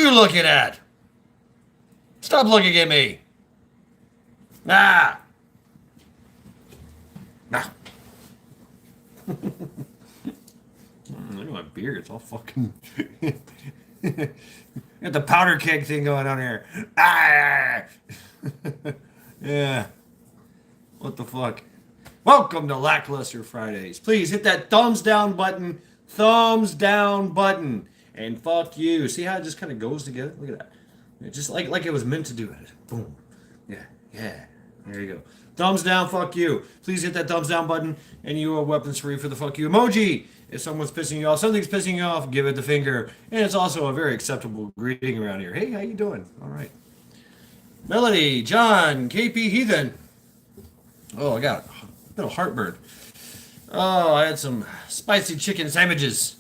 you looking at? Stop looking at me. Ah. Ah. Look at my beard. It's all fucking. Got the powder keg thing going on here. Ah. Yeah. What the fuck? Welcome to Lackluster Fridays. Please hit that thumbs down button. Thumbs down button. And fuck you. See how it just kind of goes together? Look at that. Just like it was meant to do it. Boom. Yeah. Yeah. There you go. Thumbs down, fuck you. Please hit that thumbs down button, and you are weapons free for the fuck you emoji. If someone's pissing you off, something's pissing you off, give it the finger. And it's also a very acceptable greeting around here. Hey, how you doing? All right. Melody, John, KP Heathen. Oh, I got a bit of heartburn. Oh, I had some spicy chicken sandwiches.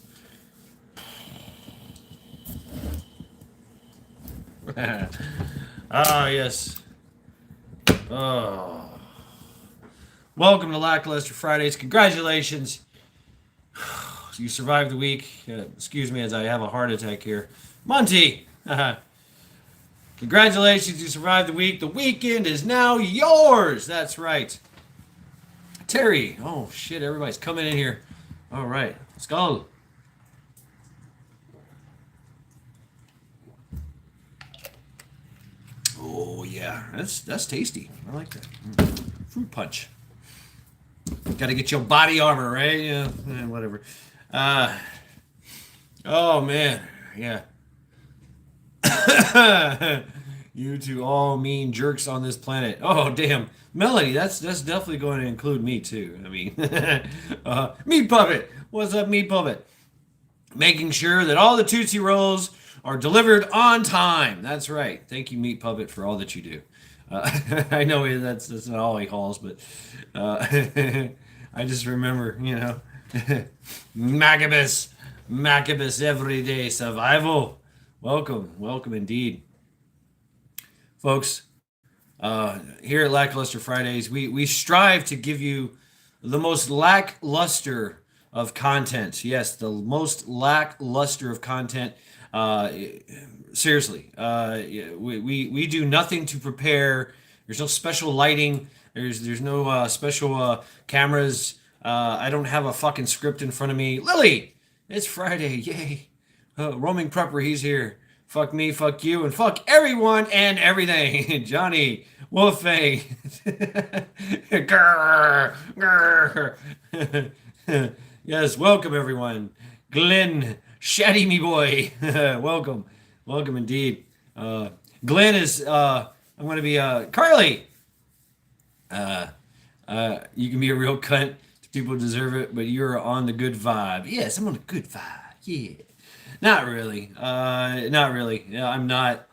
Ah, yes. Oh. Welcome to Lackluster Fridays. Congratulations. You survived the week. Excuse me as I have a heart attack here. Monty. Congratulations, you survived the week. The weekend is now yours. That's right. Terry. Oh, shit. Everybody's coming in here. All right. Skull. Oh, yeah. That's tasty. I like that. Fruit punch. Got to get your body armor, right? Yeah, whatever. Oh, man. Yeah. You two all mean jerks on this planet. Oh, damn. Melody, that's definitely going to include me, too. I mean, Meat Puppet. What's up, Meat Puppet? Making sure that all the Tootsie Rolls are delivered on time. That's right. Thank you, Meat Puppet, for all that you do. I know that's not all he hauls, but I just remember, Macabus everyday survival. Welcome indeed, folks. Here at Lackluster Fridays, we strive to give you the most lackluster of content. Yes, the most lackluster of content. Seriously, we do nothing to prepare. There's no special lighting. There's no special cameras. I don't have a fucking script in front of me. Lily, it's Friday. Yay. Roaming prepper, he's here. Fuck me, fuck you, and fuck everyone and everything. Johnny, Wolfang. Grr, grr. Yes, welcome everyone. Glenn, Shaddy me boy. Welcome indeed. Glenn is, I'm going to be, Carly. You can be a real cunt. People deserve it, but you're on the good vibe. Yes, I'm on the good vibe. Yeah. Not really. Not really. No, I'm not.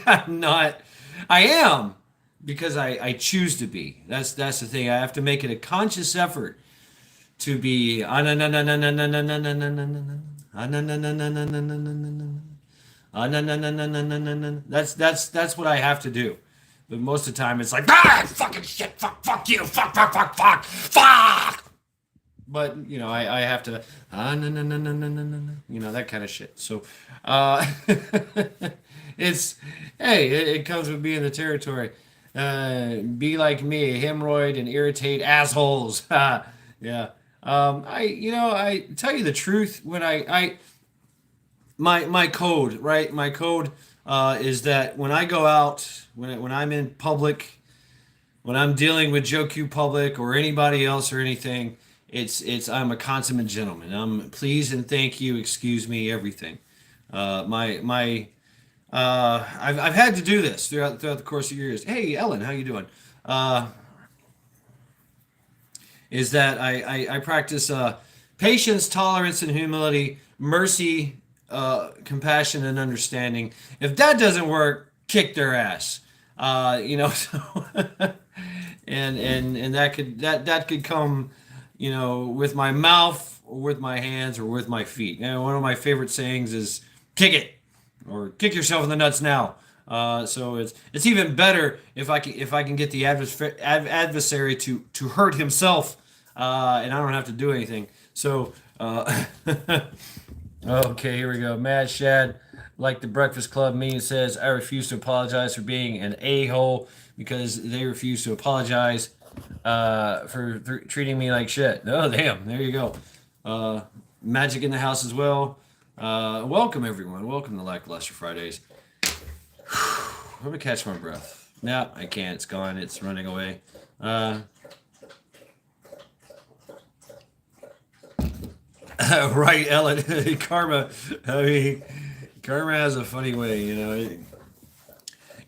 I'm not. I am because I choose to be. That's the thing. I have to make it a conscious effort to be. That's what I have to do. But most of the time it's like fucking shit, fuck you, fuck. But I have to that kind of shit. So it's it comes with being the territory. Be like me, hemorrhoid and irritate assholes. Yeah. I tell you the truth, when my code, right? My code is that when I go out, when I'm in public, when I'm dealing with Joe Q Public or anybody else or anything, I'm a consummate gentleman. Please and thank you, excuse me, everything. I've had to do this throughout the course of years. Hey Ellen, how you doing? Is that I practice patience, tolerance, and humility, mercy, compassion, and understanding. If that doesn't work, kick their ass. So and that could come, with my mouth or with my hands or with my feet. One of my favorite sayings is "kick it" or "kick yourself in the nuts now." So it's even better if I can get the adversary to hurt himself, and I don't have to do anything. So okay, here we go. Mad Shad, like the Breakfast Club meme says, I refuse to apologize for being an a-hole because they refuse to apologize for treating me like shit. Oh, damn. There you go. Magic in the house as well. Welcome, everyone. Welcome to Lackluster Fridays. Let me catch my breath. No, I can't. It's gone. It's running away. Right, Ellen. Karma. I mean, karma has a funny way, you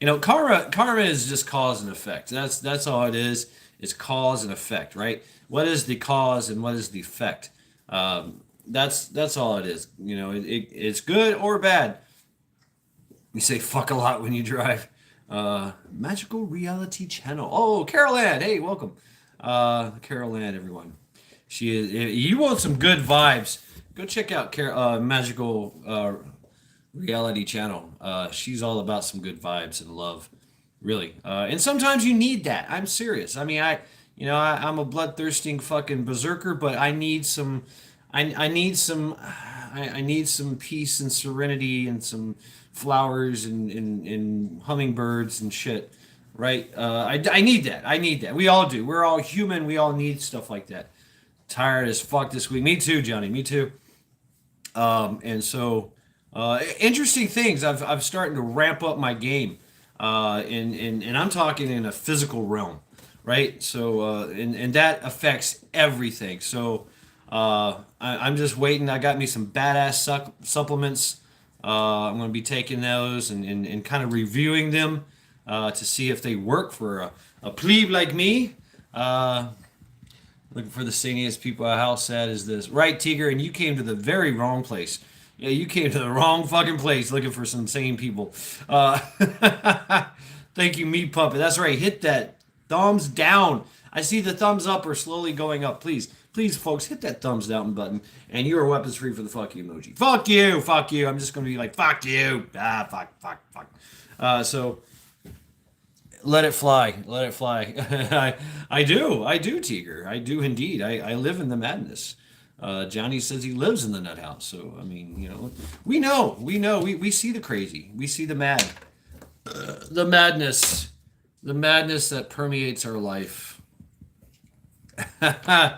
know. Karma is just cause and effect. That's all it is. It's cause and effect, right? What is the cause and what is the effect? That's all it is. It's good or bad. You say fuck a lot when you drive. Magical Reality Channel. Oh, Carol Ann. Hey, welcome. Carol Ann, everyone. She is. You want some good vibes? Go check out Magical Reality Channel. She's all about some good vibes and love, really. And sometimes you need that. I'm serious. I mean, I'm a bloodthirsting fucking berserker, but I need some. I need some. I need some peace and serenity and some flowers and hummingbirds and shit. Right? I need that. I need that. We all do. We're all human. We all need stuff like that. Tired as fuck this week. Me too, Johnny. Me too. And so, interesting things. I'm starting to ramp up my game, and I'm talking in a physical realm, right? So, and that affects everything. So, I'm just waiting. I got me some badass supplements. I'm going to be taking those and kind of reviewing them to see if they work for a plebe like me. Looking for the saniest people. How sad is this? Right, Tiger, and you came to the very wrong place. Yeah, you came to the wrong fucking place looking for some sane people. Thank you, Meat Puppet. That's right. Hit that thumbs down. I see the thumbs up are slowly going up. Please, please, folks, hit that thumbs down button. And you are weapons free for the fuck you emoji. Fuck you, fuck you. I'm just going to be like, fuck you. Fuck. So let it fly. Let it fly. I do, Tiger. I do indeed. I live in the madness. Johnny says he lives in the nut house. So, I mean, we know. We see the crazy. We see the mad. The madness. The madness that permeates our life. Hey,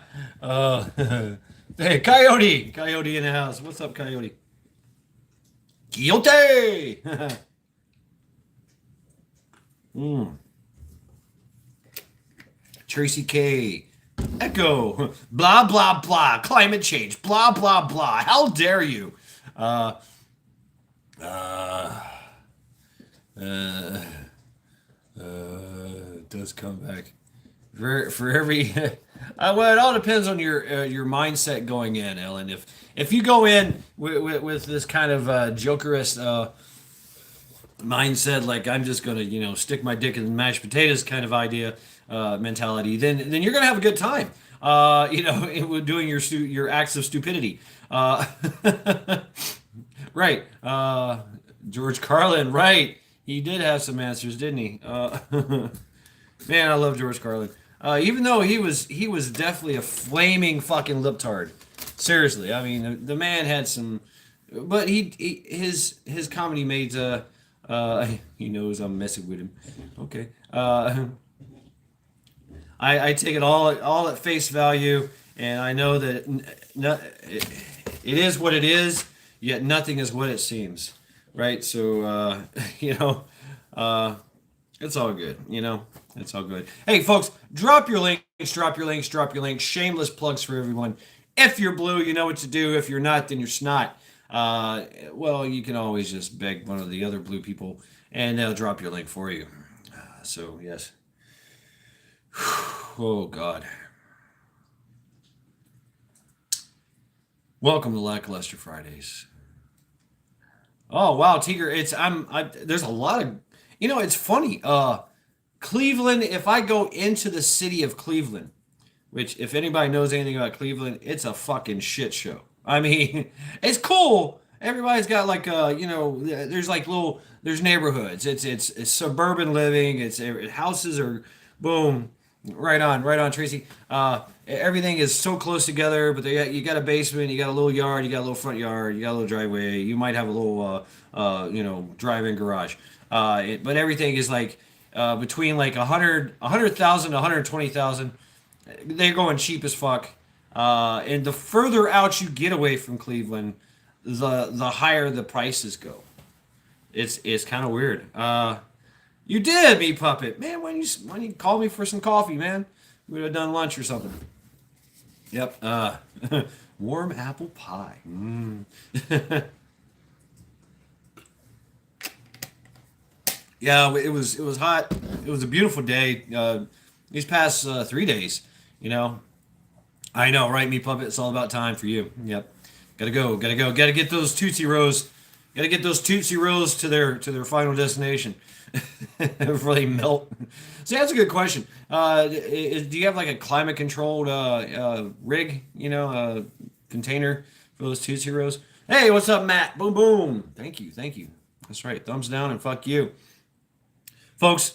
Coyote. Coyote in the house. What's up, Coyote? Guilty! Tracy K. Echo. Blah, blah, blah. Climate change. Blah, blah, blah. How dare you? It does come back. For every well, it all depends on your mindset going in, Ellen. If you go in with this kind of jokerist mindset, like I'm just gonna stick my dick in mashed potatoes kind of idea mentality, then you're gonna have a good time. Doing your acts of stupidity. Right. George Carlin. Right. He did have some answers, didn't he? Man, I love George Carlin. Even though he was definitely a flaming fucking liptard. Seriously, I mean the man had some, but his comedy made he knows I'm messing with him. Okay, I take it all at face value, and I know that it is what it is. Yet nothing is what it seems, right? So it's all good, It's all good. Hey, folks, drop your links. Shameless plugs for everyone. If you're blue, you know what to do. If you're not, then you're snot. Well, you can always just beg one of the other blue people, and they'll drop your link for you. So, yes. Oh, God. Welcome to Lackluster Fridays. Oh, wow, Tigger, there's a lot of, it's funny. Cleveland, if I go into the city of Cleveland, which if anybody knows anything about Cleveland, it's a fucking shit show. I mean, it's cool. Everybody's got like there's like there's neighborhoods. It's suburban living. Houses are boom. Right on, Tracy. Everything is so close together, but you got a basement, you got a little yard, you got a little front yard, you got a little driveway. You might have a little, drive-in garage. But everything is like between like 100,000 to 120,000. They're going cheap as fuck. And the further out you get away from Cleveland, the higher the prices go. It's kind of weird. You did, me puppet, man. When you call me for some coffee, man, we would have done lunch or something. Yep. Warm apple pie. Mm. Yeah, it was hot. It was a beautiful day. These past 3 days, you know. I know, right, me puppet? It's all about time for you. Yep. Gotta go. Gotta get those Tootsie Rolls. Gotta get those Tootsie Rolls to their final destination before they melt. So that's a good question. Do you have like a climate controlled rig? Container for those Tootsie Rolls. Hey, what's up, Matt? Boom, boom. Thank you. That's right. Thumbs down and fuck you, folks.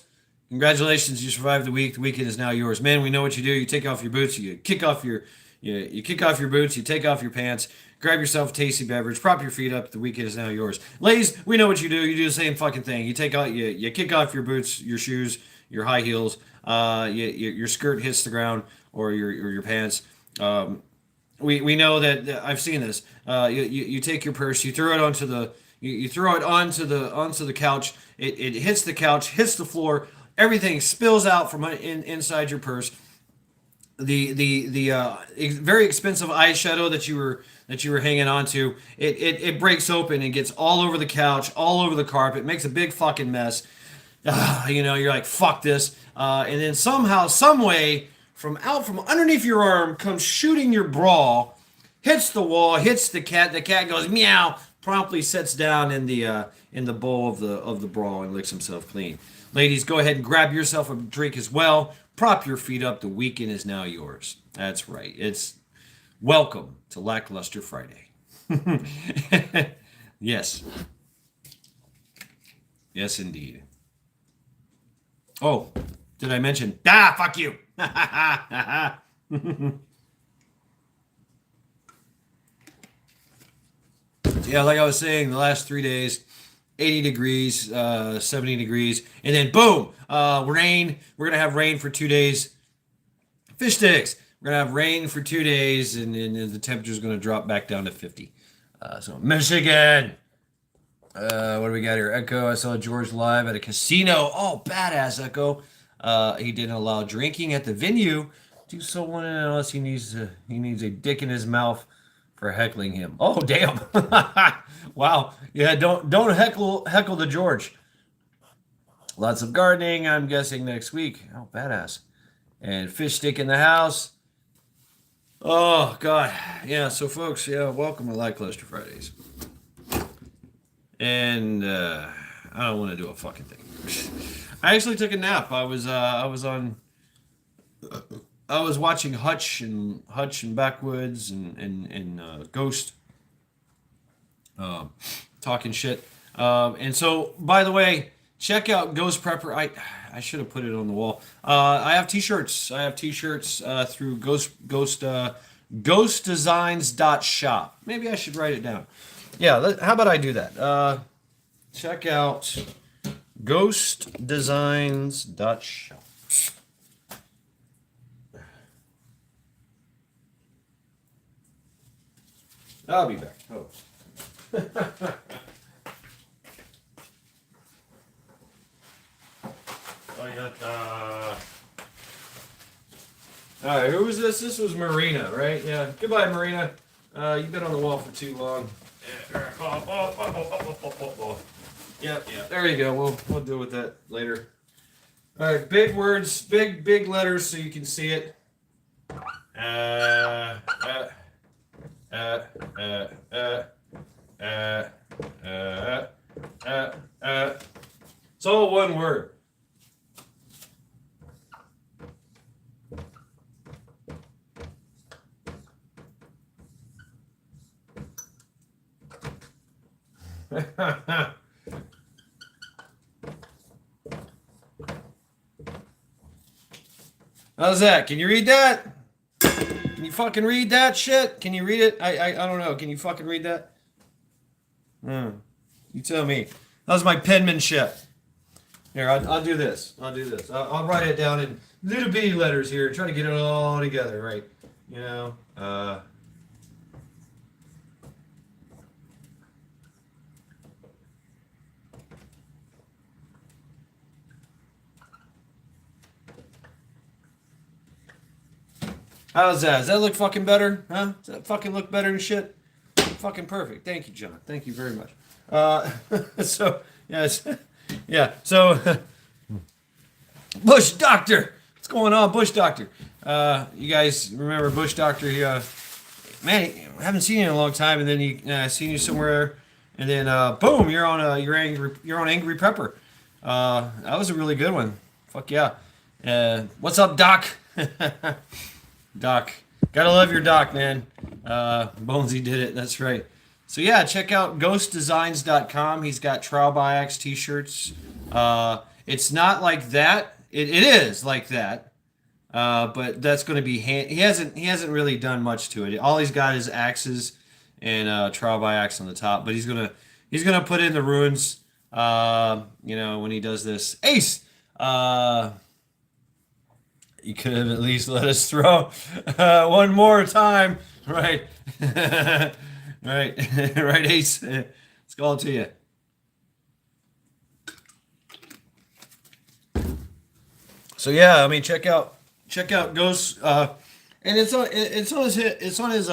Congratulations, you survived the week. The weekend is now yours. Man, we know what you do. You take off your boots, you kick off your boots, you take off your pants, grab yourself a tasty beverage, prop your feet up. The weekend is now yours. Ladies, we know what you do. You do the same fucking thing. You take out you kick off your boots, your shoes, your high heels, your skirt hits the ground or your pants. We know that I've seen this. You take your purse, you throw it onto the you throw it onto the couch. It hits the couch, hits the floor. Everything spills out from inside your purse. The very expensive eyeshadow that you were hanging on to, it breaks open and gets all over the couch, all over the carpet, makes a big fucking mess. You're like, fuck this. And then somehow, some way, from underneath your arm comes shooting your bra, hits the wall, hits the cat. The cat goes meow, promptly sits down in the bowl of the bra and licks himself clean. Ladies, go ahead and grab yourself a drink as well. Prop your feet up. The weekend is now yours. That's right. It's welcome to Lackluster Friday. Yes. Yes, indeed. Oh, did I mention? Fuck you. Yeah, like I was saying, the last 3 days, 80 degrees, 70 degrees, and then boom, rain. We're going to have rain for 2 days. Fish sticks. We're going to have rain for 2 days, and the temperature is going to drop back down to 50. So, Michigan. What do we got here? Echo, I saw George live at a casino. Oh, badass, Echo. He didn't allow drinking at the venue. Do so one unless he needs a dick in his mouth for heckling him. Oh, damn. Wow. Yeah, don't heckle the George. Lots of gardening, I'm guessing, next week. Oh, badass. And fish stick in the house. Oh, God. Yeah, so, folks, welcome to Lackluster Fridays. And I don't want to do a fucking thing. I actually took a nap. I was watching Hutch and Backwoods and Ghost talking shit. And so, by the way, check out Ghost Prepper. I should have put it on the wall. I have t-shirts. Through ghostdesigns.shop. Maybe I should write it down. Yeah, how about I do that? Check out ghostdesigns.shop. I'll be back. Oh. All right, who was this? This was Marina, right? Yeah. Goodbye, Marina. You've been on the wall for too long. Yeah. There you go. We'll deal with that later. All right, big words, big letters, so you can see it. It's all one word. How's that? Can you read that? Can you fucking read that shit? Can you read it? I don't know. Can you fucking read that? Hmm. You tell me. How's my penmanship? Here, I'll do this. I'll do this. I'll write it down in little bitty letters here. Try to get it all together, right? You know. How's that? Does that look fucking better? Huh? Does that fucking look better than shit? Fucking perfect. Thank you, John. Thank you very much. Uh, so yes, yeah. So Bush Doctor, what's going on, Bush Doctor? You guys remember Bush Doctor? He, man, I haven't seen you in a long time, and then he seen you somewhere, and then boom, you're on you're on Angry Pepper. That was a really good one. Fuck yeah. What's up, Doc? Doc, gotta love your Doc, man. Bonesy did it. That's right. So yeah, check out ghostdesigns.com. He's got trial by axe t-shirts. It's not like that. It is like that. But that's going to be he hasn't really done much to it. All he's got is axes and trial by axe on the top. But he's gonna put in the runes. When he does this, Ace. You could have at least let us throw one more time, right? Right, right, Ace. It's called to you. So yeah, I mean, check out Ghost, and it's on his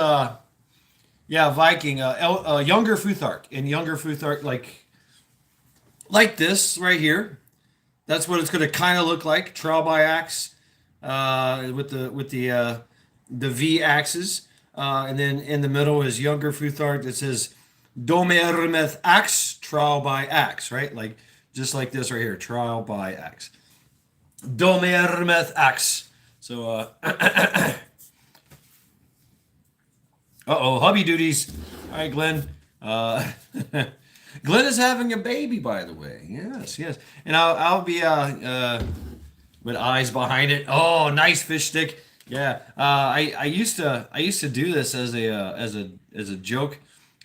yeah, Viking, younger Futhark, and younger Futhark like this right here. That's what it's going to kind of look like. Trial by axe, with the V axes, and then in the middle is younger Futhark that says Domermeth axe, trial by axe, right? Like just like this right here, trial by axe. Domermeth axe. So uh-oh, hubby duties. All right, Glenn. Glenn is having a baby, by the way. Yes, yes. And I'll be with eyes behind it. Oh, nice fish stick. Yeah. I used to do this as a joke.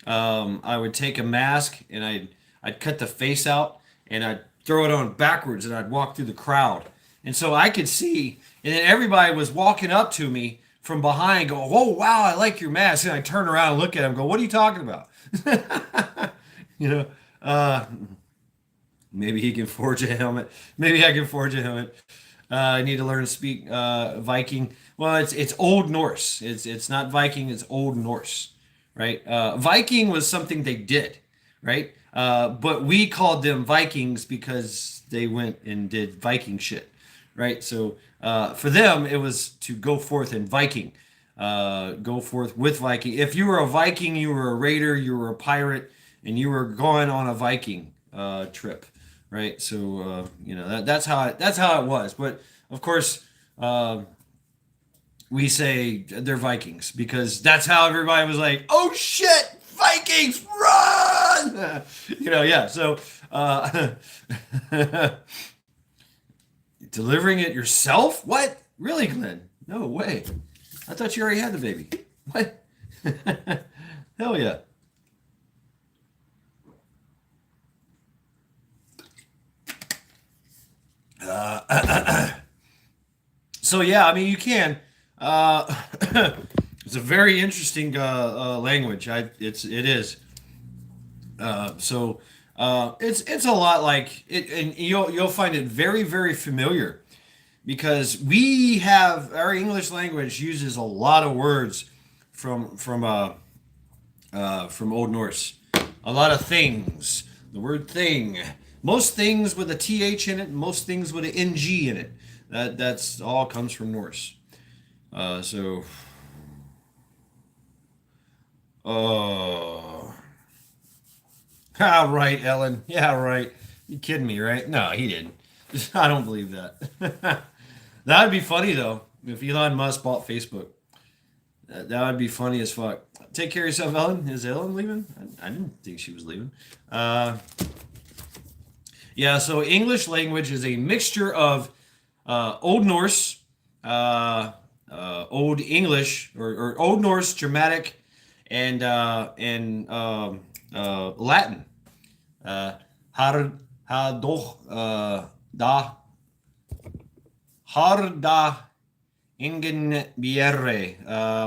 I would take a mask and I'd cut the face out and I'd throw it on backwards and I'd walk through the crowd. And so I could see, and then everybody was walking up to me from behind, go, "Oh wow, I like your mask." And I turn around and look at him, go, "What are you talking about?" you know, uh, maybe he can forge a helmet. Maybe I can forge a helmet. I need to learn to speak Viking. Well, it's Old Norse. It's not Viking. It's Old Norse, right? Viking was something they did, right? But we called them Vikings because they went and did Viking shit, right? So for them, it was to go forth in Viking, go forth with Viking. If you were a Viking, you were a raider, you were a pirate, and you were going on a Viking trip, right? So that's how it was. But of course, we say they're Vikings because that's how everybody was like, "Oh shit, Vikings, run!" Yeah. So delivering it yourself? What? Really, Glenn? No way. I thought you already had the baby. What? Hell yeah. So yeah, I mean you can. Uh, it's a very interesting language. It is. It's a lot like it, and you'll find it very very familiar because we have our English language uses a lot of words from Old Norse. A lot of things. The word thing. Most things with a th in it. Most things with an ng in it. That's all comes from Norse. So. Oh. Ah, right, Ellen. Yeah, right. You kidding me, right? No, he didn't. I don't believe that. That would be funny though if Elon Musk bought Facebook. That would be funny as fuck. Take care of yourself, Ellen. Is Ellen leaving? I didn't think she was leaving. Yeah, so English language is a mixture of Old Norse Old English or Old Norse, Germanic, and Latin. Uh, har doch da har da ingen biere.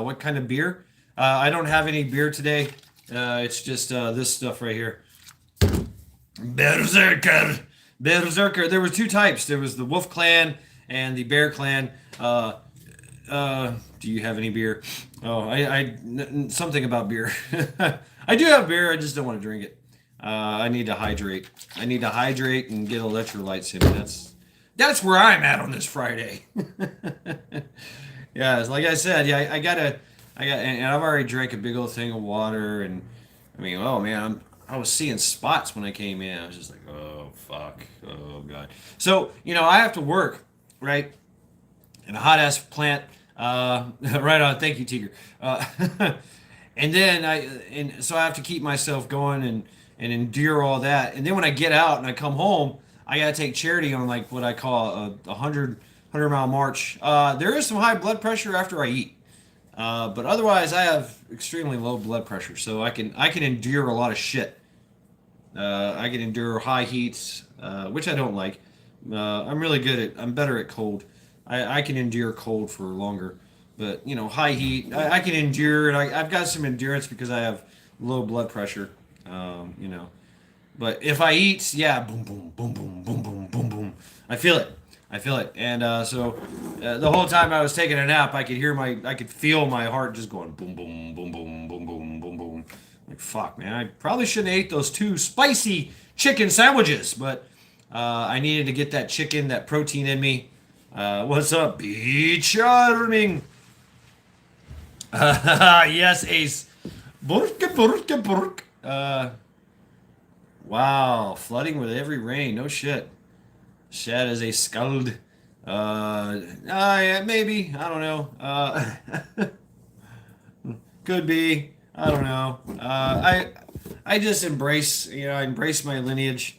What kind of beer? I don't have any beer today. It's just this stuff right here. Berserker. Berserker. There were two types. There was the Wolf Clan and the Bear Clan. Do you have any beer? Oh, something about beer. I do have beer. I just don't want to drink it. I need to hydrate. I need to hydrate and get electrolytes in me. That's where I'm at on this Friday. Yeah, it's like I said. Yeah, and I've already drank a big old thing of water, and I mean, oh man, I was seeing spots when I came in. I was just like, oh fuck, oh god. So I have to work, right, in a hot ass plant. Right on. Thank you, Tiger. And then so I have to keep myself going and endure all that. And then when I get out and I come home, I gotta take Charity on like what I call a 100 mile march. There is some high blood pressure after I eat. But otherwise, I have extremely low blood pressure, so I can endure a lot of shit. I can endure high heats, which I don't like. I'm better at cold. I can endure cold for longer, but high heat, I can endure, and I've got some endurance because I have low blood pressure. You know, but if I eat, yeah, boom, boom, boom, boom, boom, boom, boom, boom, I feel it. I feel it, and the whole time I was taking a nap, I could feel my heart just going boom, boom, boom, boom, boom, boom, boom, boom. Like fuck, man, I probably shouldn't have ate those two spicy chicken sandwiches, but I needed to get that chicken, that protein in me. What's up, be charming? Yes, Ace. Burka, burka, burka. Wow, flooding with every rain. No shit. Shad is a scald. Yeah, maybe. I don't know. Could be. I don't know. I just embrace. I embrace my lineage,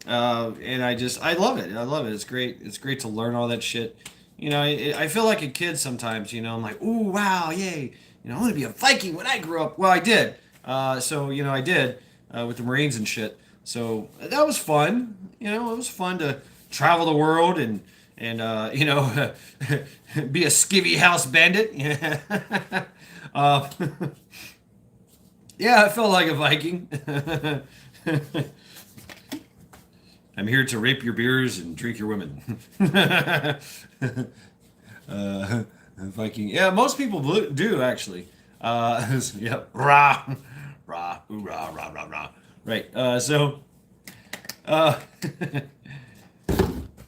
and I love it. I love it. It's great. It's great to learn all that shit. I feel like a kid sometimes. I'm like, ooh, wow, yay. I want to be a Viking when I grew up. Well, I did. So I did with the Marines and shit. So that was fun. It was fun to travel the world and be a skivvy house bandit. uh, yeah, I felt like a Viking. I'm here to rape your beers and drink your women. Viking. Yeah, most people do actually. Yep. Rah, rah, ooh, rah, rah, rah, rah. Right. Uh,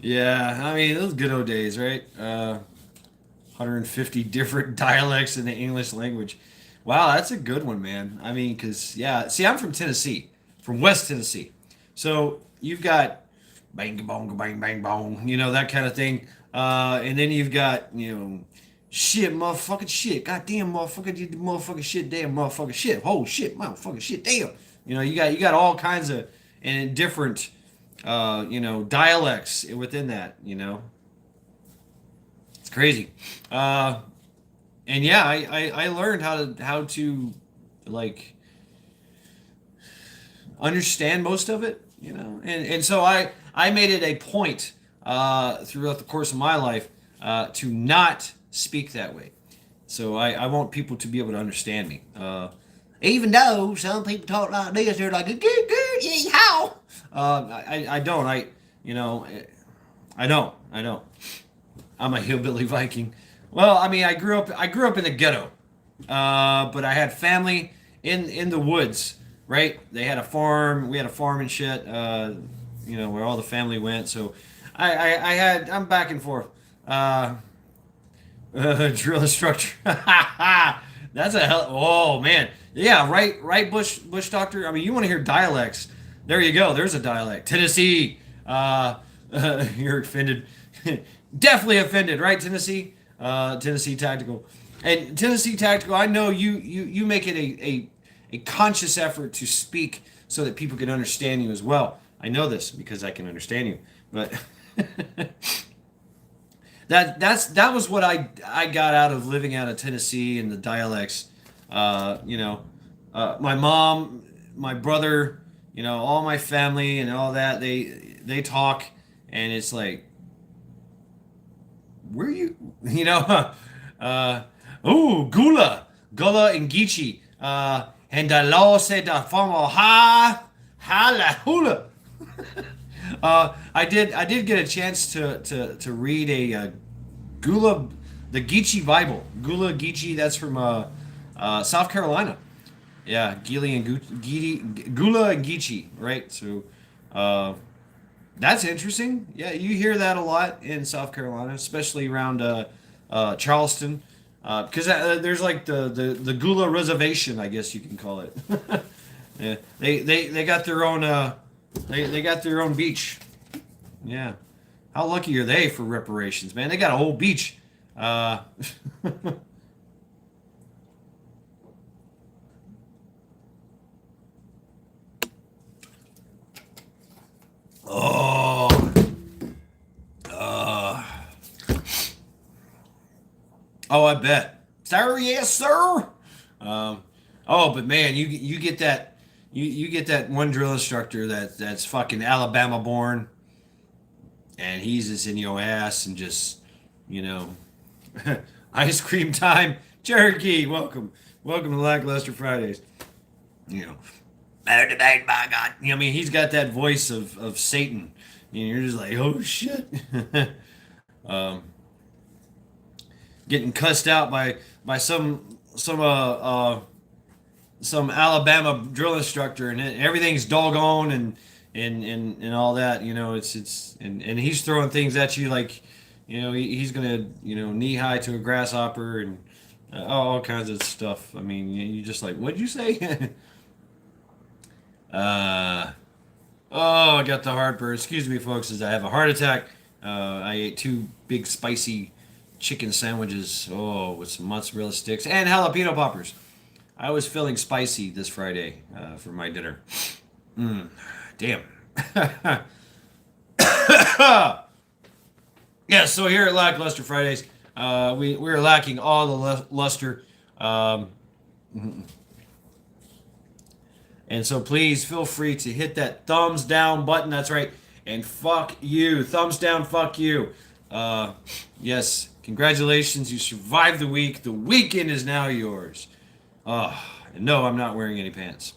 yeah. I mean, those good old days, right? 150 different dialects in the English language. Wow, that's a good one, man. I mean, because yeah. See, I'm from Tennessee, from West Tennessee, so you've got bang bong bang bang bong, that kind of thing. And then you've got shit, motherfucking shit, goddamn motherfucker, you motherfucking shit, damn motherfucking shit, oh shit, motherfucking shit, damn. You got all kinds of and different dialects within that. It's crazy. And yeah, I learned how to like understand most of it. And so I made it a point throughout the course of my life to not speak that way. So I want people to be able to understand me. Even though some people talk like this, they're like, good, good, yeah, how? I don't. I don't. I'm a hillbilly Viking. Well, I mean, I grew up in the ghetto, but I had family in the woods. Right? They had a farm. We had a farm and shit. Where all the family went. So, I'm back and forth. Drill instructor. That's a hell. Oh man. Yeah. Right. Bush doctor. I mean, you want to hear dialects? There you go. There's a dialect. Tennessee. You're offended. Definitely offended, right? Tennessee Tactical. And Tennessee Tactical. I know you make it a conscious effort to speak so that people can understand you as well. I know this because I can understand you. But That was what I got out of living out of Tennessee and the dialects. You know, my mom, my brother, you know, all my family and all that, they talk, and it's like, where you, you know, uh, oh, gula and Geechee, and the law said the formal ha la hula. I did get a chance to read a Gula, the Geechee Bible. Gula Geechee, that's from South Carolina. Yeah, Gula and Geechee, right? So uh, that's interesting. Yeah, you hear that a lot in South Carolina, especially around Charleston, because there's like the Gula Reservation, I guess you can call it. Yeah, they got their own they got their own beach. Yeah, how lucky are they for reparations, man? They got a whole beach. Uh, oh, uh, oh, I bet. Sir, yes, sir. Um, oh, but man, you get that you get that one drill instructor that's fucking Alabama born, and he's just in your ass and just you know ice cream time. Cherokee, welcome to Lackluster Fridays. You know, better debate by God. You know, I mean, he's got that voice of Satan. And you're just like, oh shit. um, Getting cussed out by some Alabama drill instructor, and everything's doggone and all that. You know, it's and he's throwing things at you like, you know, he's gonna knee high to a grasshopper and all kinds of stuff. I mean, you just like, what'd you say? uh, oh, I got the heartburn. Excuse me, folks, as I have a heart attack. I ate two big spicy chicken sandwiches. Oh, with some mozzarella sticks and jalapeno poppers. I was feeling spicy this Friday for my dinner. Mm, damn. Yeah, so here at Lackluster Fridays, we're lacking all the luster. Um, and so please feel free to hit that thumbs down button. That's right. And fuck you. Thumbs down, fuck you. Yes, congratulations. You survived the week. The weekend is now yours. And no, I'm not wearing any pants.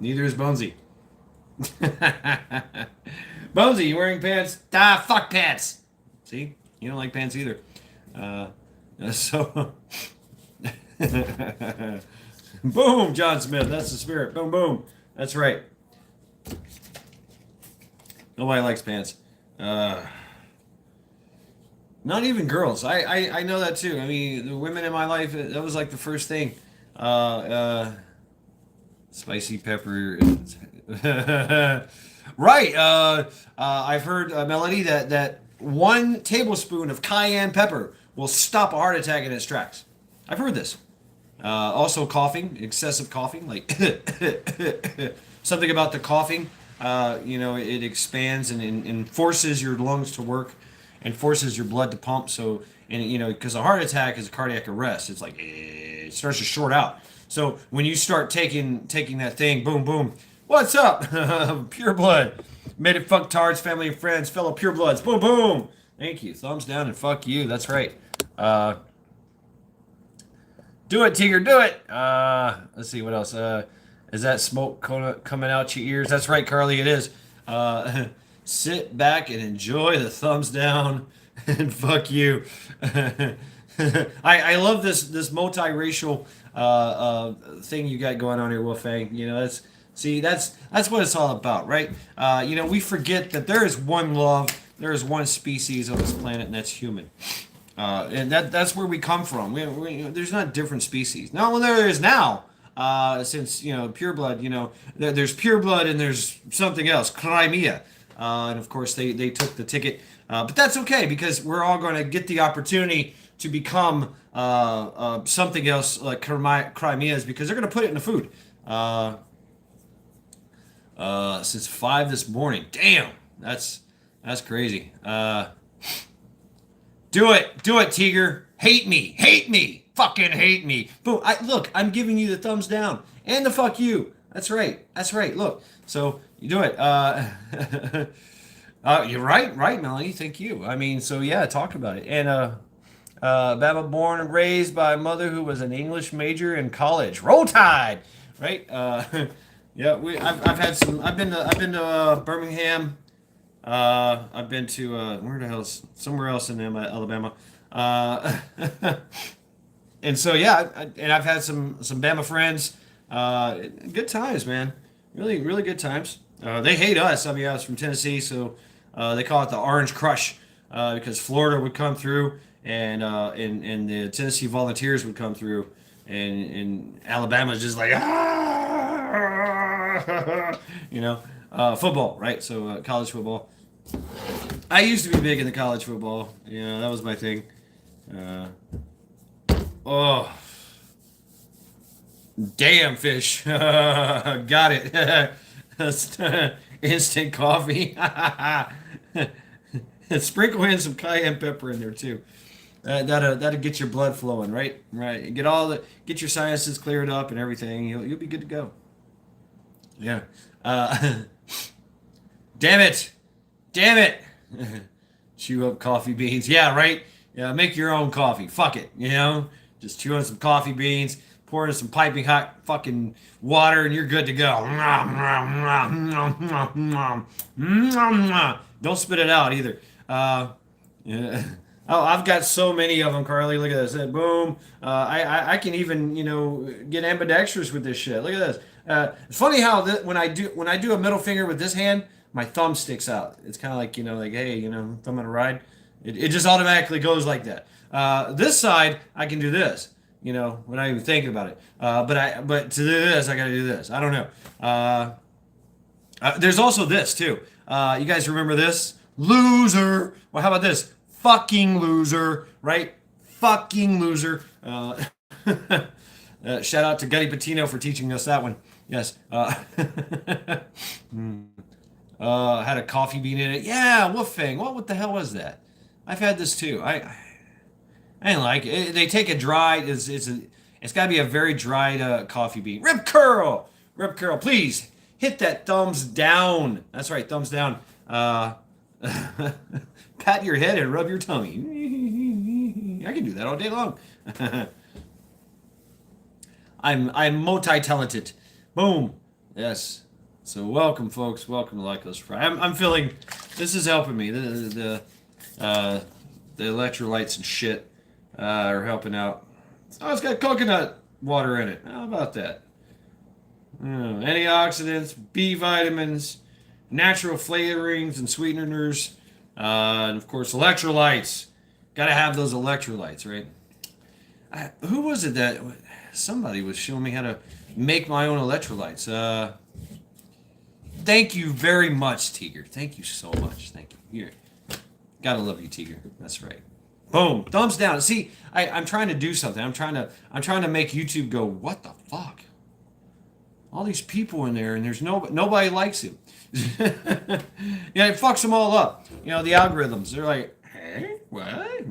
Neither is Bonesy. Bonesy, you wearing pants? Ah, fuck pants. See? You don't like pants either. Uh, so. Boom, John Smith. That's the spirit. Boom, boom. That's right. Nobody likes pants. Not even girls. I know that too. I mean, the women in my life, that was like the first thing. Uh, uh, Spicy pepper. Right. I've heard, Melody, that 1 tablespoon of cayenne pepper will stop a heart attack in its tracks. I've heard this. Also, coughing, excessive coughing, like something about the coughing. It expands and forces your lungs to work and forces your blood to pump. So, and because a heart attack is a cardiac arrest, it's like it starts to short out. So when you start taking that thing, boom, boom, what's up? Pure blood. Made it fuck tards, family and friends, fellow pure bloods. Boom, boom. Thank you. Thumbs down and fuck you. That's right. Do it, Tigger, do it. Let's see what else. Is that smoke coming out your ears? That's right, Carly. It is. Sit back and enjoy the thumbs down and fuck you. I love this multiracial thing you got going on here, Wolfang. That's what it's all about, right? We forget that there is one love, there is one species on this planet, and that's human. And that's where we come from. There's not different species. Now, well, there is now. Since pure blood, there's pure blood and there's something else, Crimea, and of course they took the ticket, but that's okay because we're all going to get the opportunity to become something else like Crimea's because they're going to put it in the food. Since 5 this morning, damn, that's crazy. Do it, Tiger. Hate me, fucking hate me. Boom. Look, I'm giving you the thumbs down and the fuck you. That's right. Look, so you do it. You're right, Melanie. Thank you. I mean, so yeah, talk about it. And Bama born and raised by a mother who was an English major in college. Roll Tide, right? Yeah, I've had some. I've been to Birmingham. I've been to where the hell's somewhere else in Alabama. And so yeah, and I've had some Bama friends. Good times, man. Really good times. They hate us. I mean, I was from Tennessee, so they call it the Orange Crush because Florida would come through, and the Tennessee Volunteers would come through, and Alabama's just like football, right? So college football. I used to be big into college football. That was my thing. Oh, damn fish! Got it. Instant coffee. Sprinkle in some cayenne pepper in there too. That'll get your blood flowing, right? Right. Get your sinuses cleared up and everything. You'll be good to go. Yeah. Damn it! Chew up coffee beans. Yeah, right. Yeah, make your own coffee. Fuck it. Just chew on some coffee beans, pour in some piping hot fucking water, and you're good to go. Don't spit it out either. Yeah. Oh, I've got so many of them, Carly. Look at this. Boom. I can even get ambidextrous with this shit. Look at this. It's funny how when I do a middle finger with this hand, my thumb sticks out. It's kind of like hey, thumb on a ride. It just automatically goes like that. This side, I can do this. Without even thinking about it. But to do this, I got to do this. I don't know. There's also this too. You guys remember this? Loser. Well, how about this? Fucking loser, right? Fucking loser. Shout out to Gutty Patino for teaching us that one. Yes. Had a coffee bean in it. Yeah, woofing. What the hell was that? I've had this too. I didn't like it. They take a dry. It's got to be a very dried coffee bean. Rip curl. Please hit that thumbs down. That's right, thumbs down. Pat your head and rub your tummy. I can do that all day long. I'm multi-talented. Boom. Yes. So welcome, folks. Welcome to Like Us Fry. I'm feeling this is helping me. The electrolytes and shit are helping out. Oh, it's got coconut water in it. How about that? Antioxidants, B vitamins, natural flavorings and sweeteners, and of course electrolytes. Got to have those electrolytes, right? Who was it that somebody was showing me how to make my own electrolytes? Thank you very much, Tiger. Thank you so much. Thank you. Here. Gotta love you, Tiger. That's right. Boom. Thumbs down. See, I'm trying to do something. I'm trying to make YouTube go, what the fuck? All these people in there, and there's nobody likes him. It fucks them all up. The algorithms. They're like, hey, what?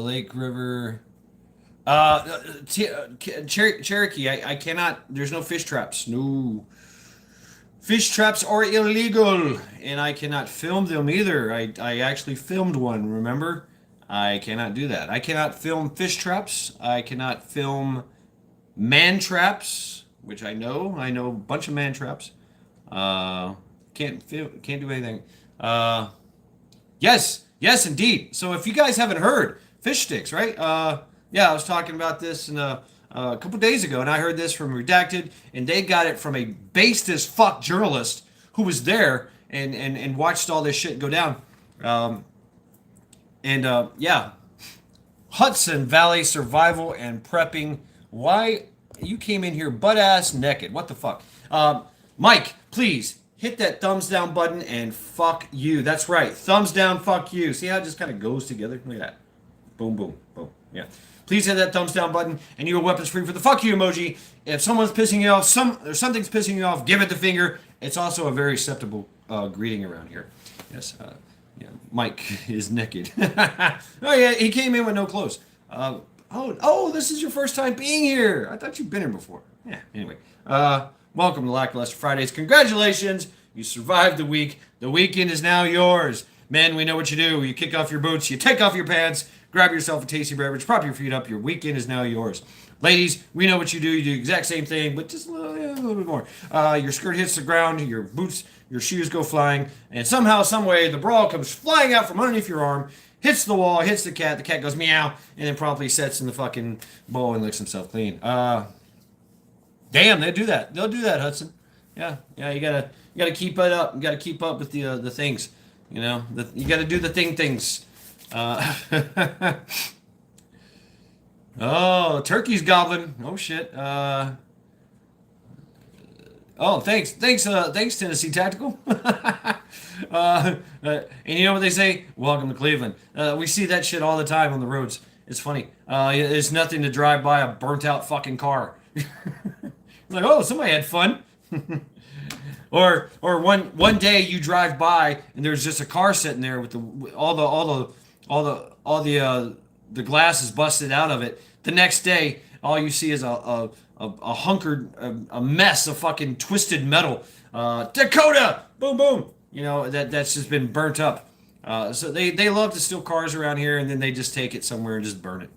Lake River. Cherokee. I cannot. There's no fish traps. No. Fish traps are illegal, and I cannot film them either. I actually filmed one, remember? I cannot do that. I cannot film fish traps. I cannot film man traps, which I know a bunch of man traps. Can't do anything. Yes, indeed. So if you guys haven't heard, fish sticks, right? I was talking about this in a couple days ago, and I heard this from Redacted, and they got it from a based as fuck journalist who was there and watched all this shit go down. Hudson Valley survival and prepping. Why you came in here butt ass naked? What the fuck? Mike, please hit that thumbs down button and fuck you. That's right, thumbs down, fuck you. See how it just kind of goes together? Look at that. Boom, boom, boom. Yeah. Please hit that thumbs down button, and you are weapons free for the fuck you emoji. If someone's pissing you off, or something's pissing you off, give it the finger. It's also a very acceptable greeting around here. Yes. Yeah. Mike is naked. Oh yeah, he came in with no clothes. This is your first time being here. I thought you'd been here before. Yeah. Anyway. Welcome to Lackluster Fridays. Congratulations, you survived the week. The weekend is now yours. Men, we know what you do. You kick off your boots, you take off your pants, grab yourself a tasty beverage, prop your feet up. Your weekend is now yours. Ladies, we know what you do. You do the exact same thing, but just a little bit more. Your skirt hits the ground, your boots, your shoes go flying, and somehow, some way, the bra comes flying out from underneath your arm, hits the wall, hits the cat. The cat goes meow, and then promptly sets in the fucking bowl and licks himself clean. Damn, they do that. They'll do that, Hudson. Yeah, yeah. You gotta keep it up. You gotta keep up with the things. You know, you gotta do the things. Uh, oh, turkey's gobbling. Oh shit. Oh, thanks, Tennessee Tactical. And you know what they say? Welcome to Cleveland. We see that shit all the time on the roads. It's funny. It's nothing to drive by a burnt out fucking car. Like, oh, somebody had fun. or one day you drive by and there's just a car sitting there with the glass is busted out of it. The next day, all you see is a mess of fucking twisted metal. Dakota, boom boom. You know that's just been burnt up. So they love to steal cars around here and then they just take it somewhere and just burn it.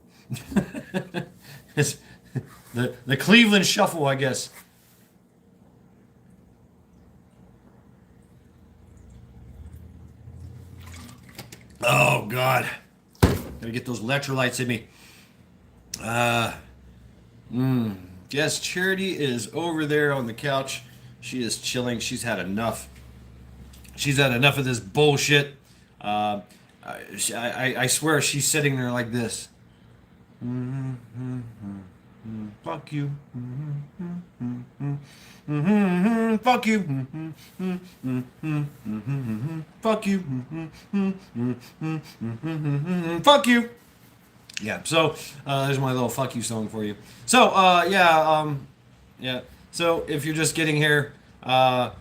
It's the Cleveland Shuffle, I guess. Oh God, gotta get those electrolytes in me. Uh, Yes, Charity is over there on the couch. She is chilling. She's had enough. She's had enough of this bullshit. Uh, I swear she's sitting there like this. Fuck you. Fuck you. Fuck you. Fuck you. Yeah, so there's my little fuck you song for you. So, yeah. So if you're just getting here, go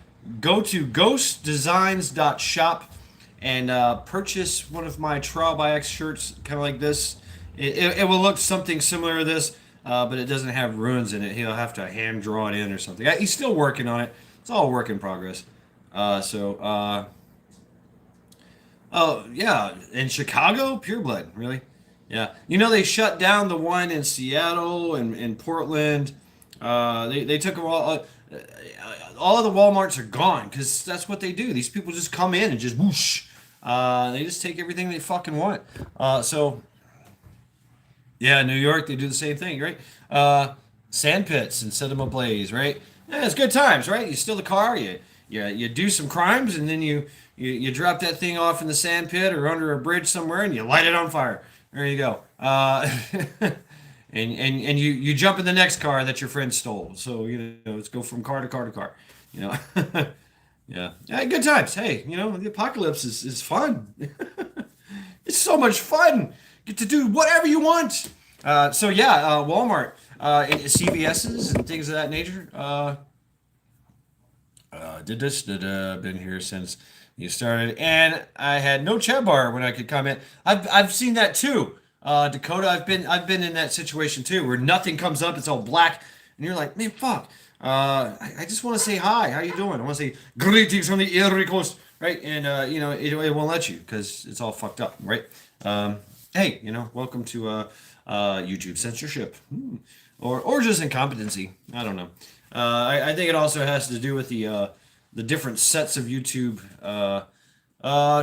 to ghostdesigns.shop and purchase one of my Trial by X shirts, kind of like this. It will look something similar to this, but it doesn't have runes in it. He'll have to hand draw it in or something. He's still working on it. It's all a work in progress. Oh, yeah, in Chicago, Pureblood, really? Yeah. You know, they shut down the one in Seattle and in Portland. They took them all of the Walmarts are gone because that's what they do. These people just come in and just whoosh. They just take everything they fucking want. Yeah, New York, they do the same thing, right? Sand pits and set them ablaze, right? Yeah, it's good times, right? You steal the car, you do some crimes, and then you drop that thing off in the sand pit or under a bridge somewhere, and you light it on fire. There you go. And you jump in the next car that your friend stole. So let's go from car to car to car. You know, yeah, good times. Hey, the apocalypse is fun. It's so much fun. Get to do whatever you want. Walmart, and CVS's and things of that nature. Been here since you started, and I had no chat bar when I could comment. I've seen that too. Dakota, I've been in that situation too, where nothing comes up, it's all black, and you're like, man, fuck. I just want to say hi. How you doing? I want to say greetings from the Erie Coast, right? And it won't let you because it's all fucked up, right? Hey, welcome to YouTube censorship, or just incompetency. I don't know. I think it also has to do with the different sets of YouTube.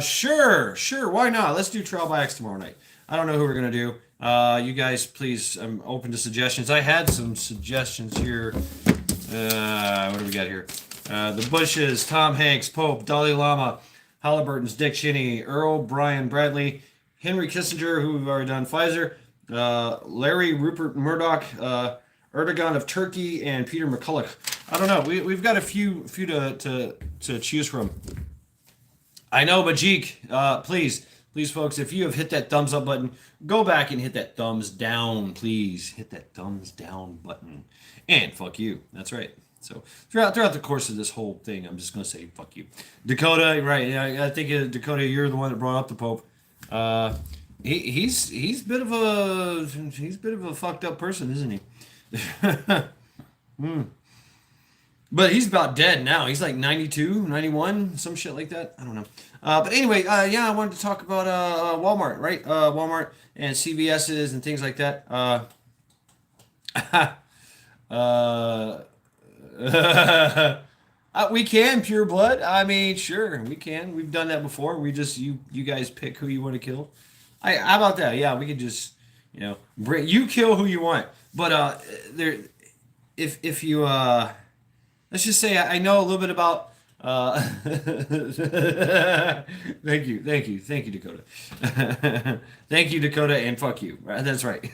Sure, why not? Let's do Trial by X tomorrow night. I don't know who we're gonna do. You guys, please, I'm open to suggestions. I had some suggestions here. What do we got here? The Bushes, Tom Hanks, Pope, Dalai Lama, Halliburton's Dick Cheney, Earl Brian Bradley, Henry Kissinger, who we've already done, Pfizer, Larry Rupert Murdoch, Erdogan of Turkey, and Peter McCulloch. I don't know. We've got a few to choose from. I know, Majik, please, folks, if you have hit that thumbs up button, go back and hit that thumbs down, please. Hit that thumbs down button. And fuck you. That's right. So throughout the course of this whole thing, I'm just gonna say fuck you, Dakota. Right? Yeah, I think Dakota, you're the one that brought up the Pope. Uh, he's a bit of a fucked up person, isn't he? But he's about dead now. He's like 92, 91, some shit like that. I don't know. But anyway, yeah, I wanted to talk about Walmart, right? Walmart and CVS's and things like that. Uh, we can pure blood. I mean, sure, we can. We've done that before. We just you guys pick who you want to kill. How about that? Yeah, we could just you kill who you want. But there, if you let's just say I know a little bit about. Thank you, Dakota. Thank you, Dakota, and fuck you. That's right.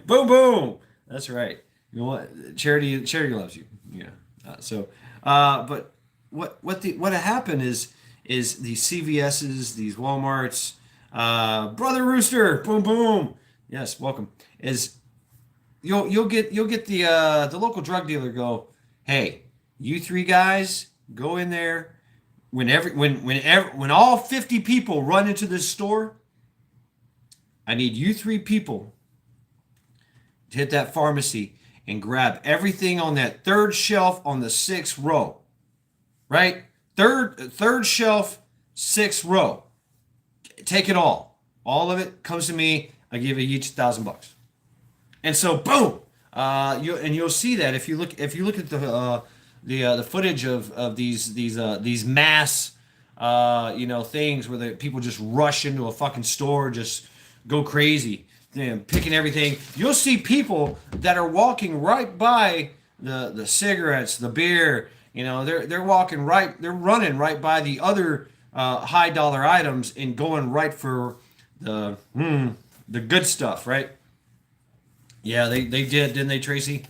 Boom, boom. That's right. You know what? Charity loves you. Yeah. But what happened is these CVS's, these WalMarts, Brother Rooster, boom, boom. Yes, welcome. Is you'll get the local drug dealer go, hey, you three guys go in there when all 50 people run into this store. I need you three people to hit that pharmacy and grab everything on that third shelf on the sixth row. Right? Third shelf, sixth row. Take it all. All of it comes to me. I give you each $1,000. And so boom. You'll see that if you look at the footage of these mass things where the people just rush into a fucking store, just go crazy, picking everything. You'll see people that are walking right by the cigarettes, the beer. They're running right by the other high dollar items and going right for the good stuff, right? Yeah, they did, didn't they, Tracy?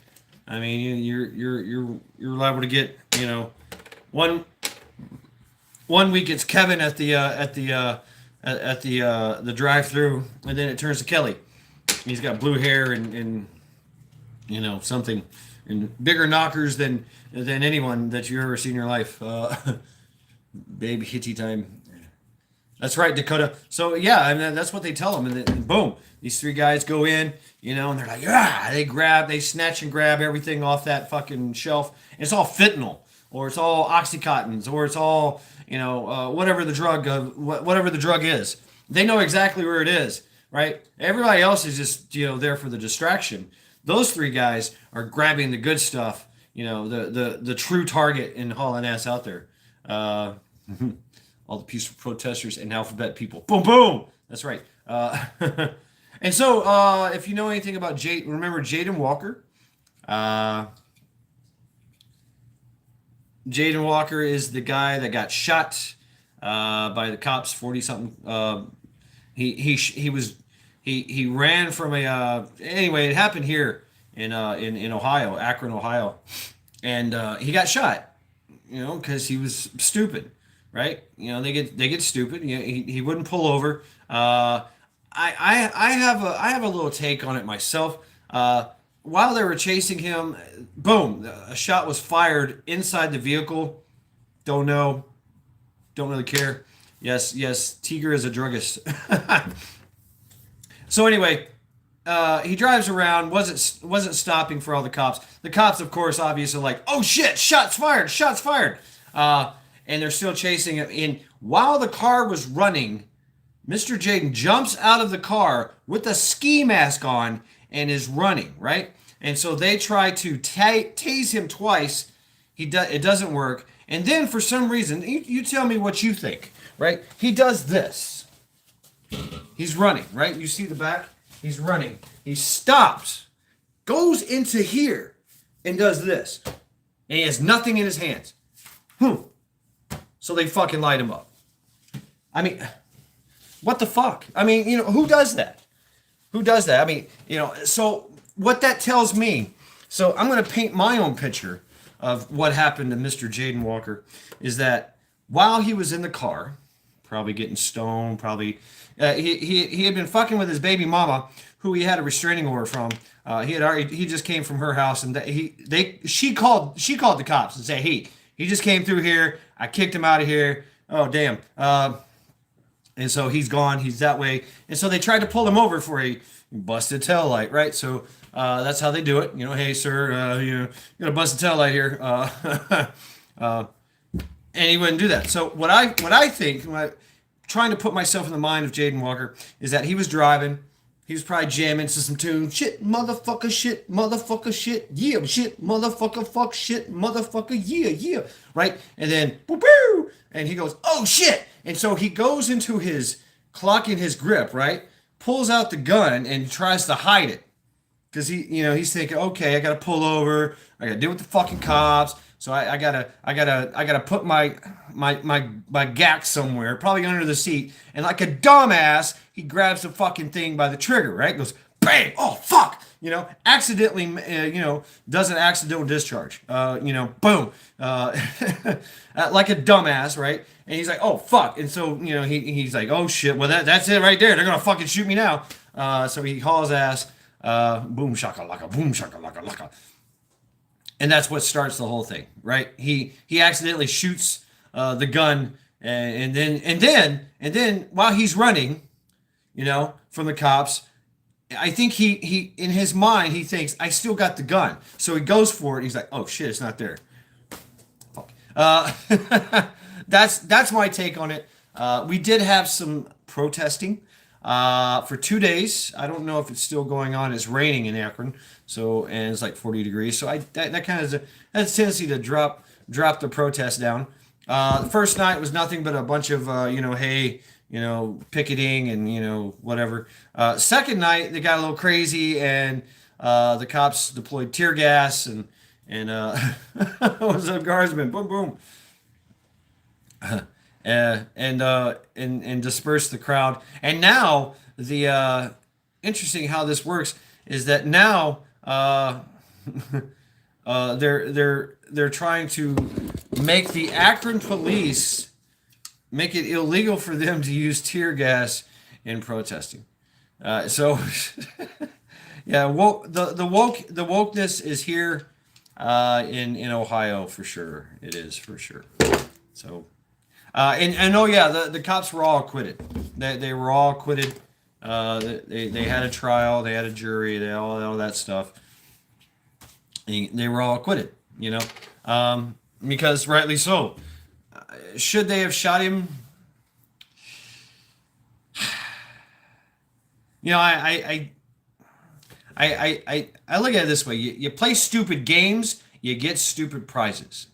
I mean, you're liable to get one week it's Kevin at the drive-through, and then it turns to Kelly. He's got blue hair and something, and bigger knockers than anyone that you ever seen in your life. Baby hitty time. That's right, Dakota. So yeah, I mean, that's what they tell them, and then boom, these three guys go in, and they're like, yeah, they snatch and grab everything off that fucking shelf. And it's all fentanyl, or it's all oxycontins, or it's all whatever the drug is. They know exactly where it is, right? Everybody else is just there for the distraction. Those three guys are grabbing the good stuff, the true target and hauling ass out there. All the peaceful protesters and alphabet people. Boom, boom. That's right. And so, if you know anything about remember Jaden Walker? Jaden Walker is the guy that got shot by the cops, 40 something. He ran from anyway, it happened here in Ohio, Akron, Ohio, and he got shot, because he was stupid. Right? They get stupid. He wouldn't pull over. I have a little take on it myself. While they were chasing him, boom, a shot was fired inside the vehicle. Don't know. Don't really care. Yes, Tiger is a druggist. So anyway, he drives around, wasn't stopping for all the cops. The cops, of course, obviously like, oh shit, shots fired. And they're still chasing him. And while the car was running, Mr. Jaden jumps out of the car with a ski mask on and is running, right? And so they try to tase him twice. It doesn't work. And then for some reason, you tell me what you think, right? He does this. He's running, right? You see the back? He's running. He stops, goes into here, and does this. And he has nothing in his hands. So they fucking light him up. I mean, what the fuck? I mean, who does that? Who does that? I mean, so what that tells me, so I'm going to paint my own picture of what happened to Mr. Jaden Walker, is that while he was in the car, probably getting stoned, probably, he had been fucking with his baby mama, who he had a restraining order from. He just came from her house, and she called the cops and said, "Hey, he just came through here. I kicked him out of here. Oh damn." And so he's gone. He's that way. And so they tried to pull him over for a busted tail light, right? So that's how they do it. Hey, sir, you got a busted tail light here. And he wouldn't do that. So what I think, trying to put myself in the mind of Jaden Walker, is that he was driving. He was probably jamming to some tune. Shit, motherfucker, shit, yeah, shit, motherfucker, fuck, shit, motherfucker, yeah, right? And then, boo, boo, and he goes, oh, shit. And so he goes into his clock in his grip, right? Pulls out the gun and tries to hide it. Because he's thinking, okay, I gotta pull over. I gotta deal with the fucking cops. So I gotta put my gack somewhere, probably under the seat. And like a dumbass, he grabs the fucking thing by the trigger, right? Goes, bang! Oh fuck! Accidentally, does an accidental discharge. Boom! Like a dumbass, right? And he's like, oh fuck! And so he's like, oh shit! Well that's it right there. They're gonna fucking shoot me now. So he hauls ass. Boom shakalaka, boom shakalaka laka. And that's what starts the whole thing, right? He accidentally shoots the gun, and then while he's running, from the cops, I think he in his mind he thinks I still got the gun, so he goes for it. He's like, oh shit, it's not there. Fuck. That's my take on it. We did have some protesting. For 2 days. I don't know if it's still going on. It's raining in Akron, and it's like 40 degrees. So that kind of has a tendency to drop the protest down. The first night was nothing but a bunch of picketing and whatever. Second night they got a little crazy, and the cops deployed tear gas and what's up, guardsmen? Boom boom. And disperse the crowd. And now the interesting how this works is that now they're trying to make the Akron police make it illegal for them to use tear gas in protesting. So yeah, the wokeness is here in Ohio for sure. It is for sure. So. And oh yeah, the cops were all acquitted. They were all acquitted. They had a trial, they had a jury, they all that stuff. They were all acquitted, because rightly so. Should they have shot him? I look at it this way: you play stupid games, you get stupid prizes,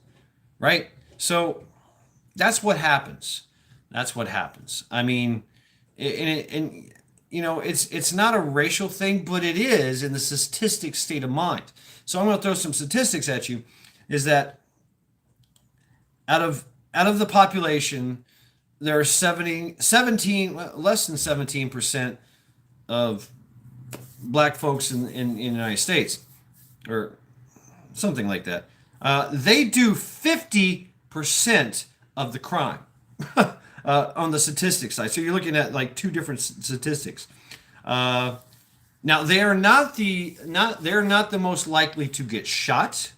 right? So. That's what happens. I mean, it's not a racial thing, but it is in the statistic state of mind. So I'm going to throw some statistics at you. Is that out of the population, there are 17 less than 17% of black folks in the United States, or something like that. They do 50% of the crime on the statistics side. So you're looking at like two different statistics. Now they're not the most likely to get shot.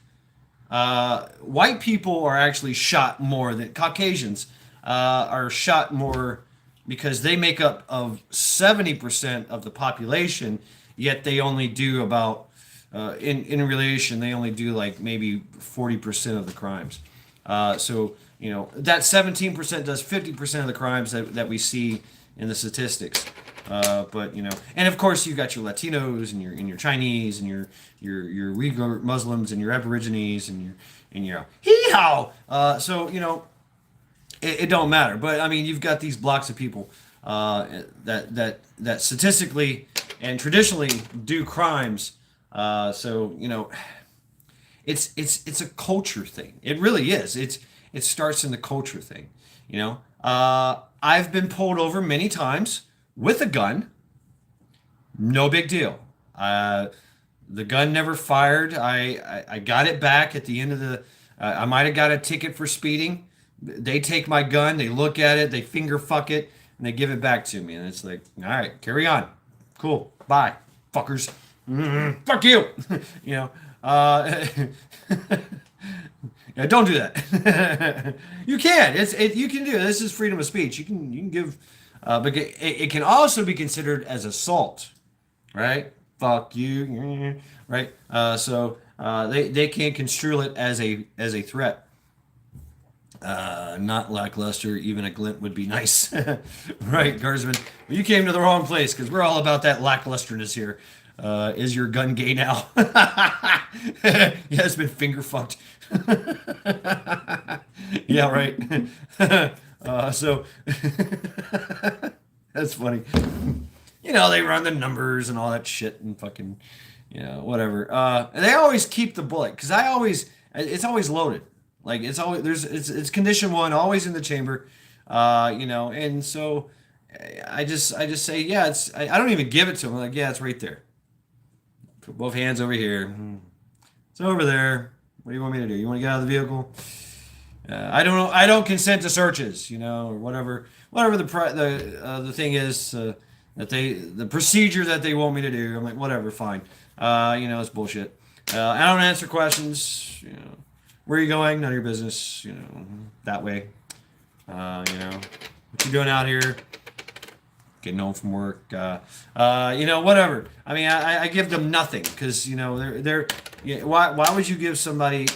White people are actually shot more than Caucasians are shot more, because they make up of 70% of the population, yet they only do about in relation they only do like maybe 40% of the crimes. So that 17% does 50% of the crimes that we see in the statistics. But and of course you got your Latinos and your Chinese and your Uyghur Muslims and your Aborigines and your hee-haw. So it don't matter. But I mean, you've got these blocks of people that statistically and traditionally do crimes. So it's a culture thing. It really is. It starts in the culture thing. I've been pulled over many times with a gun. No big deal. The gun never fired. I got it back at the end of the. I might have got a ticket for speeding. They take my gun. They look at it. They finger fuck it, and they give it back to me. And it's like, all right, carry on. Cool. Bye. fuckers. Fuck you. You know, yeah, don't do that. You can. You can do it. This is freedom of speech. You can give, but it can also be considered as assault, right? Fuck you, right? They can't construe it as a threat. Not lackluster. Even a glint would be nice, right, Guardsman? Well, you came to the wrong place because we're all about that lacklusterness here. Is your gun gay now? Yeah, it's been finger fucked. Yeah, right. So that's funny. You know, they run the numbers and all that shit and fucking, whatever. And they always keep the bullet because it's always loaded. Like it's condition one, always in the chamber. And so I just say, yeah, I don't even give it to them. I'm like, yeah, it's right there. Put both hands over here. It's over there. What do you want me to do? You want to get out of the vehicle? I don't know. I don't consent to searches, or whatever. Whatever the thing is the procedure that they want me to do. I'm like, whatever, fine. It's bullshit. I don't answer questions. Where are you going? None of your business. That way. What you doing out here? Getting home from work. Whatever. I mean, I give them nothing because they're why would you give somebody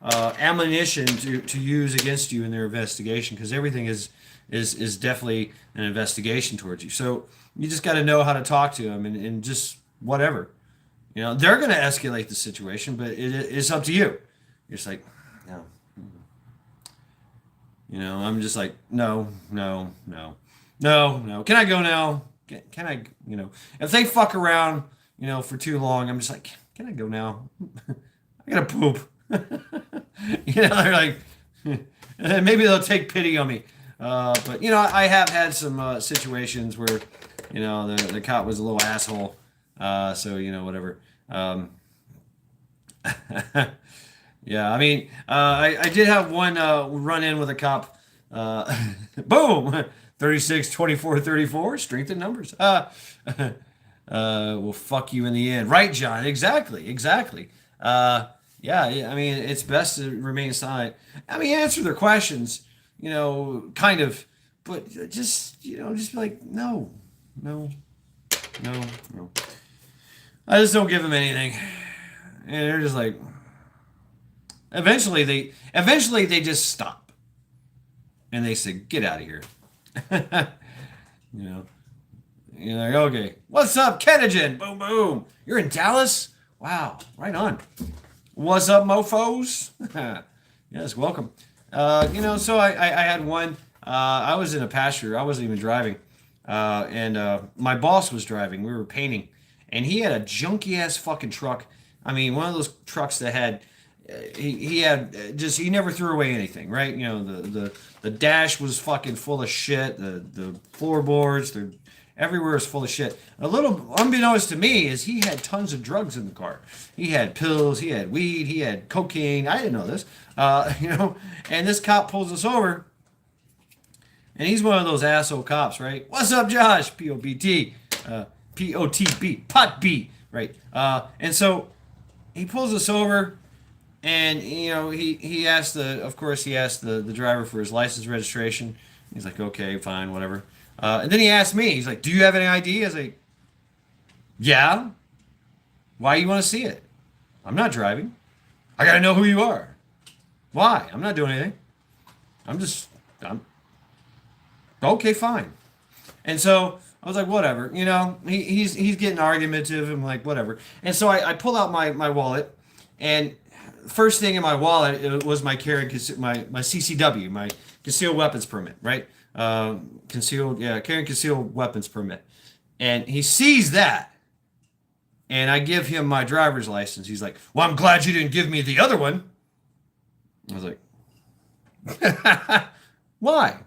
ammunition to use against you in their investigation? Because everything is definitely an investigation towards you. So you just got to know how to talk to them and just whatever. They're going to escalate the situation, but it's up to you. You're just like, no. I'm just like, no. Can I go now? Can I, if they fuck around, for too long, I'm just like, can I go now? I gotta poop. They're like, maybe they'll take pity on me. But I have had some situations where, the cop was a little asshole. So whatever. Yeah, I mean, I did have one run in with a cop. Boom, 36, 24, 34. Strength in numbers. Well, fuck you in the end, right, John? Exactly. Yeah, I mean, it's best to remain silent. I mean, answer their questions, kind of, but just be like, no. I just don't give them anything, and they're just like, eventually they just stop, and they say, get out of here. You're like, okay, what's up, Kenogen? Boom, boom. You're in Dallas? Wow, right on. What's up, mofos? Yes, welcome. So I had one. I was in a pasture. I wasn't even driving. And my boss was driving. We were painting. And he had a junky ass fucking truck. I mean, one of those trucks that had, he never threw away anything, right? The dash was fucking full of shit. The floorboards, everywhere was full of shit. A little unbeknownst to me is he had tons of drugs in the car. He had pills, he had weed, he had cocaine. I didn't know this, and this cop pulls us over, and he's one of those asshole cops, right? What's up, Josh? P-O-B-T, P-O-T-B, pot B, right? And so he pulls us over, and he asked the driver for his license registration. He's like, okay, fine, whatever. And then he asked me, he's like, do you have any ID? I was like, yeah. Why you want to see it? I'm not driving. I got to know who you are. Why? I'm not doing anything. I'm okay, fine. And so I was like, whatever, he's getting argumentative. I'm like, whatever. And so I pull out my wallet, and first thing in my wallet, it was my CCW, my concealed weapons permit, right? Carrying concealed weapons permit. And he sees that, and I give him my driver's license. He's like, well, I'm glad you didn't give me the other one. I was like, why?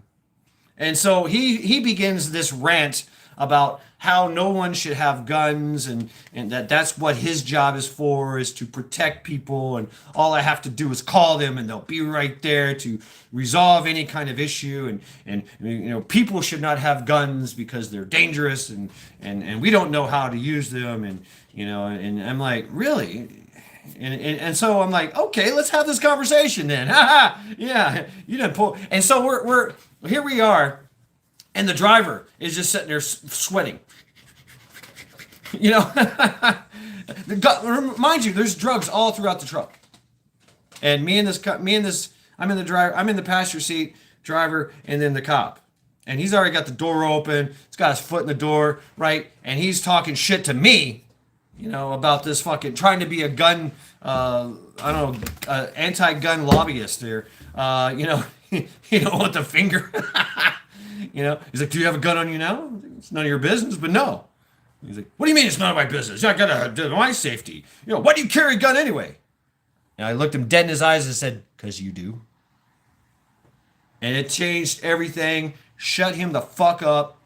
And so he begins this rant about how no one should have guns, and that's what his job is for, is to protect people, and all I have to do is call them and they'll be right there to resolve any kind of issue, and people should not have guns because they're dangerous, and we don't know how to use them, and I'm like, really? And so I'm like, okay, let's have this conversation then. Yeah, you didn't pull. And so we're here we are, and the driver is just sitting there sweating. Mind you, there's drugs all throughout the truck. And me and this, I'm in the passenger seat, driver, and then the cop. And he's already got the door open. He's got his foot in the door, right? And he's talking shit to me, about this fucking trying to be a gun, I don't know, anti-gun lobbyist there. With the finger. He's like, do you have a gun on you now? It's none of your business, but no. He's like, what do you mean it's none of my business? I gotta do my safety. Why do you carry a gun anyway? And I looked him dead in his eyes and said, because you do. And it changed everything. Shut him the fuck up.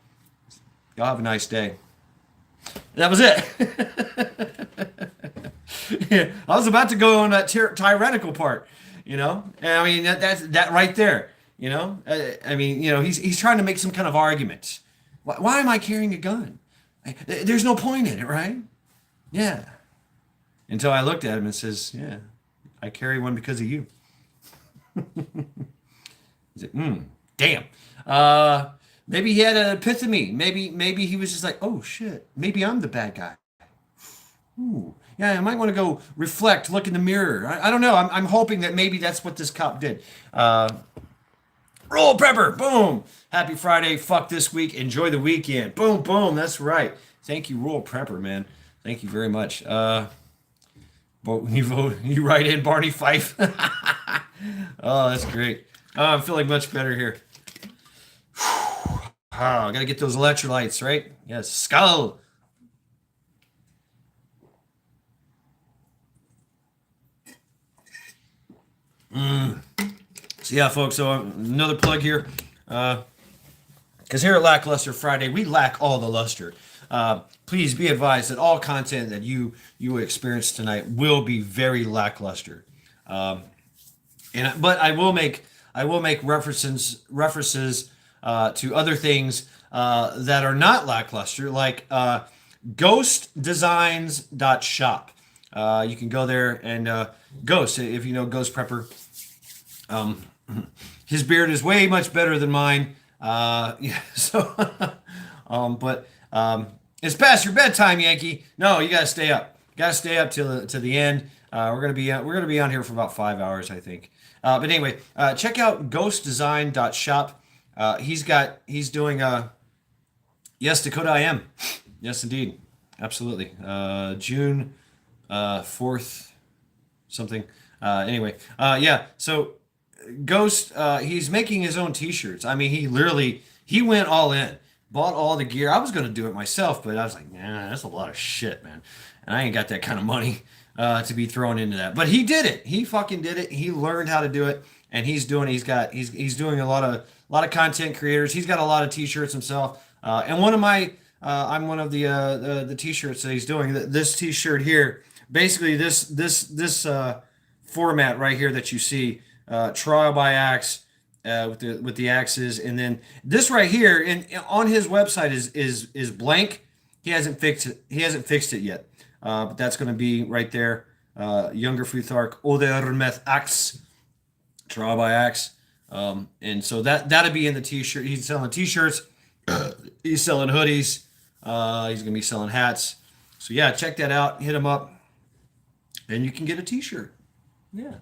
Y'all have a nice day. That was it. Yeah, I was about to go on that tyrannical part, And I mean, that's that right there, he's trying to make some kind of argument. Why am I carrying a gun? There's no point in it, right? Yeah. Until I looked at him and says, yeah, I carry one because of you. He's like, damn. Maybe he had an epiphany. Maybe he was just like, oh shit, maybe I'm the bad guy. Ooh, yeah, I might want to go reflect, look in the mirror. I don't know. I'm hoping that maybe that's what this cop did. Roll Prepper, boom. Happy Friday. Fuck this week. Enjoy the weekend. Boom, boom. That's right. Thank you, Roll Prepper, man. Thank you very much. You write in Barney Fife. Oh, that's great. I'm feeling much better here. I gotta get those electrolytes, right? Yes, skull. So yeah, folks. So another plug here, because here at Lackluster Friday, we lack all the luster. Please be advised that all content that you experience tonight will be very lackluster. But I will make references to other things that are not lackluster, like ghostdesigns.shop. You can go there and Ghost, if you know Ghost Prepper, his beard is way much better than mine. Yeah, so it's past your bedtime, Yankee. No, you gotta stay up. You gotta stay up till the end. We're gonna be on here for about 5 hours, I think. But anyway, check out ghostdesign.shop. He's doing yes, Dakota I am. Yes, indeed. Absolutely. June 4th something. Anyway, yeah. So Ghost, he's making his own t-shirts. I mean, he went all in, bought all the gear. I was going to do it myself, but I was like, nah, that's a lot of shit, man. And I ain't got that kind of money to be thrown into that. But he did it. He fucking did it. He learned how to do it, and he's doing a lot of content creators. He's got a lot of t-shirts himself. And I'm one of the t-shirts that he's doing. This t-shirt here, basically this format right here that you see, trial by axe, with the axes, and then this right here on his website is blank. He hasn't fixed it yet. But that's going to be right there. Younger Futhark Odermeth Axe, trial by axe. And so that'll be in the t-shirt. He's selling t-shirts. He's selling hoodies. He's gonna be selling hats. So yeah, check that out. Hit him up, and you can get a t-shirt. Yeah.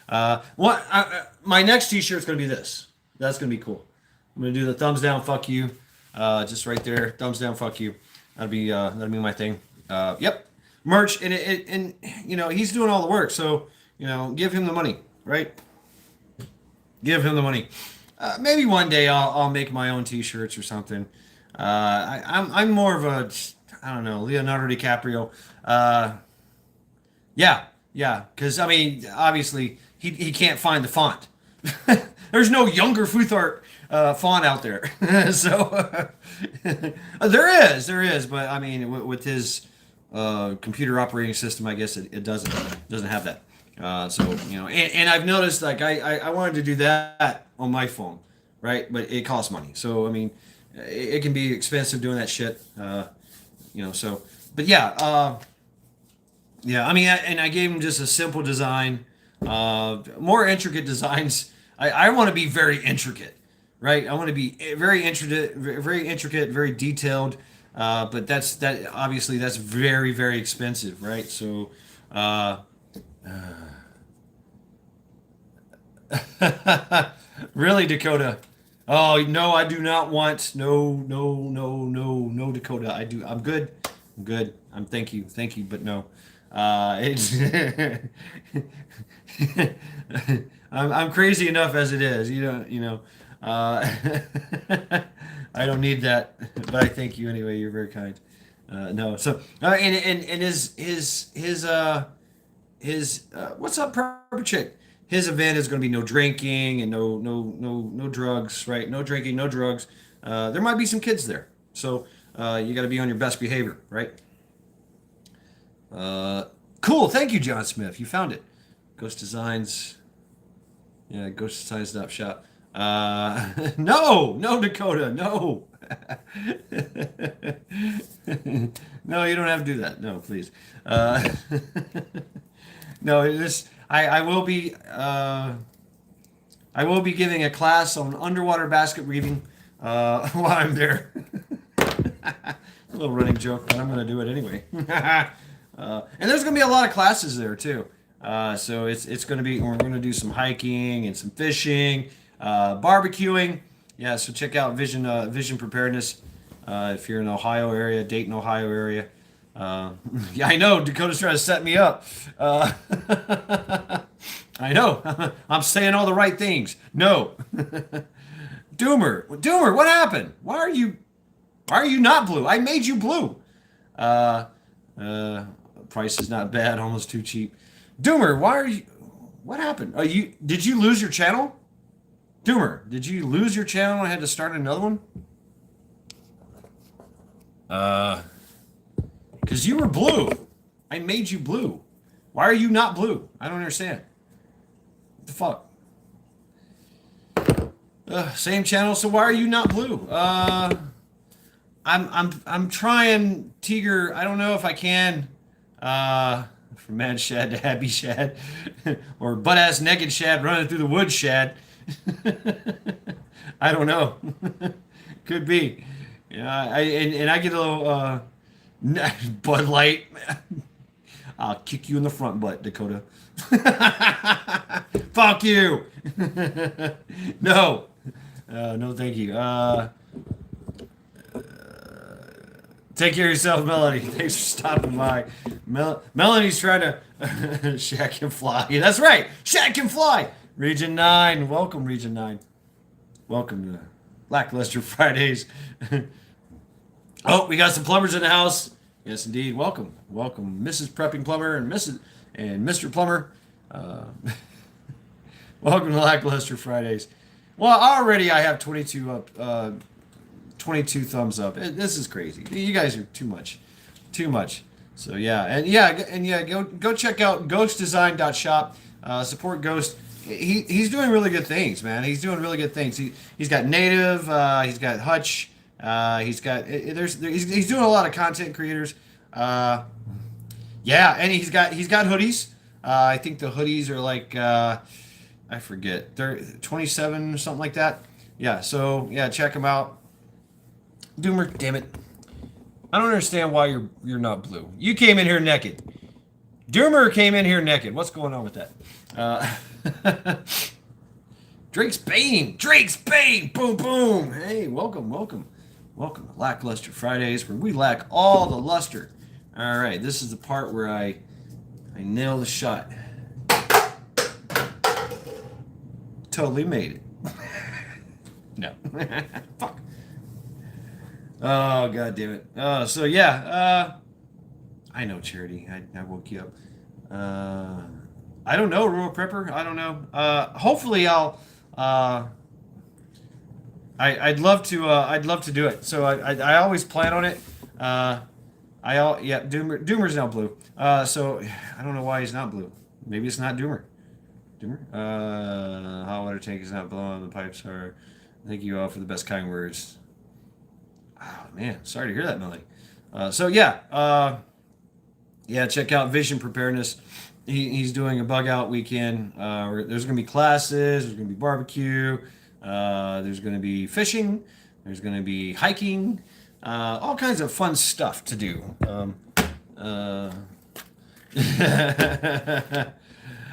My next t-shirt is gonna be this. That's gonna be cool. I'm gonna do the thumbs down, fuck you. Just right there, thumbs down, fuck you. That'll be my thing. Yep. Merch, and he's doing all the work. So give him the money, right? Give him the money. Maybe one day I'll make my own t-shirts or something. I'm more of a, I don't know, Leonardo DiCaprio. Yeah, because I mean, obviously he can't find the font, There's no younger Futhart font out there. So there is, but I mean, with his computer operating system, I guess it doesn't have that. So and I've noticed like I wanted to do that on my phone, right? But it costs money. So I mean, it can be expensive doing that shit. So but yeah. I mean, and I gave him just a simple design. More intricate designs. I want to be very intricate, right? I want to be very intricate, very detailed. But obviously that's very very expensive, right? So, really, Dakota? Oh no, I do not want no Dakota. I'm good. I'm good. Thank you, but no. It's I'm crazy enough as it is. Uh, I don't need that, but I thank you anyway. You're very kind. No, so and his what's up, Purple Chick? His event is going to be no drinking and no drugs, right? No drinking, no drugs. There might be some kids there, so you got to be on your best behavior, right? Cool. Thank you, John Smith. You found it. Ghost Designs. Yeah, Ghost Designs Shop. No, Dakota, no. No, you don't have to do that. No, please. No, I will be giving a class on underwater basket weaving while I'm there. A little running joke, but I'm going to do it anyway. And there's going to be a lot of classes there too. So it's going to be we're going to do some hiking and some fishing, barbecuing. Yeah, so check out Vision Preparedness if you're in the Ohio area, Dayton, Ohio area. Yeah, I know Dakota's trying to set me up. I know I'm saying all the right things. No, Doomer, what happened? Why are you not blue? I made you blue. Uh, Price is not bad, almost too cheap. Doomer, why are you? What happened? Did you lose your channel? Doomer, did you lose your channel and had to start another one? Because you were blue. I made you blue. Why are you not blue? I don't understand. What the fuck? Same channel, so why are you not blue? I'm trying, Tiger. I don't know if I can. From Mad Shad to Happy Shad, or butt ass naked Shad running through the woods Shad. I don't know. Could be. Yeah, I get a little Bud Light. I'll kick you in the front butt, Dakota. Fuck you. No. No, thank you. Take care of yourself, Melanie. Thanks for stopping by. Melanie's trying to Shaq can fly. Yeah, that's right. Shaq can fly. Region 9. Welcome, Region 9. Welcome to Lackluster Fridays. Oh, we got some plumbers in the house. Yes, indeed. Welcome. Welcome, Mrs. Prepping Plumber and Mr. Plumber. Welcome to Lackluster Fridays. Well, already I have 22 up. 22 thumbs up. This is crazy. You guys are too much. So go check out ghostdesign.shop. Support Ghost. He's doing really good things, man. He's doing really good things. He's got Native, he's got Hutch, he's doing a lot of content creators. And he's got hoodies. I think the hoodies are like I forget. They're 27 or something like that. Yeah, so check them out. Doomer, damn it. I don't understand why you're not blue. You came in here naked. Doomer came in here naked. What's going on with that? Drake's Bane. Boom, boom. Hey, welcome to Lackluster Fridays, where we lack all the luster. All right, this is the part where I nail the shot. Totally made it. No. Fuck. Oh, god damn it. I know, Charity. I woke you up. I don't know, Rural Prepper. I don't know. Hopefully I'll I'd love to. I'd love to do it. So I always plan on it. Yeah, Doomer's now blue. So I don't know why he's not blue. Maybe it's not Doomer. Doomer. Hot water tank is not blowing. The pipes are. Thank you all for the best kind words. Oh man, sorry to hear that, Melly. So yeah, yeah. Check out Vision Preparedness. He's doing a bug out weekend. There's going to be classes. There's going to be barbecue. There's going to be fishing. There's going to be hiking. All kinds of fun stuff to do.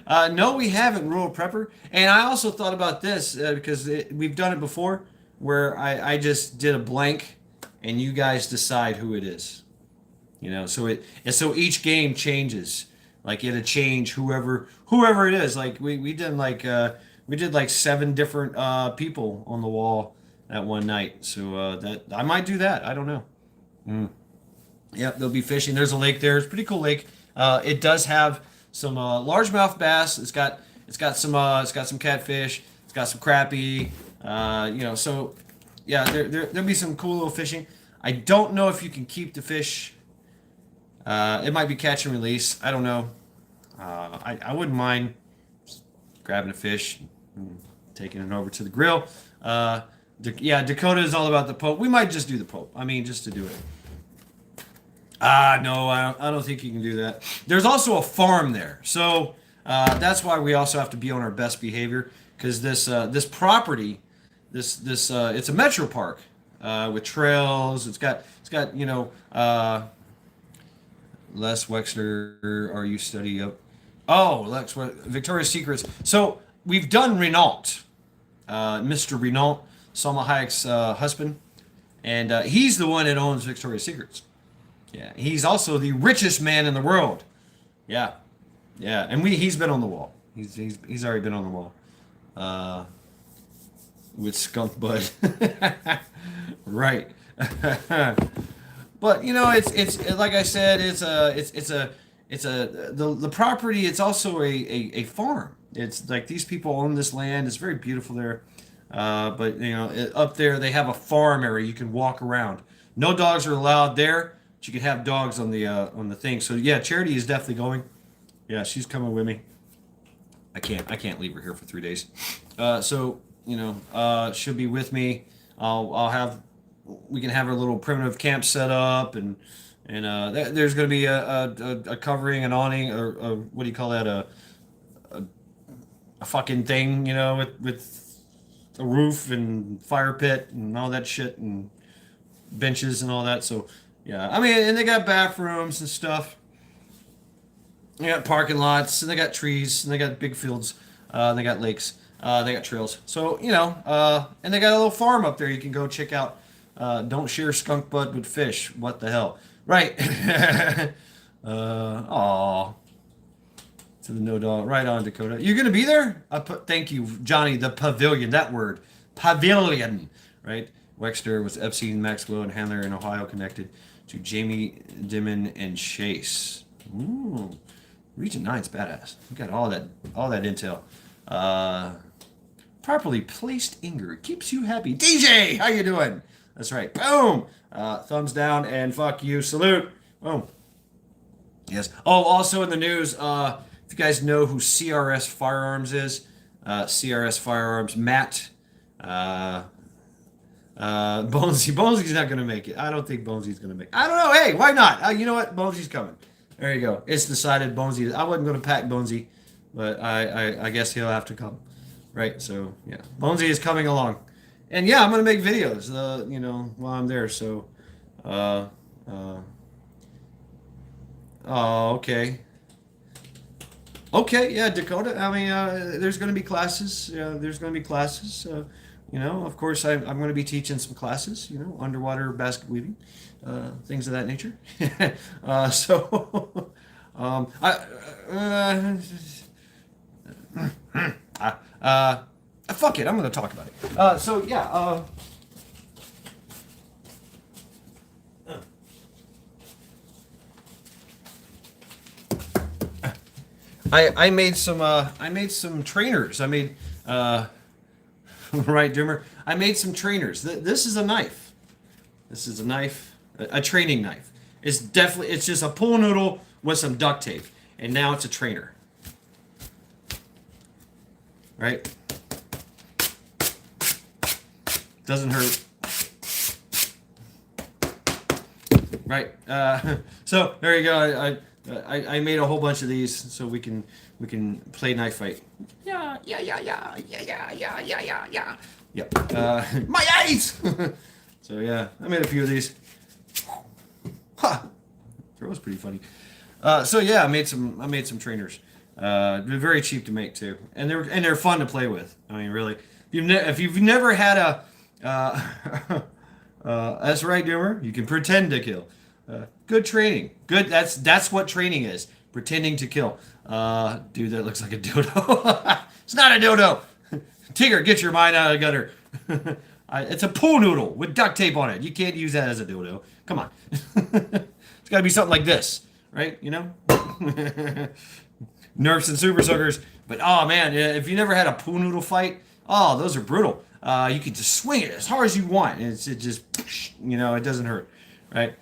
Uh, no, we haven't, Rural Prepper. And I also thought about this because we've done it before where I just did a blank and you guys decide who it is. You know, so each game changes. Like it'll change whoever it is. Like we did like 7 different people on the wall that one night. So that I might do that. I don't know. Mm. Yep, they'll be fishing. There's a lake there. It's a pretty cool lake. It does have some largemouth bass. It's got some catfish. It's got some crappie. So yeah, there'll be some cool little fishing. I don't know if you can keep the fish. It might be catch and release. I don't know. I wouldn't mind grabbing a fish and taking it over to the grill. Dakota is all about the Pope. We might just do the Pope. I mean, just to do it. No, I don't think you can do that. There's also a farm there. So that's why we also have to be on our best behavior because this property, it's a metro park with trails. It's got Les Wexler, are you study up? Oh, Victoria's Secrets. So we've done Renault, Mr. Renault, Salma Hayek's husband, and he's the one that owns Victoria's Secrets. Yeah, he's also the richest man in the world. Yeah, yeah, and he's been on the wall. He's already been on the wall, with Skunk Bud, right. But it's like I said, the property. It's also a farm. It's like these people own this land. It's very beautiful there. But up there they have a farm area you can walk around. No dogs are allowed there. But you can have dogs on the thing. So yeah, Charity is definitely going. Yeah, she's coming with me. I can't leave her here for 3 days. She'll be with me. We can have a little primitive camp set up, and there's going to be a covering, an awning, or what do you call that? A fucking thing, with a roof and fire pit and all that shit and benches and all that. So yeah, I mean, and they got bathrooms and stuff. They got parking lots, and they got trees, and they got big fields, and they got lakes, they got trails. So and they got a little farm up there you can go check out. Don't share skunk bud with fish. What the hell? Right. Aw. To the no dog. Right on, Dakota. You're going to be there? Thank you, Johnny. The pavilion. That word. Pavilion. Right? Wexter was Epstein, Maxwell, and Handler in Ohio connected to Jamie Dimon and Chase. Ooh. Region 9's badass. We got all that intel. Properly placed Inger keeps you happy. DJ, how you doing? That's right. Boom. Thumbs down and fuck you. Salute. Boom. Yes. Oh, also in the news, if you guys know who CRS Firearms is, CRS Firearms, Matt, Bonesy's not going to make it. I don't think Bonesy's going to make it. I don't know. Hey, why not? You know what? Bonesy's coming. There you go. It's decided. Bonesy. I wasn't going to pack Bonesy, but I guess he'll have to come. Right. So yeah, Bonesy is coming along. And yeah, I'm gonna make videos, while I'm there. So, oh, okay, yeah, Dakota. I mean, there's gonna be classes. There's gonna be classes. Of course, I'm gonna be teaching some classes. Underwater basket weaving, things of that nature. Fuck it, I'm gonna talk about it. I made some trainers. I made Right, Dimmer? I made some trainers. This is a knife. This is a knife, a training knife. It's just a pool noodle with some duct tape, and now it's a trainer. Right? Doesn't hurt. Right. So there you go. I made a whole bunch of these so we can play knife fight. Yeah. Yep. My eyes. So yeah, I made a few of these. Ha! That was pretty funny. So yeah, I made some trainers. They're very cheap to make too, and they're fun to play with. I mean, really, if you've never had a, that's right, Dimmer. You can pretend to kill. Good training. Good. That's what training is. Pretending to kill. Dude, that looks like a dildo. It's not a dildo. Tigger, get your mind out of the gutter. It's a pool noodle with duct tape on it. You can't use that as a dildo. Come on. It's got to be something like this, right? You know? Nerfs and super suckers. But oh man, if you never had a pool noodle fight, oh, those are brutal. You can just swing it as hard as you want, and it just, it doesn't hurt, right?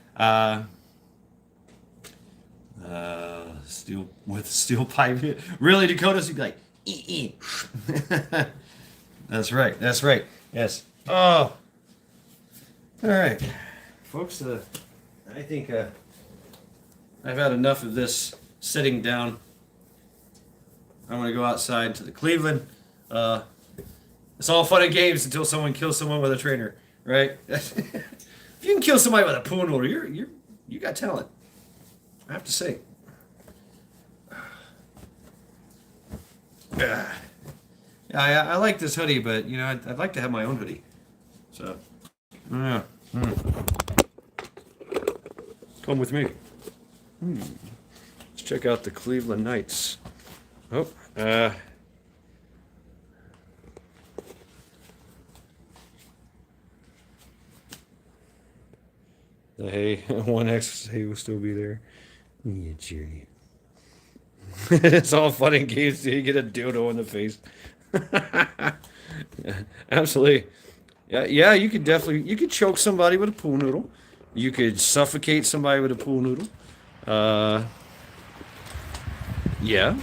Steel pipe. Really, Dakotas, you'd be like, ee. That's right. Yes. Oh. All right, folks. I think I've had enough of this sitting down. I'm gonna go outside to the Cleveland. It's all fun and games until someone kills someone with a trainer, right? If you can kill somebody with a pool noodle, you got talent. I have to say. Yeah, I like this hoodie, but I'd like to have my own hoodie. So, yeah. Come with me. Let's check out the Cleveland Knights. Oh, the hay, 1X hay will still be there. Yeah, cheery. It's all fun and games till you get a dildo in the face. Absolutely. Yeah, you could choke somebody with a pool noodle. You could suffocate somebody with a pool noodle. Yeah.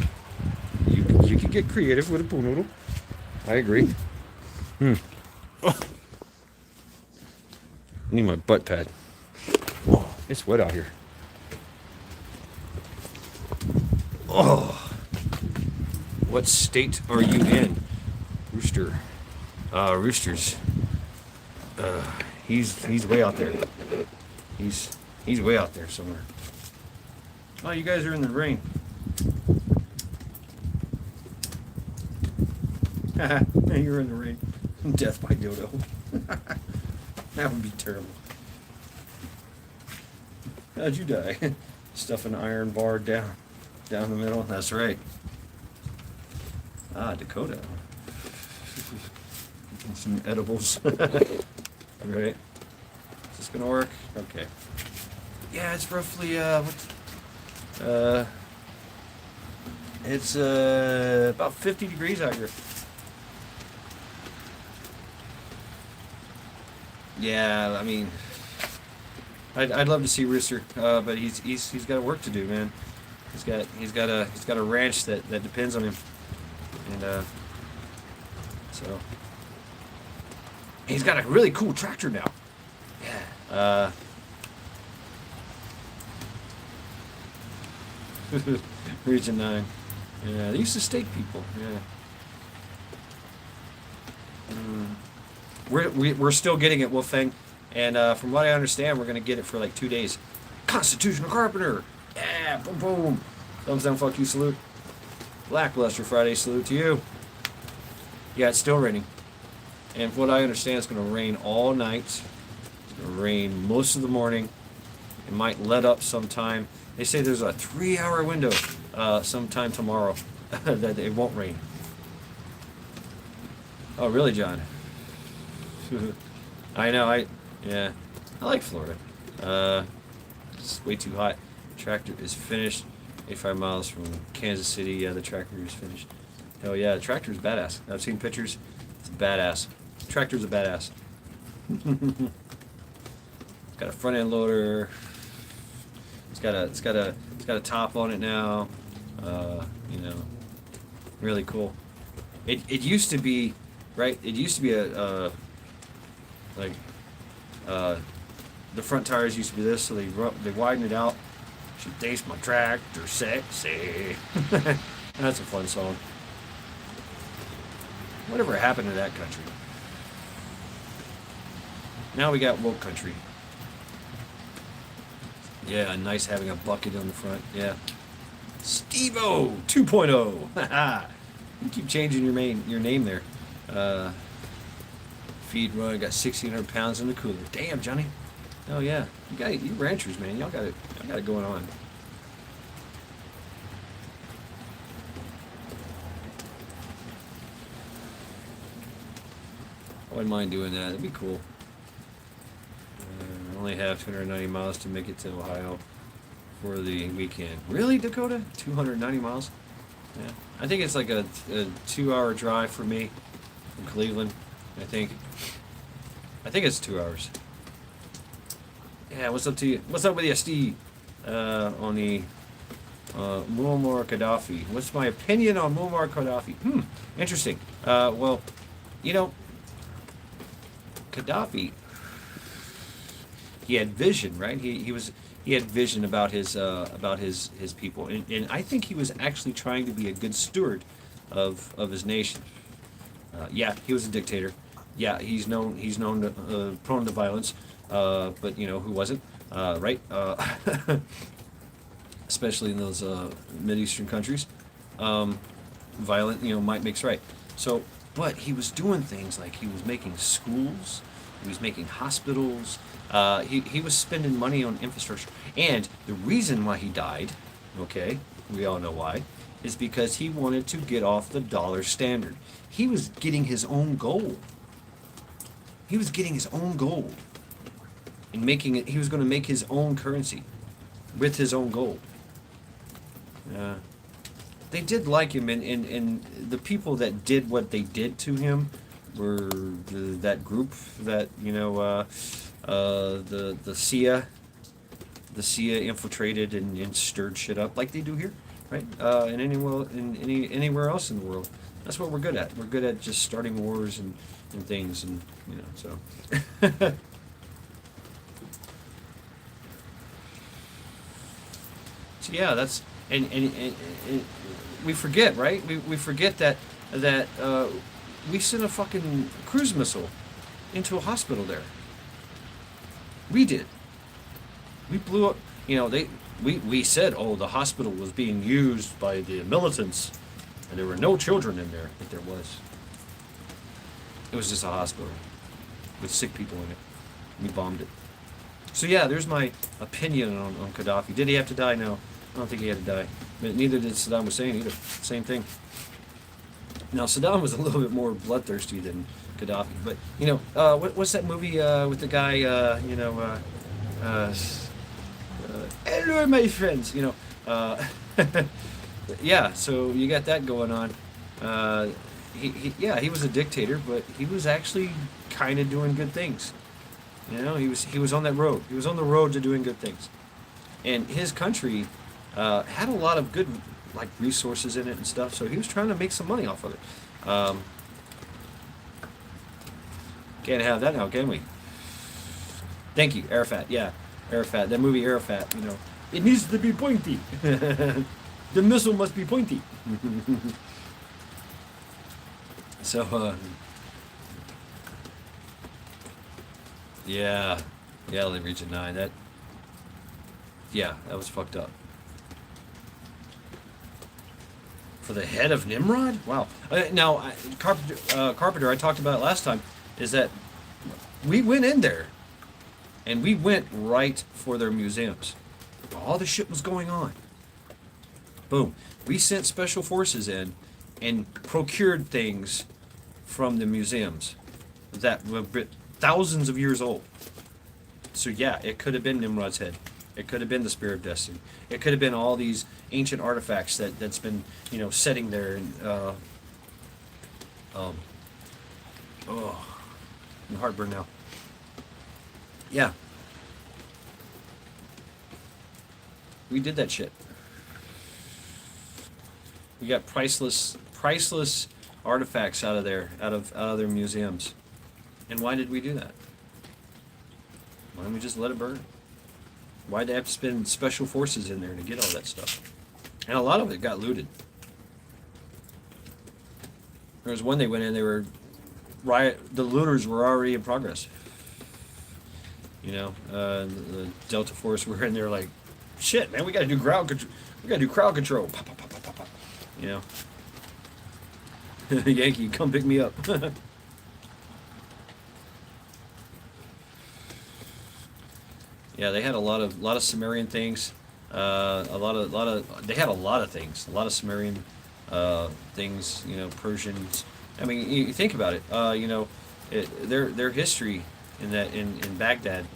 You could get creative with a pool noodle. I agree. Oh. I need my butt pad. Whoa, it's wet out here. Oh. What state are you in? Rooster. Roosters. He's way out there. He's way out there somewhere. Oh, you guys are in the rain. You're in the rain. Death by dodo. That would be terrible. How'd you die? Stuff an iron bar down the middle. That's right. Dakota. Some edibles. Right. Is this gonna work? Okay. Yeah, it's roughly it's about 50 degrees out here. Yeah, I mean, I'd love to see Rooster, but he's got work to do, man. He's got a ranch that depends on him, and so he's got a really cool tractor now. Yeah. Region 9. Yeah, they used to stake people. Yeah. We're still getting it, Wolfang, and from what I understand, we're gonna get it for like 2 days. Constitutional Carpenter. Yeah, boom boom. Thumbs down, fuck you, salute. Lackluster Friday, salute to you. Yeah, it's still raining, and from what I understand, it's gonna rain all night. It's gonna rain most of the morning. It might let up sometime. They say there's a 3-hour window sometime tomorrow that it won't rain. Oh, really, John? I know, I like Florida. It's way too hot. Tractor is finished. 85 miles from Kansas City. Yeah, the tractor is finished. Hell yeah, the tractor is badass. I've seen pictures. It's a badass. Tractor's a badass. It's got a front end loader. It's got a top on it now. You know, really cool. It used to be, right? It used to be like uh, the front tires used to be this, so they widened it out. She thinks my tractor sexy. That's a fun song. Whatever happened to that country? Now we got woke country. Yeah, nice having a bucket on the front. Yeah. Steve-O 2.0. Haha. You keep changing your name there. Feed run, got 1,600 pounds in the cooler. Damn, Johnny. Oh yeah. You ranchers, man. Y'all got it going on. I wouldn't mind doing that. That'd be cool. I only have 290 miles to make it to Ohio for the weekend. Really, Dakota? 290 miles? Yeah. I think it's like a 2-hour drive for me from Cleveland. I think it's 2 hours. Yeah, what's up to you? What's up with you, Steve? On the Muammar Gaddafi. What's my opinion on Muammar Gaddafi? Interesting. Well, you know, Gaddafi, he had vision, right? He had vision about his people, and I think he was actually trying to be a good steward of his nation. Yeah, he was a dictator. Yeah, he's known prone to violence, but you know who wasn't, right? Especially in those Mideastern countries, violent, might makes right. So, but he was doing things like he was making schools, he was making hospitals. He was spending money on infrastructure, and the reason why he died, okay, we all know why, is because he wanted to get off the dollar standard. He was getting his own gold. He was getting his own gold and making it. He was going to make his own currency with his own gold. They did like him, and the people that did what they did to him were that group that the CIA infiltrated and stirred shit up like they do here, right? And anywhere else in the world. That's what we're good at. We're good at just starting wars and things, and so. So yeah, that's and we forget, right? We forget that we sent a fucking cruise missile into a hospital there. We did. We blew up. We said, oh, the hospital was being used by the militants, and there were no children in there, but there was. It was just a hospital with sick people in it. We bombed it. So yeah, there's my opinion on Gaddafi. Did he have to die? No, I don't think he had to die. But neither did Saddam Hussein either. Same thing. Now Saddam was a little bit more bloodthirsty than Gaddafi, but what's that movie with the guy? Hello, my friends. Yeah. So you got that going on. He was a dictator, but he was actually kind of doing good things. He was on that road. He was on the road to doing good things, and his country had a lot of good resources in it and stuff. So he was trying to make some money off of it. Can't have that now, can we? Thank you, Arafat. Yeah, Arafat. That movie Arafat. It needs to be pointy. The missile must be pointy. So, yeah, Region 9. That was fucked up. For the head of Nimrod? Wow. Now, Carpenter, I talked about it last time, is that we went in there, and we went right for their museums. All the shit was going on. Boom. We sent special forces in and procured things from the museums that were thousands of years old. So yeah, it could have been Nimrod's head. It could have been the Spear of Destiny. It could have been all these ancient artifacts that's been, setting there and Oh, I'm heartburn now. Yeah, we did that shit. We got priceless artifacts out of there, out of their museums. And why did we do that? Why don't we just let it burn? Why'd they have to spend special forces in there to get all that stuff? And a lot of it got looted. There was one they went in, they were riot. The looters were already in progress. The Delta Force were in there like, shit, man, we got to do crowd control. We got to do crowd control. Pop, pop, pop, pop, pop, pop. Yankee, come pick me up. Yeah, they had a lot of Sumerian things. They had a lot of things. A lot of Sumerian things. Persians. I mean, you think about it. Their history in Baghdad,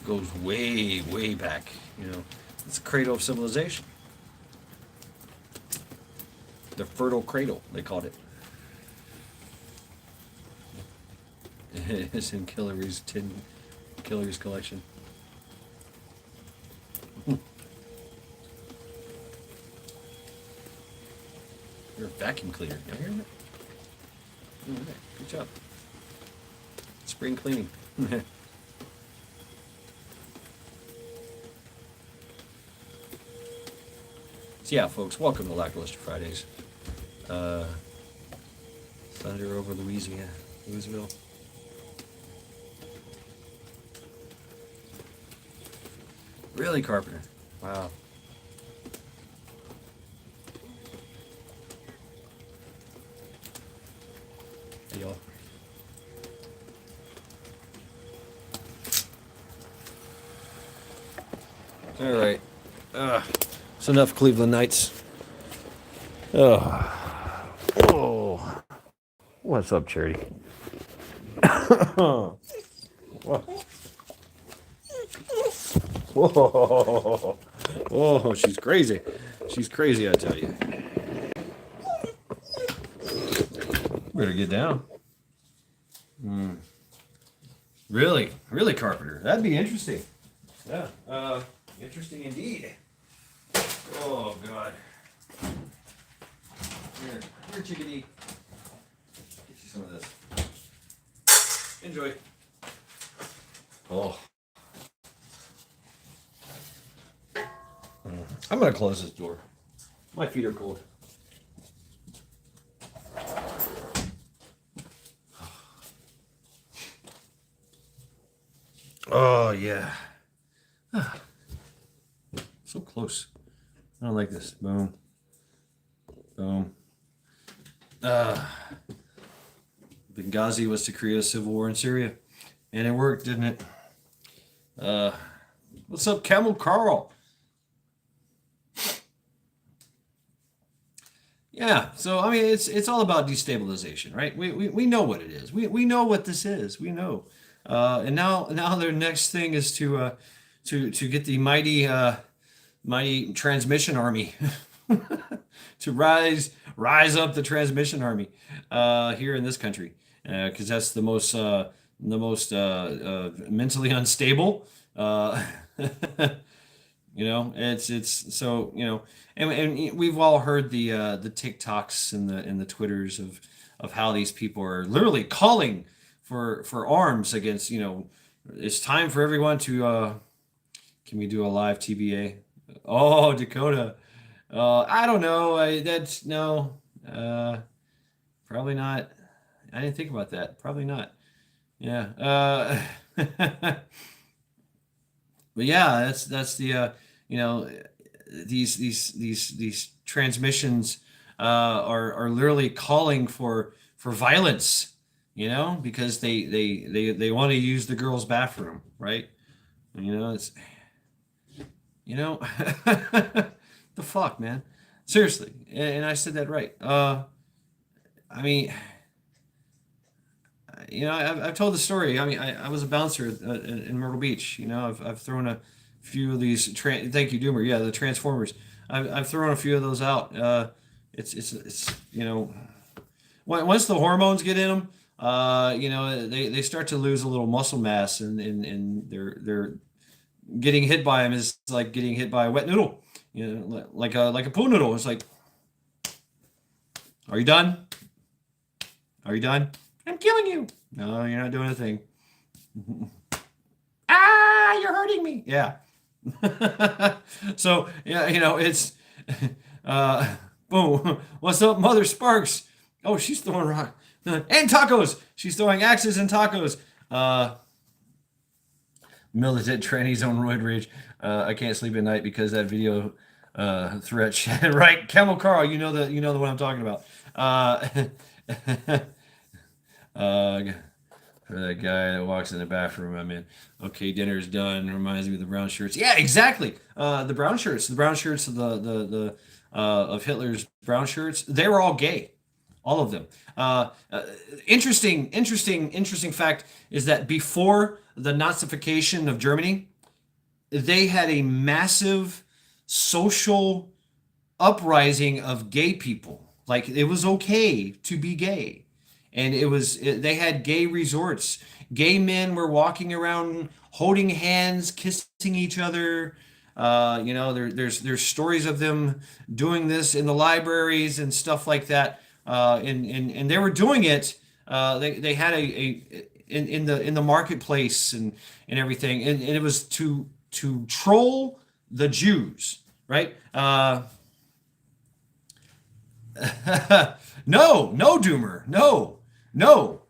goes way back. It's the cradle of civilization. The fertile cradle, they called it. It's in Killer's collection. You're a vacuum cleaner. You hear that? All right, good job. Spring cleaning. So yeah, folks, welcome to Lackluster Fridays. Thunder over Louisville. Really, Carpenter? Wow. Hey, y'all. All right. It's enough Cleveland Knights. Oh. What's up, Charity? Whoa. Whoa. Whoa, she's crazy. She's crazy, I tell you. Better get down. Really, Carpenter. That'd be interesting. Yeah, interesting indeed. Oh, God. Here, chickadee. Get you some of this. Enjoy. Oh. I'm going to close this door. My feet are cold. Oh, yeah. So close. I don't like this. Boom. Boom. Benghazi was to create a civil war in Syria. And it worked, didn't it? What's up, Camel Carl? Yeah, so I mean it's all about destabilization, right? We know what it is. We know what this is. We know. And now their next thing is to get the mighty transmission army to rise up the transmission army here in this country because that's the most mentally unstable. It's so and we've all heard the TikToks and the Twitters of how these people are literally calling for arms against. It's time for everyone to. Can we do a live TBA? Oh, Dakota. I don't know. That's no. Probably not. I didn't think about that. Probably not. Yeah. But yeah, that's the these transmissions are literally calling for violence, because they want to use the girls' bathroom, right? It's the fuck, man. Seriously, and I said that right. I mean, I've told the story. I mean, I was a bouncer in Myrtle Beach. I've thrown a few of these. Thank you, Doomer. Yeah, the Transformers. I've thrown a few of those out. It's once the hormones get in them, they start to lose a little muscle mass, and they're getting hit by him is like getting hit by a wet noodle, like a pool noodle. It's like, are you done? Are you done? I'm killing you. No, you're not doing a thing. Ah, you're hurting me. Yeah. So yeah, it's uh, boom. What's up, Mother Sparks? Oh, she's throwing rock and tacos. She's throwing axes and tacos. Uh, Militant trannies on roid rage. I can't sleep at night because that video threat chat. Right, Camel Carl, you know the one I'm talking about. Uh, for that guy that walks in the bathroom I'm in. Okay, dinner's done. Reminds me of the brown shirts. Yeah, exactly. The brown shirts. The brown shirts of the of Hitler's brown shirts. They were all gay, all of them. Interesting fact is that before the Nazification of Germany, they had a massive social uprising of gay people. Like it was okay to be gay, and they had gay resorts. Gay men were walking around holding hands, kissing each other. There's stories of them doing this in the libraries and stuff like that. And they were doing it. They had in the marketplace and everything, and it was to troll the Jews, right? No, Doomer, no, no,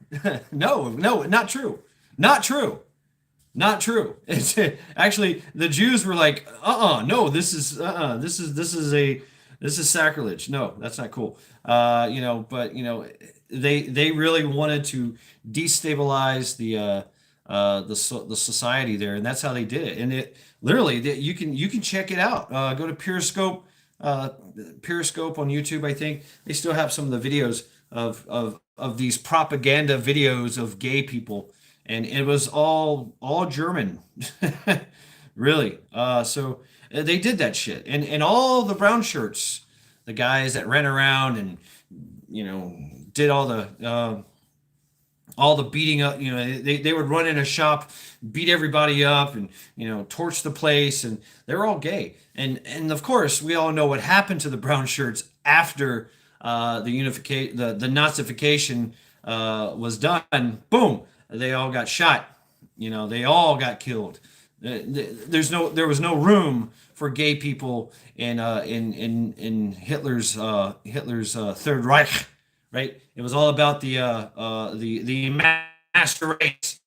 not true, not true, not true. It's actually the Jews were like, no, this is sacrilege. No, that's not cool. But they really wanted to destabilize the society there, and that's how they did it. And it literally you can check it out. Go to Periscope on YouTube. I think they still have some of the videos of these propaganda videos of gay people, and it was all German, really. So they did that shit, and all the brown shirts, the guys that ran around and did all the beating up. They would run in a shop, beat everybody up, and torch the place, and they're all gay. And of course we all know what happened to the brown shirts after the unification, the Nazification was done. Boom, they all got shot. They all got killed. There was no room for gay people in Hitler's Third Reich, right? It was all about the master race,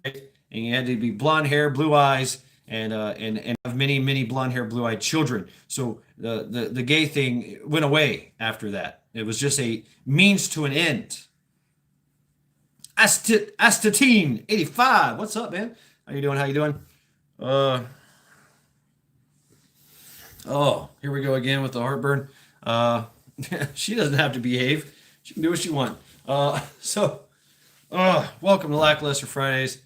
right? And you had to be blonde hair, blue eyes, and have many blonde hair, blue eyed children. So the gay thing went away after that. It was just a means to an end. Astatine 85. What's up, man? How you doing? How you doing? Uh, oh, here we go again with the heartburn. Uh, she doesn't have to behave. She can do what she wants. Welcome to Lackluster Fridays.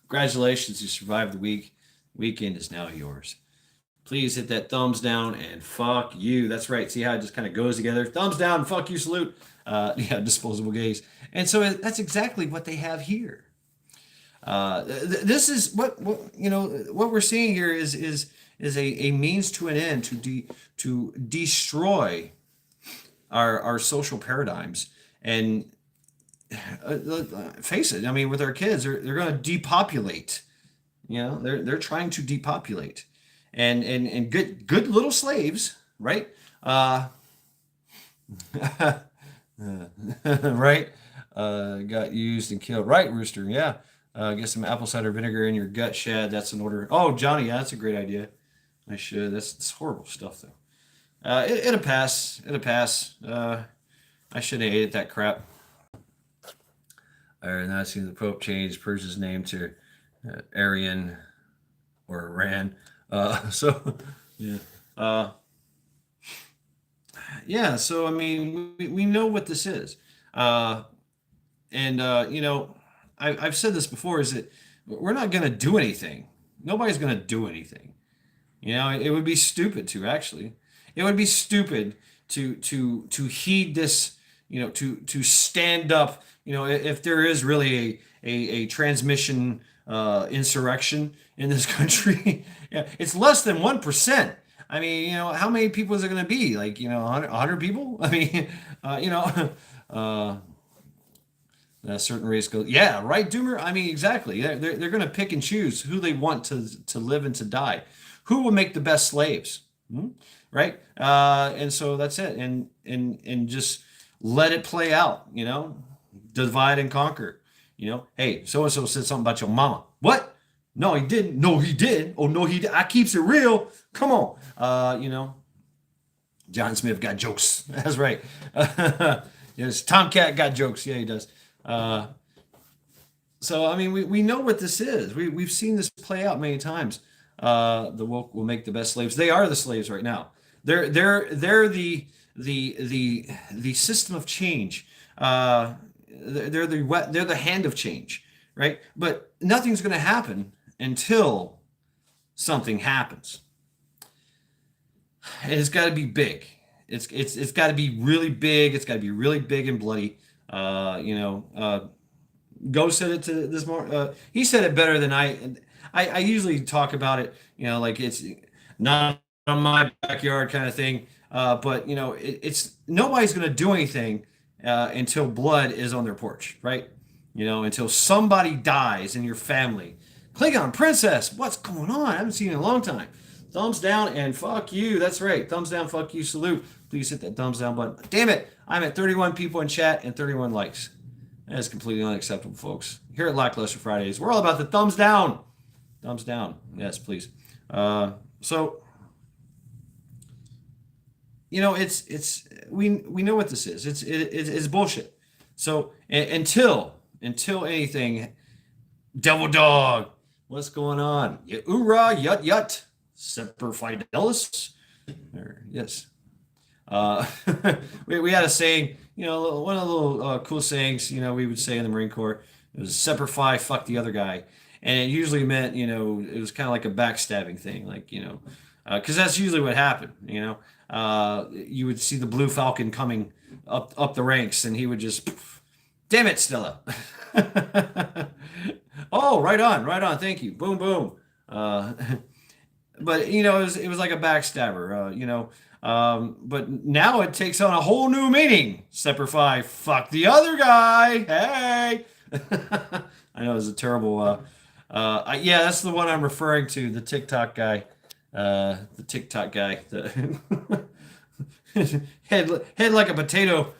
Congratulations, you survived the week. Weekend is now yours. Please hit that thumbs down and fuck you. That's right. See how it just kind of goes together? Thumbs down, fuck you, salute. Yeah, disposable gays. And so that's exactly what they have here. This is what what we're seeing here is a means to an end to destroy our social paradigms. And face it, I mean, with our kids, they're going to depopulate. They're trying to depopulate, and good little slaves, right? Right? Got used and killed. Right, Rooster? Yeah. Get some apple cider vinegar in your gut, Shad. That's an order. Oh, Johnny, yeah, that's a great idea. I should. That's horrible stuff, though. It'll pass. It'll pass. I should have ate that crap. All right, now I see the Pope changed Persia's name to Arian or Iran. So, yeah. Yeah, so, I mean, we know what this is. And I've said this before, is that we're not going to do anything. Nobody's going to do anything. It would be stupid to actually. It would be stupid to heed to stand up, if there is really a transmission insurrection in this country. Yeah, it's less than 1%. I mean, how many people is it going to be? Like, 100 people? I mean, uh, a certain race goes, yeah, right, Doomer? I mean, exactly. They're going to pick and choose who they want to live and to die. Who will make the best slaves? Hmm? Right? And so that's it. And just let it play out, divide and conquer. Hey, so and so said something about your mama. What? No, he didn't. No, he did. Oh, no, he did. I keeps it real. Come on. John Smith got jokes. That's right. Yes, Tomcat got jokes. Yeah, he does. Uh, so I mean, we know what this is. We've seen this play out many times. The woke will make the best slaves. They are the slaves right now. They're the system of change. They're the hand of change, right? But nothing's going to happen until something happens. And it's got to be big. It's got to be really big. It's got to be really big and bloody. Go said it to this more. He said it better than I usually talk about it. Like it's not on my backyard kind of thing. But it's nobody's going to do anything until blood is on their porch, right? Until somebody dies in your family. Klingon Princess, what's going on? I haven't seen you in a long time. Thumbs down and fuck you. That's right. Thumbs down, fuck you, salute. Please hit that thumbs down button. Damn it. I'm at 31 people in chat and 31 likes. That is completely unacceptable, folks. Here at Lackluster Fridays, we're all about the thumbs down. Thumbs down. Yes, please. So, it's we know what this is. It's bullshit. So until anything, Devil Dog, what's going on? Hoorah, yut yut. Semper Fidelis. Yes. Uh, we had a saying, one of the little cool sayings, we would say in the Marine Corps. It was Semper Fi, fuck the other guy. And it usually meant, it was kind of like a backstabbing thing, like, because that's usually what happened, you would see the Blue Falcon coming up the ranks and he would just, damn it, Stella. Oh, right on. Thank you. Boom, boom. But it was like a backstabber, but now it takes on a whole new meaning. Semper Fi, fuck the other guy. Hey, I know it's a terrible. Yeah, that's the one I'm referring to. The TikTok guy. The head like a potato.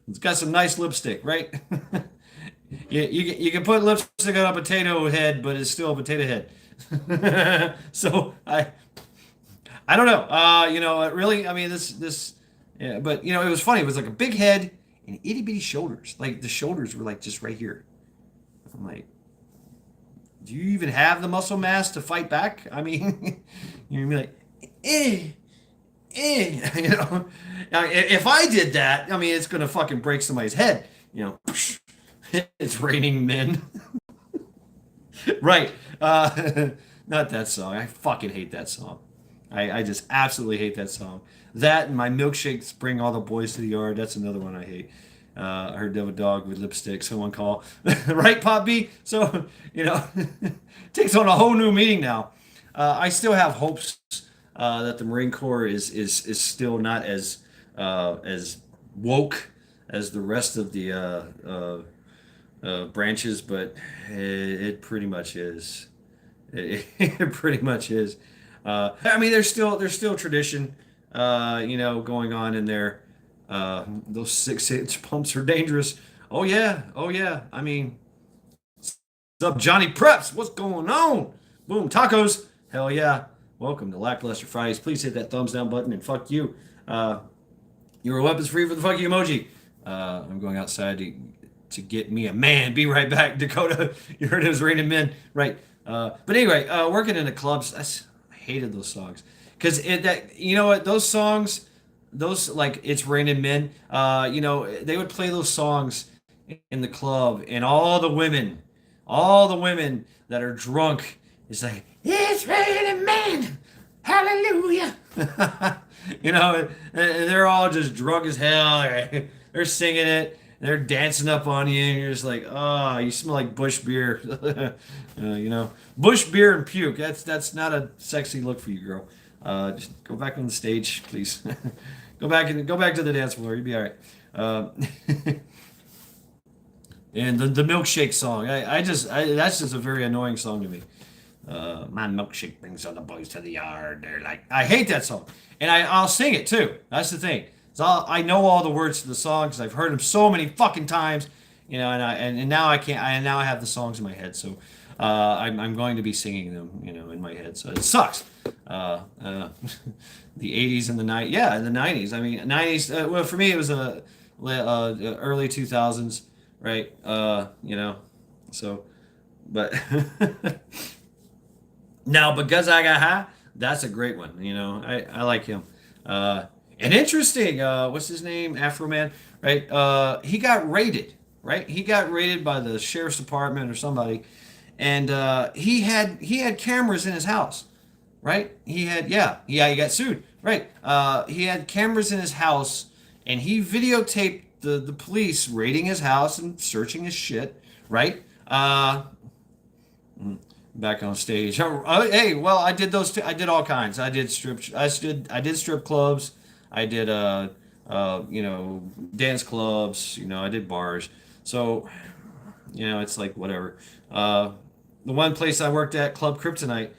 It's got some nice lipstick, right? You can put lipstick on a potato head, but it's still a potato head. So I don't know. Really, I mean, this, yeah, but it was funny. It was like a big head and itty bitty shoulders. Like the shoulders were like just right here. I'm like, do you even have the muscle mass to fight back? I mean, you'd be like, Now, if I did that, I mean, it's gonna fucking break somebody's head. It's raining men. Right. Not that song. I fucking hate that song. I just absolutely hate that song. That and my milkshakes bring all the boys to the yard. That's another one I hate. I heard of a dog with lipstick. Someone call. Right, Pop B? So, takes on a whole new meaning now. I still have hopes that the Marine Corps is still not as woke as the rest of the branches, but it pretty much is. It pretty much is. I mean, there's still tradition, going on in there. Those 6-inch pumps are dangerous. Oh yeah. I mean, what's up, Johnny Preps? What's going on? Boom, tacos. Hell yeah. Welcome to Lackluster Fridays. Please hit that thumbs down button and fuck you. Your weapons free for the fuck you emoji. I'm going outside to get me a man. Be right back, Dakota. You heard it was raining men, right? But anyway, working in the clubs, I hated those songs because those songs, those like it's raining men. They would play those songs in the club, and all the women that are drunk is like it's raining men. hallelujah. You know, and they're all just drunk as hell. They're singing it. They're dancing up on you, and you're just like, oh, you smell like bush beer. You know, bush beer and puke. That's not a sexy look for you, girl. Just go back on the stage, please. Go back to the dance floor. You'll be all right. Uh, and the milkshake song. That's just a very annoying song to me. My milkshake brings all the boys to the yard. They're like, I hate that song, and I'll sing it too. That's the thing. I know all the words to the song because I've heard them so many fucking times, you know, and now I can't. Now I have the songs in my head, so I'm going to be singing them, you know, in my head. So it sucks. The '80s and the night, yeah, and the '90s. I mean, '90s. Well, for me, it was early 2000s, right? You know, so, but. Now, because I got high, that's a great one. You know, I like him. And interesting, what's his name? Afro Man, right? He got raided, right? He got raided by the sheriff's department or somebody, and he had cameras in his house, right? He got sued, right? He had cameras in his house, and he videotaped the police raiding his house and searching his shit, right? Back on stage. Hey, well, I did those. I did all kinds. I did strip. I did strip clubs. I did you know, dance clubs. You know, I did bars. So, you know, it's like whatever. The one place I worked at, Club Kryptonite,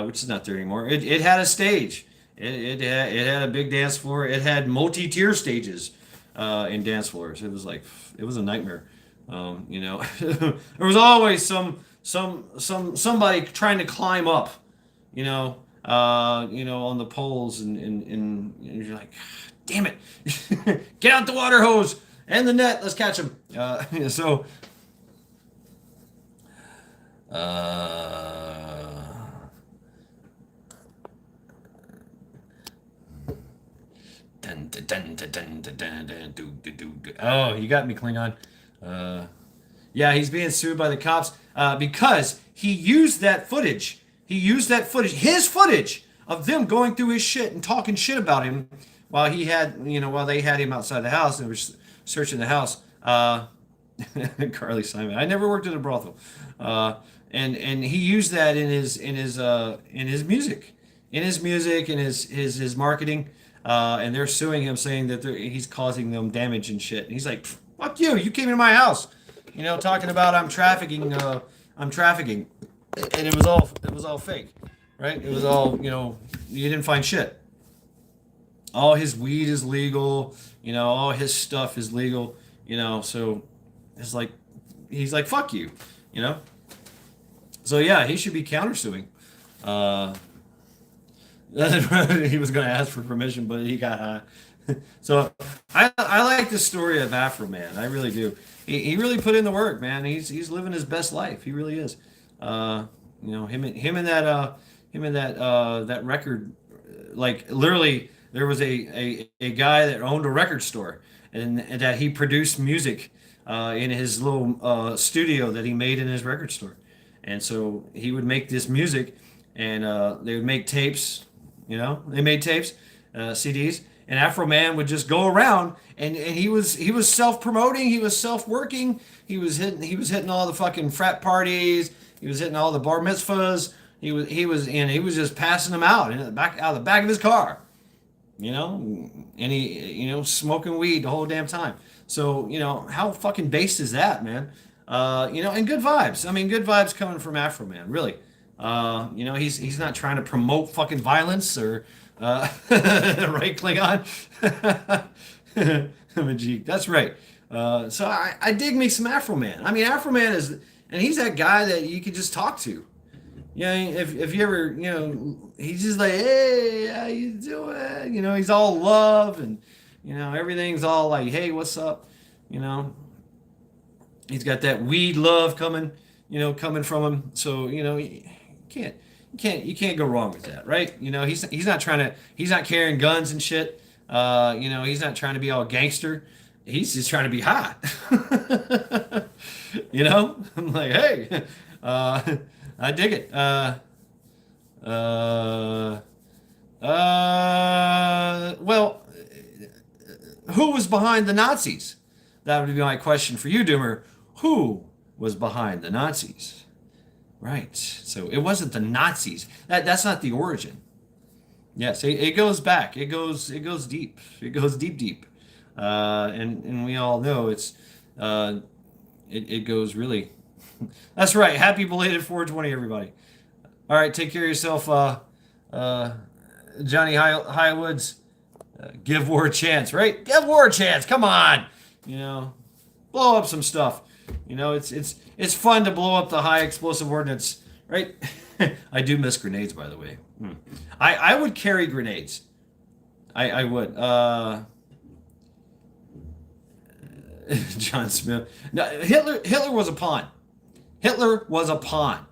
which is not there anymore. It had a stage. It had a big dance floor. It had multi-tier stages in dance floors. It was a nightmare. You know, there was always somebody trying to climb up, you know, on the poles, and you're like, damn it, get out the water hose and the net, let's catch him. So, oh, you got me, Klingon. Uh, Yeah, he's being sued by the cops because he used that footage. He used that footage, his footage of them going through his shit and talking shit about him while they had him outside the house and they were searching the house. Carly Simon. I never worked at a brothel, and he used that in his music, in his marketing, and they're suing him, saying that he's causing them damage and shit. And he's like, "Fuck you! You came into my house." You know, talking about I'm trafficking, and it was all fake, right? It was all, you know, you didn't find shit. All his weed is legal, you know, all his stuff is legal, you know, so it's like he's like, fuck you, you know. So yeah, he should be countersuing. Uh, he was going to ask for permission, but he got high. So I like the story of Afro Man. I really do. He really put in the work, man. He's living his best life. He really is. You know, him and that record, like literally there was a guy that owned a record store, and that he produced music in his little studio that he made in his record store. And so he would make this music, and they would make tapes. You know, they made tapes, CDs, and Afro Man would just go around, and he was self promoting, he was self working, he was hitting all the fucking frat parties, he was hitting all the bar mitzvahs, he was just passing them out out of the back of his car, you know, and he, you know, smoking weed the whole damn time. So, you know, how fucking based is that, man? You know, and good vibes. I mean, good vibes coming from Afro Man, really. You know, he's not trying to promote fucking violence or right, Klingon. Majik, that's right. So I dig me some Afro Man. I mean, Afro Man and he's that guy that you could just talk to. You know, if you ever, you know, he's just like, hey, how you doing? You know, he's all love, and you know, everything's all like, hey, what's up? You know, he's got that weed love coming, you know, coming from him. So, you know, can't you can't go wrong with that, right? You know, he's not carrying guns and shit. You know, he's not trying to be all gangster. He's just trying to be hot. You know, I'm like, hey, I dig it. Uh, Well, who was behind the Nazis? That would be my question for you, Doomer. Who was behind the Nazis? Right. So it wasn't the Nazis. That's not the origin. Yes, it goes back. It goes deep. It goes deep, deep. And we all know uh, it goes really. That's right. Happy belated 420, everybody. All right, take care of yourself, uh, Johnny Highwoods. Give war a chance, right? Give war a chance. Come on, you know, blow up some stuff. It's fun to blow up the high explosive ordnance, right? I do miss grenades, by the way. I would carry grenades. I would. John Smith. No, Hitler was a pawn. Hitler was a pawn.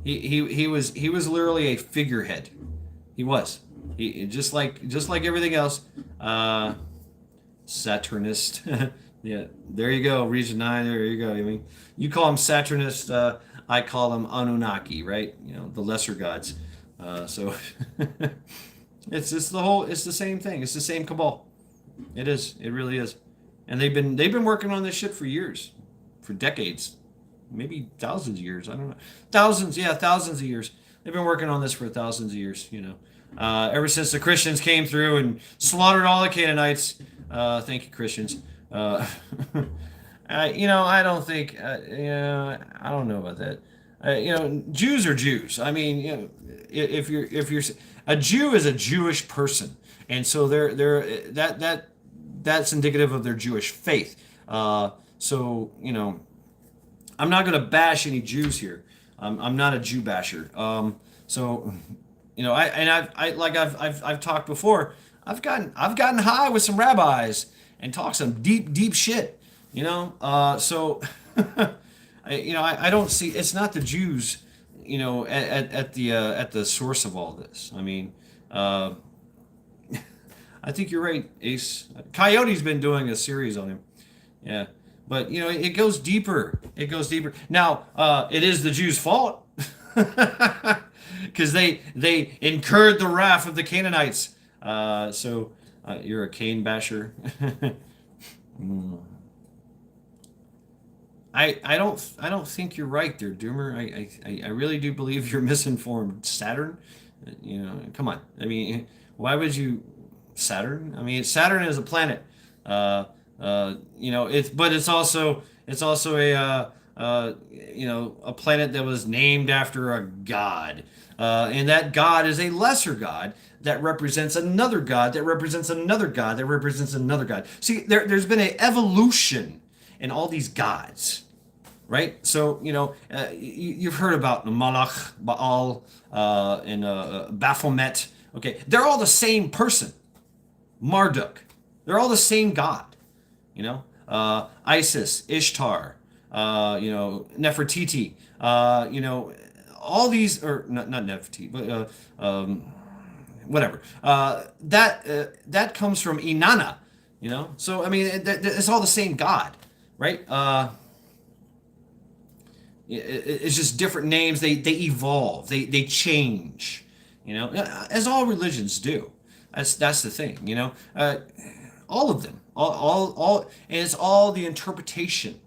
He was literally a figurehead. He was. He just like everything else. Saturnist. Yeah, there you go. Region 9. There you go. I mean, you call them Saturnist. I call them Anunnaki. Right? The lesser gods. So it's the same thing. It's the same cabal. It is. It really is. And they've been working on this shit for years, for decades, maybe thousands of years. I don't know. Thousands, yeah, thousands of years. They've been working on this for thousands of years. Ever since the Christians came through and slaughtered all the Canaanites. Thank you, Christians. I don't think. I don't know about that. Jews are Jews. I mean, if you're a Jew is a Jewish person, and so that's indicative of their Jewish faith. So I'm not going to bash any Jews here. I'm not a Jew basher. So I've talked before. I've gotten high with some rabbis and talked some deep deep shit. So I don't see it's not the Jews. At the source of all this. I mean. I think you're right, Ace. Coyote's been doing a series on him. Yeah. But, it goes deeper. It goes deeper. Now, it is the Jews' fault. Because they incurred the wrath of the Canaanites. So, you're a Cain basher. Mm. I don't think you're right there, Doomer. I really do believe you're misinformed. Saturn? Come on. I mean, why would you Saturn? I mean, Saturn is a planet. It's also a planet that was named after a god, and that god is a lesser god that represents another god that represents another god that represents another god. See, there's been an evolution in all these gods, right? So you've heard about Malach, Baal, and Baphomet. Okay, they're all the same person. Marduk. They're all the same god, Isis, Ishtar, Nefertiti, all these, or not Nefertiti, but whatever. That comes from Inanna, So I mean, it's all the same god, right? It's just different names. They evolve. They change, as all religions do. That's the thing, all of them, all, and it's all the interpretation,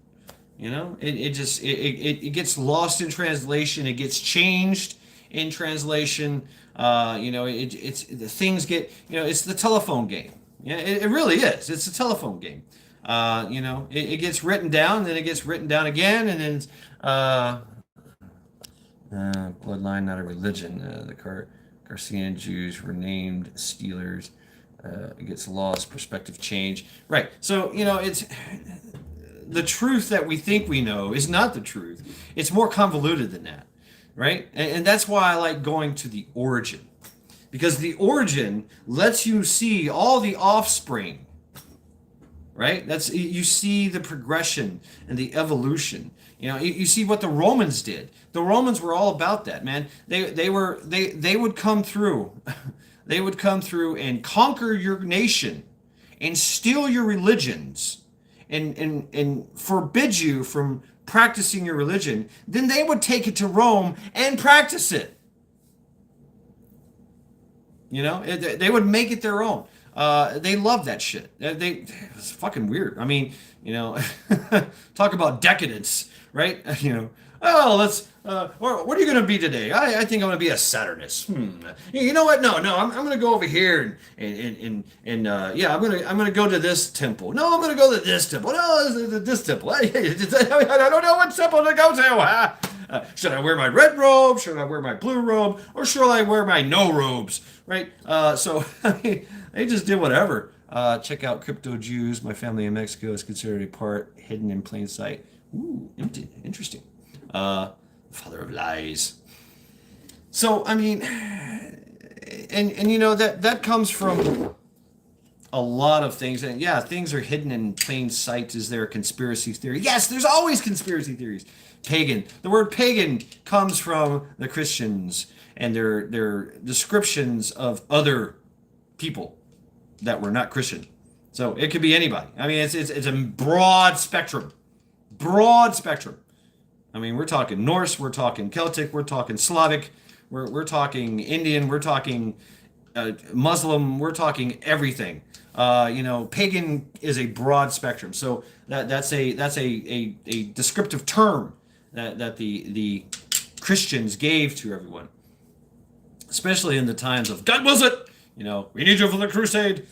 it gets lost in translation, it gets changed in translation, it's the things get, it's the telephone game, yeah, it really is, it's a telephone game, it gets written down, then it gets written down again, and then bloodline, not a religion, the Garcian Jews were named Steelers. It gets lost, perspective change. Right. So, it's the truth that we think we know is not the truth. It's more convoluted than that. Right. And that's why I like going to the origin. Because the origin lets you see all the offspring. Right. You see the progression and the evolution. You see what the Romans did. The Romans were all about that, man. They would come through. They would come through and conquer your nation and steal your religions and forbid you from practicing your religion. Then they would take it to Rome and practice it. They would make it their own. They love that shit. It's fucking weird. I mean, you know, talk about decadence, right? Oh, let's. What are you gonna be today? I think I'm gonna be a Saturnus. You know what? No, I'm gonna go over here and yeah, I'm gonna go to this temple. No, I'm gonna go to this temple. No, this temple. I don't know what temple to go to. Should I wear my red robe? Should I wear my blue robe? Or should I wear my no robes? Right? So I mean, they just did whatever. Check out Crypto Jews. My family in Mexico is considered a part hidden in plain sight. Ooh, interesting. Father of lies. So I mean, and you know that comes from a lot of things. And yeah, things are hidden in plain sight. Is there a conspiracy theory? Yes, there's always conspiracy theories. Pagan. The word pagan comes from the Christians and their descriptions of other people that were not Christian. So it could be anybody. I mean, it's a broad spectrum. Broad spectrum. I mean, we're talking Norse, we're talking Celtic, we're talking Slavic, we're talking Indian, we're talking Muslim, we're talking everything. Pagan is a broad spectrum. So that's a descriptive term that the Christians gave to everyone, especially in the times of God was it? We need you for the crusade.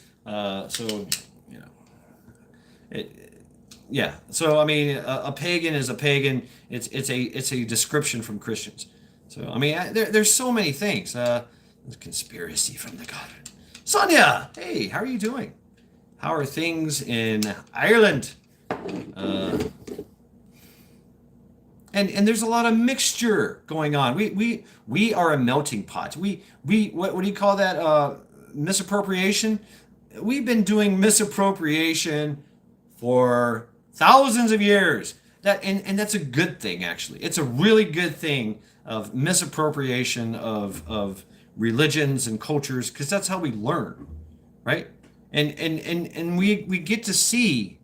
Yeah. So I mean, a pagan is a pagan. It's a description from Christians. So I mean, there's so many things. Conspiracy from the God. Sonia, hey, how are you doing? How are things in Ireland? And there's a lot of mixture going on. We are a melting pot. What do you call that? Misappropriation. We've been doing misappropriation for thousands of years. And that's a good thing, actually. It's a really good thing of misappropriation of religions and cultures, because that's how we learn, right? And we get to see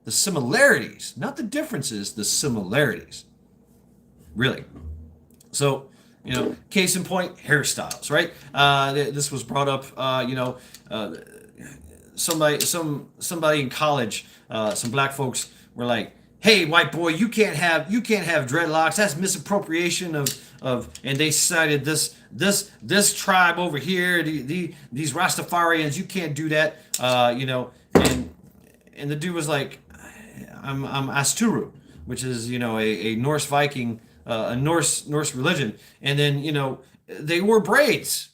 the similarities, not the differences, the similarities. Really. So, case in point, hairstyles, right? This was brought up, somebody in college, some black folks were like, "Hey, white boy, you can't have dreadlocks. That's misappropriation of." And they cited this tribe over here, these Rastafarians. You can't do that, And the dude was like, "I'm Asturu, which is a Norse Viking, a Norse religion." And then they wore braids.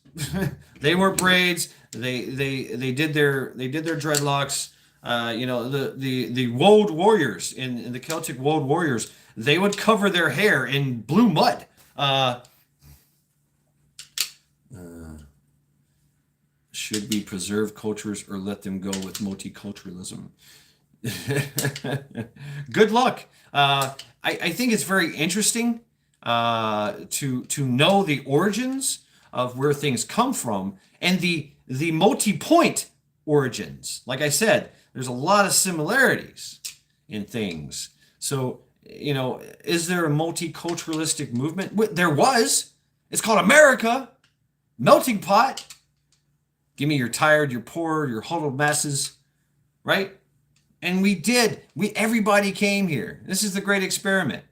They wore braids. They did their dreadlocks. The Wold Warriors in the Celtic Wold Warriors, they would cover their hair in blue mud. Should we preserve cultures or let them go with multiculturalism? Good luck. I think it's very interesting to know the origins of where things come from and the multi-point origins. Like I said, there's a lot of similarities in things. So, is there a multiculturalistic movement? There was. It's called America. Melting pot. Give me your tired, your poor, your huddled masses, right? And we did. Everybody came here. This is the great experiment.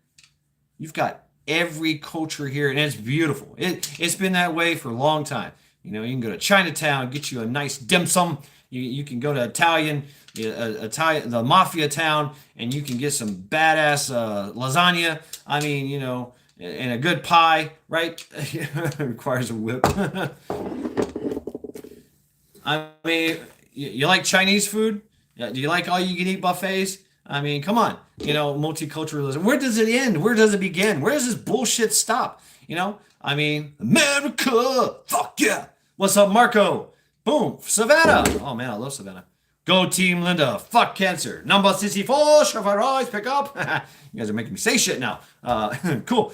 You've got every culture here, and it's beautiful. It's been that way for a long time. You can go to Chinatown, get you a nice dim sum. You can go to the mafia town, and you can get some badass lasagna. I mean, and a good pie, right? It requires a whip. I mean, you like Chinese food? Do you like all you can eat buffets? I mean, come on. Multiculturalism. Where does it end? Where does it begin? Where does this bullshit stop? I mean, America. Fuck yeah. What's up, Marco? Boom. Savannah. Oh, man, I love Savannah. Go Team Linda. Fuck cancer. Number 64. Chevrolet. Pick up. You guys are making me say shit now. Cool.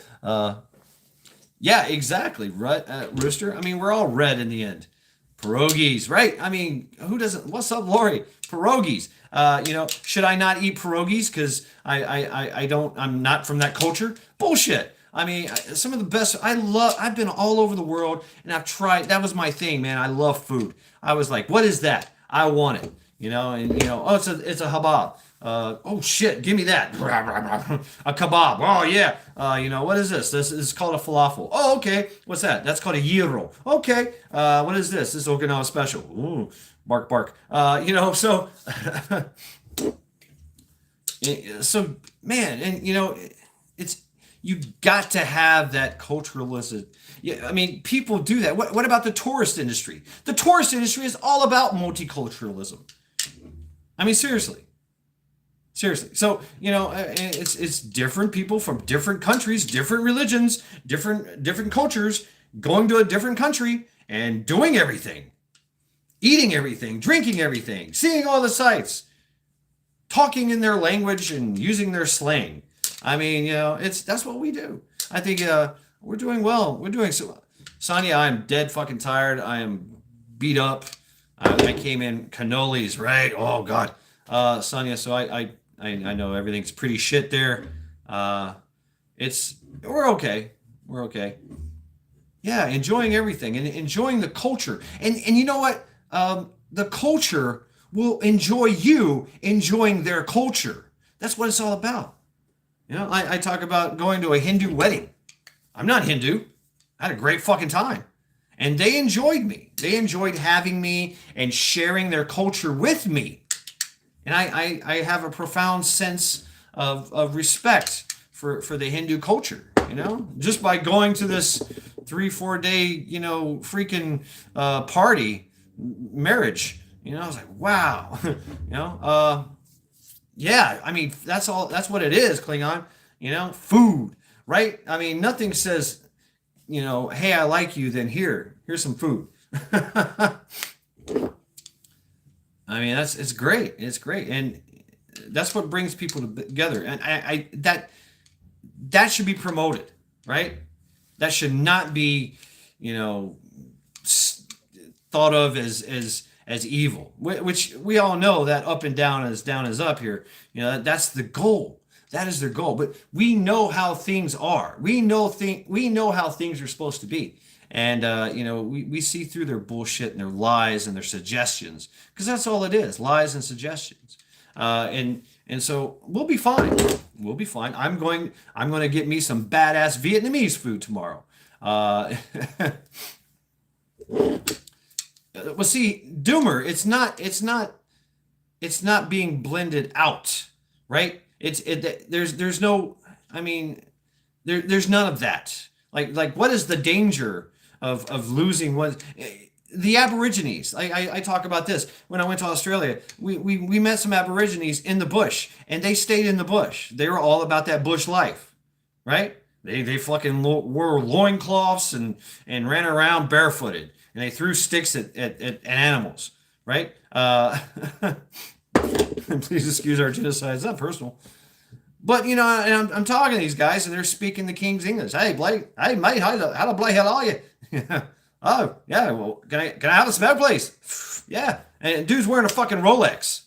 Yeah, exactly. Right, Rooster. I mean, we're all red in the end. Pierogies, right? I mean, who doesn't? What's up, Lori? Pierogies. Should I not eat pierogies because I'm not from that culture? Bullshit. I mean, some of the best. I've been all over the world and I've tried. That was my thing, man. I love food. I was like, what is that? I want it. And oh, it's a habab. Oh shit, give me that. A kebab. Oh yeah. What is this? This is called a falafel. Oh, okay. What's that? That's called a gyro. Okay. What is this? This is Okinawa special. Ooh, bark, bark. So so man, and it's you got to have that culturalism. Yeah, I mean, people do that. What about the tourist industry? The tourist industry is all about multiculturalism. I mean, seriously. Seriously. So, it's different people from different countries, different religions, different cultures going to a different country and doing everything, eating everything, drinking everything, seeing all the sights, talking in their language and using their slang. I mean, that's what we do. I think we're doing well. We're doing so. Sonia, I'm dead fucking tired. I am beat up. I came in cannolis, right? Oh God, Sonia. So I know everything's pretty shit there. We're okay. We're okay. Yeah, enjoying everything and enjoying the culture. And you know what? The culture will enjoy you enjoying their culture. That's what it's all about. I talk about going to a Hindu wedding. I'm not Hindu. I had a great fucking time. And they enjoyed me. They enjoyed having me and sharing their culture with me. And I have a profound sense of respect for the Hindu culture, just by going to this 3-4 day, freaking party marriage. I was like, wow, yeah, I mean, that's what it is, Klingon, food, right? I mean, nothing says, hey, I like you, then here's some food. I mean, it's great. It's great. And that's what brings people together. And that should be promoted, right? That should not be, thought of as evil, which we all know that up and down is up here. That's the goal. That is their goal. But we know how things are. We know how things are supposed to be. And we see through their bullshit and their lies and their suggestions, because that's all it is, lies and suggestions. And so we'll be fine. We'll be fine. I'm going to get me some badass Vietnamese food tomorrow. Well, see, Doomer, it's not being blended out, right? There's no, I mean, there's none of that. Like what is the danger of losing what the Aborigines? I talk about this when I went to Australia. We met some Aborigines in the bush, and they stayed in the bush. They were all about that bush life, right? They fucking wore loincloths and ran around barefooted, and they threw sticks at animals, right? Please excuse our genocide. It's not personal. But and I'm talking to these guys, and they're speaking the King's English. Hey, Blake. Hey, mate. How the Blake hell are you? Oh, yeah. Well, can I have a smell, please? Yeah. And dude's wearing a fucking Rolex.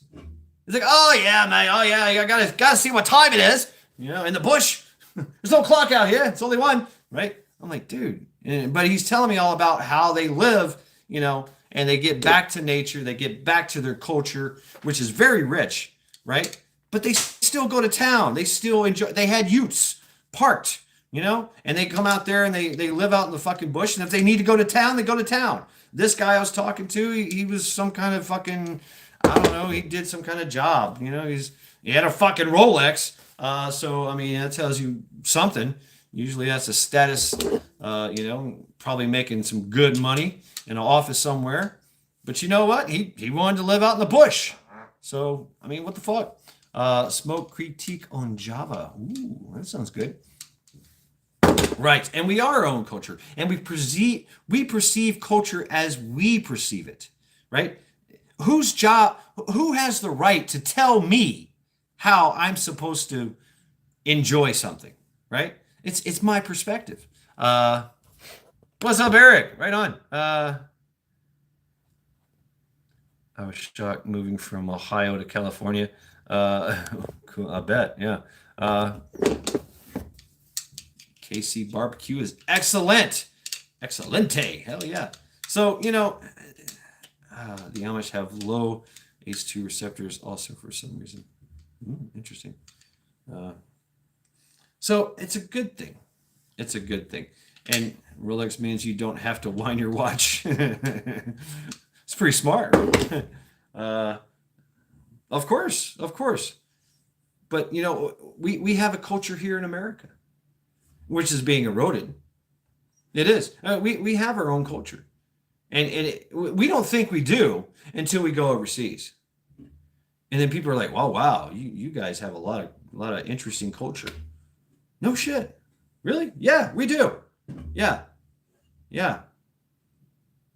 He's like, oh yeah, mate. Oh yeah. I gotta see what time it is. In the bush. There's no clock out here. It's only one, right? I'm like, dude. But he's telling me all about how they live, and they get back to nature. They get back to their culture, which is very rich, right? But they still go to town. They still enjoy. They had utes parked, and they come out there and they live out in the fucking bush. And if they need to go to town, they go to town. This guy I was talking to, he was some kind of fucking, I don't know, he did some kind of job. He had a fucking Rolex. So I mean, that tells you something. Usually that's a status, probably making some good money in an office somewhere. But you know what? He wanted to live out in the bush. So I mean, what the fuck? Smoke critique on Java. Ooh, that sounds good. Right, and we are our own culture, and we perceive culture as we perceive it. Right? Who has the right to tell me how I'm supposed to enjoy something? Right? It's my perspective. What's up, Eric? Right on. I was shocked moving from Ohio to California. Cool, I bet, yeah. KC barbecue is excellent. Excelente. Hell yeah. So, the Amish have low ACE2 receptors also for some reason. Interesting. So it's a good thing. It's a good thing. And Rolex means you don't have to wind your watch. It's pretty smart. Of course. But, we have a culture here in America, which is being eroded. It is. We have our own culture. And we don't think we do until we go overseas. And then people are like, wow, you guys have a lot of interesting culture. No shit. Really? Yeah, we do. Yeah.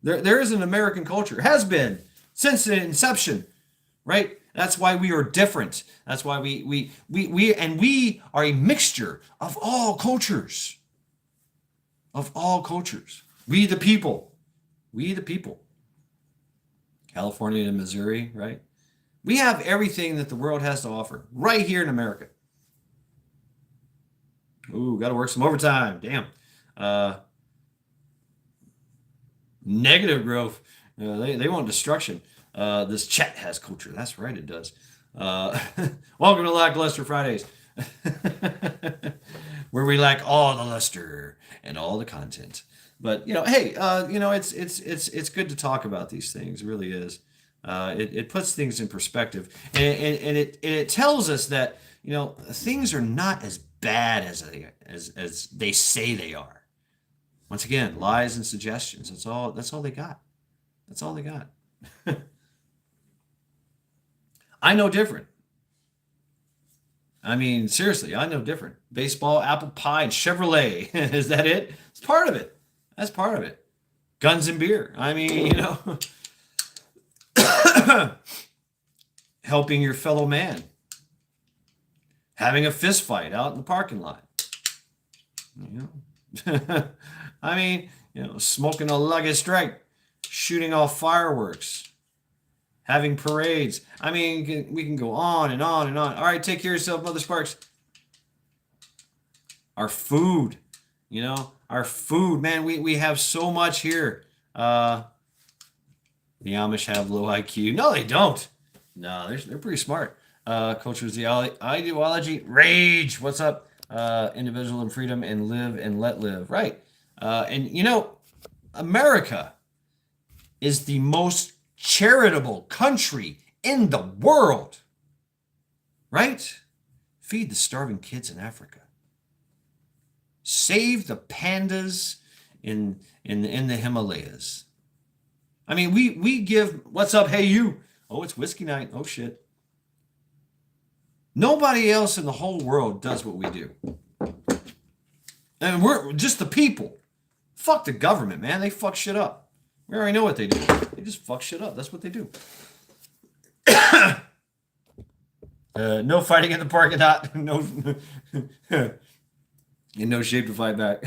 There is an American culture. Has been since the inception, right? That's why we are different. That's why we are a mixture of all cultures. Of all cultures. We the people. California and Missouri, right? We have everything that the world has to offer right here in America. Ooh, got to work some overtime. Damn. Negative growth. They want destruction. This chat has culture. That's right, it does. Welcome to Lackluster Fridays, where we lack all the luster and all the content. But hey, it's good to talk about these things. It really is. It puts things in perspective, and it tells us that things are not as bad as they say they are. Once again, lies and suggestions. That's all they got. That's all they got. I know different. I mean, seriously, I know different. Baseball, apple pie, and Chevrolet. Is that it? It's part of it. That's part of it. Guns and beer. I mean, helping your fellow man. Having a fist fight out in the parking lot. I mean, smoking a Lucky Strike, shooting off fireworks, having parades. I mean, we can go on and on and on. All right, take care of yourself, Mother Sparks. Our food, our food, man, we have so much here. The Amish have low IQ. No, they don't. No, they're pretty smart. Culture is the ideology. Rage. What's up? Individual and freedom and live and let live. Right. And America is the most charitable country in the world. Right? Feed the starving kids in Africa. Save the pandas in the Himalayas. I mean, we give, what's up, hey you? Oh, it's whiskey night. Oh shit. Nobody else in the whole world does what we do. And we're just the people. Fuck the government, man. They fuck shit up. We already know what they do. They just fuck shit up. That's what they do. No fighting in the parking lot. No, in no shape to fight back.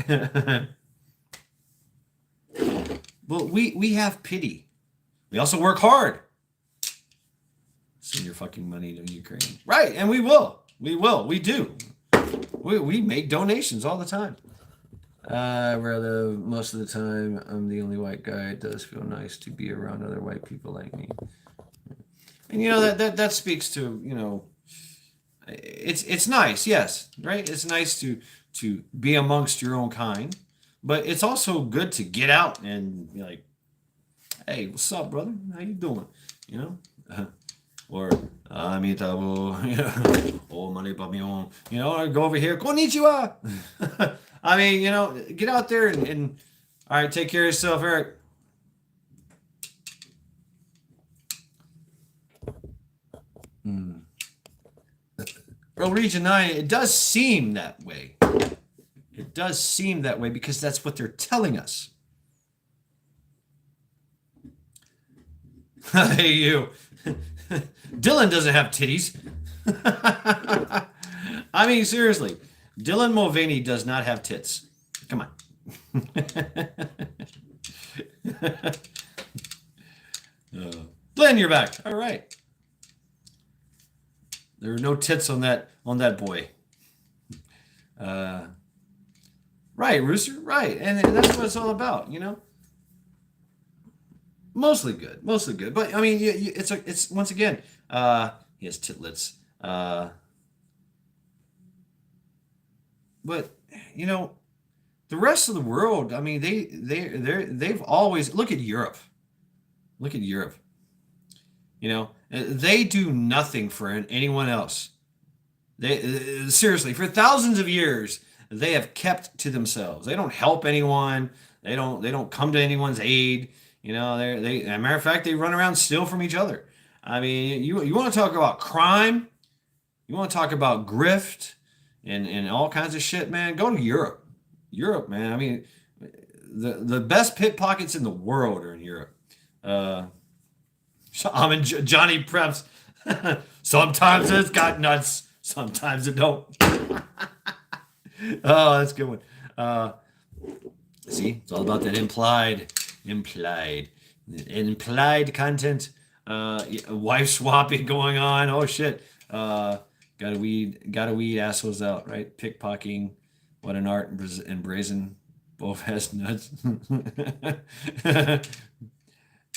But we have pity. We also work hard. Send your fucking money to Ukraine. Right, and we will. We will. We do. We make donations all the time. Rather, most of the time, I'm the only white guy. It does feel nice to be around other white people like me. And that speaks to, it's nice, yes, right? It's nice to be amongst your own kind, but it's also good to get out and be like, hey, what's up, brother? How you doing? Or oh, money pamion, go over here, konnichiwa. I mean, get out there and all right, take care of yourself, Eric. Well, Region 9, it does seem that way. It does seem that way because that's what they're telling us. Hey, you. Dylan doesn't have titties. I mean, seriously. Dylan Mulvaney does not have tits. Come on. Glenn, you're back. All right. There are no tits on that boy. Right, Rooster. Right, and that's what it's all about. Mostly good, mostly good. But I mean, it's once again, he has titlets. But you know, the rest of the world. I mean, they've always look at Europe. Look at Europe. They do nothing for anyone else. They seriously for thousands of years they have kept to themselves. They don't help anyone. They don't come to anyone's aid. As a matter of fact, they run around steal from each other. I mean, you want to talk about crime? You want to talk about grift and all kinds of shit, man? Go to Europe. Europe, man. I mean, the best pickpockets in the world are in Europe. Uh, I'm in Johnny Preps. Sometimes it's got nuts. Sometimes it don't. Oh, that's a good one. Uh, See, it's all about that implied content. Wife swapping going on. Oh shit. Gotta weed assholes out, right? Pickpocketing, what an art and brazen both has nuts. you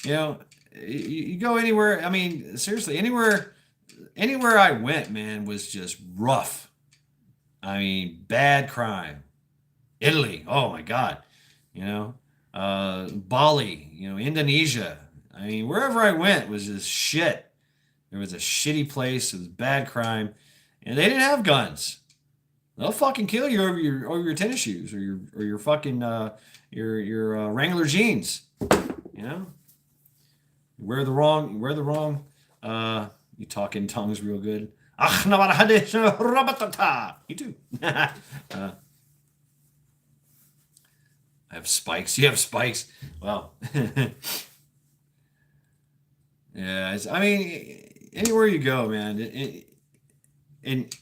know, you go anywhere. I mean, seriously, anywhere I went, man, was just rough. I mean, bad crime. Italy, oh my God, Bali, Indonesia. I mean, wherever I went was just shit. There was a shitty place. It was bad crime, and they didn't have guns. They'll fucking kill you over your tennis shoes or your fucking your Wrangler jeans. You know, wear the wrong. You talk in tongues real good. You too. I have spikes. You have spikes. Well, yeah. I mean, anywhere you go, man, and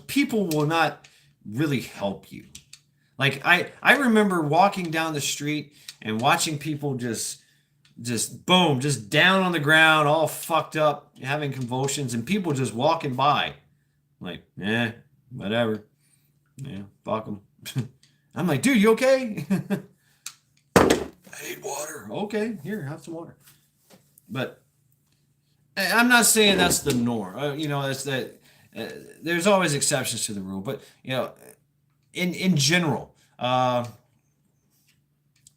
people will not really help you. Like I remember walking down the street and watching people just boom, just down on the ground, all fucked up, having convulsions, and people just walking by, like, whatever, fuck them. I'm like, dude, you okay? I need water. Okay, here, have some water. But I'm not saying that's the norm. That's that. There's always exceptions to the rule, but in general, the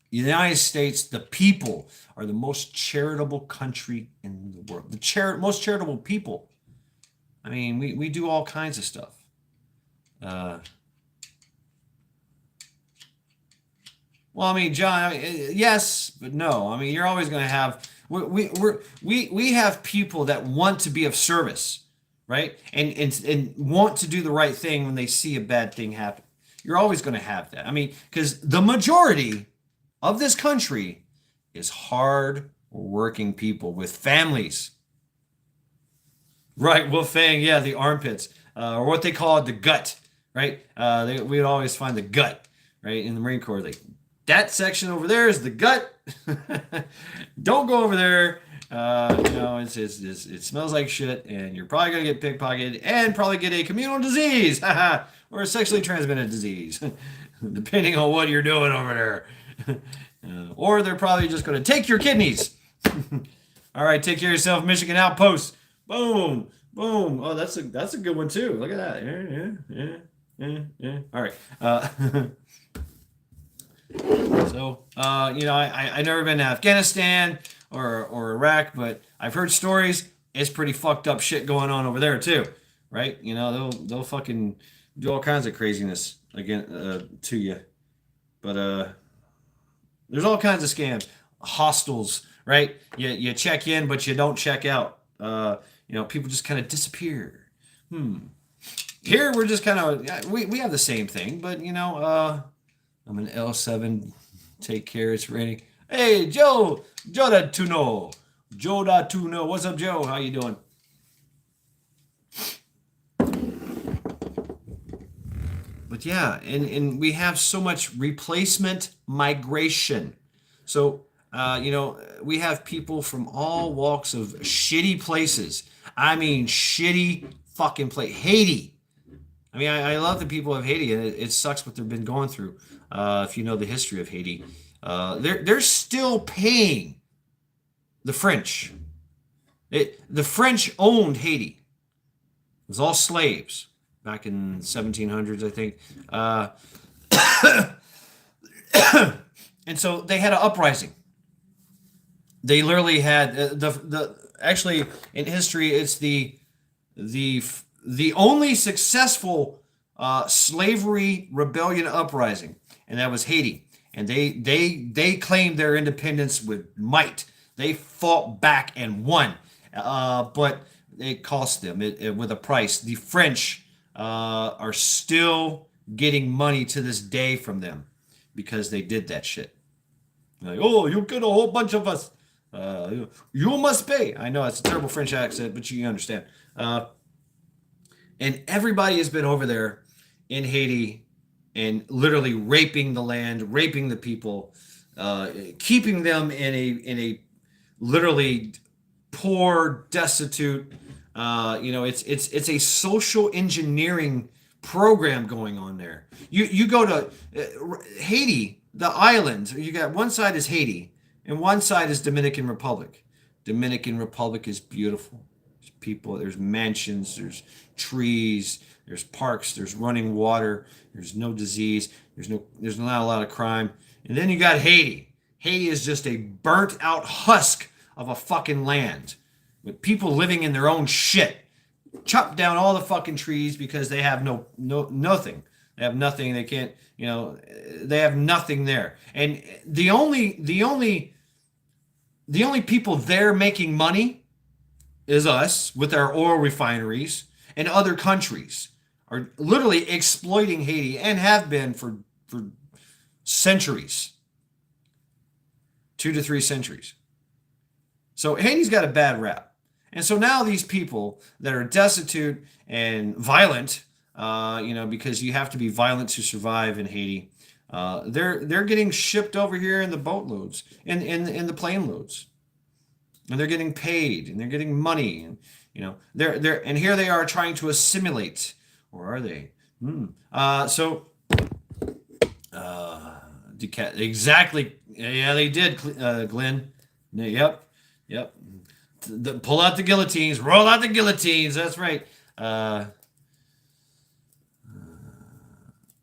United States, the people are the most charitable country in the world. Most charitable people. I mean, we do all kinds of stuff. Uh, well, I mean, John, yes, but no. I mean, you're always going to have we have people that want to be of service, right? And want to do the right thing when they see a bad thing happen. You're always going to have that. I mean, because the majority of this country is hard working people with families. Right, Wolf Fang, yeah, the armpits, or what they call it, the gut, right? We would always find the gut, right, in the Marine Corps. Like, that section over there is the gut. Don't go over there. It smells like shit, and you're probably gonna get pickpocketed and probably get a communal disease, or a sexually transmitted disease, depending on what you're doing over there. Or they're probably just gonna take your kidneys. All right, take care of yourself, Michigan Outpost. Boom, boom. Oh, that's a good one too. Look at that. Yeah. All right. I never been to Afghanistan or Iraq, but I've heard stories. It's pretty fucked up shit going on over there too, right? They'll fucking do all kinds of craziness again to you, but there's all kinds of scams, hostels, right? You check in, but you don't check out. People just kind of disappear. Here we're just kind of we have the same thing, but I'm an L7. Take care. It's raining. Hey, Joe da Tuno. Joe da Tuno. What's up, Joe? How you doing? But yeah, and we have so much replacement migration. So we have people from all walks of shitty places. I mean, shitty fucking place. Haiti. I mean, I love the people of Haiti, and it sucks what they've been going through. If you know the history of Haiti, they're still paying the French. The French owned Haiti. It was all slaves back in 1700s, I think. And so they had an uprising. They literally had the actually in history it's the the only successful slavery rebellion uprising, and that was Haiti. And they claimed their independence with might. They fought back and won, but it cost them with a price. The French are still getting money to this day from them because they did that shit. Like, oh, you get a whole bunch of us. You must pay. I know it's a terrible French accent, but you understand. And everybody has been over there in Haiti and literally raping the land, raping the people, keeping them in a literally poor, destitute. It's a social engineering program going on there. You go to Haiti, the island. You got one side is Haiti, and one side is Dominican Republic. Dominican Republic is beautiful. There's people, there's mansions, there's trees, there's parks, there's running water, there's no disease, there's not a lot of crime. And then you got Haiti. Haiti is just a burnt out husk of a fucking land with people living in their own shit. Chop down all the fucking trees because they have nothing. They have nothing. They can't, they have nothing there. And the only people there making money is us with our oil refineries, and other countries are literally exploiting Haiti and have been for centuries, 2 to 3 centuries. So Haiti's got a bad rap. And so now these people that are destitute and violent, because you have to be violent to survive in Haiti, they're getting shipped over here in the boatloads, in the plane loads, and they're getting paid and they're getting money, and they're and here they are trying to assimilate, or are they? So exactly, yeah, they did, Glenn. Yep. Pull out the guillotines, roll out the guillotines. That's right.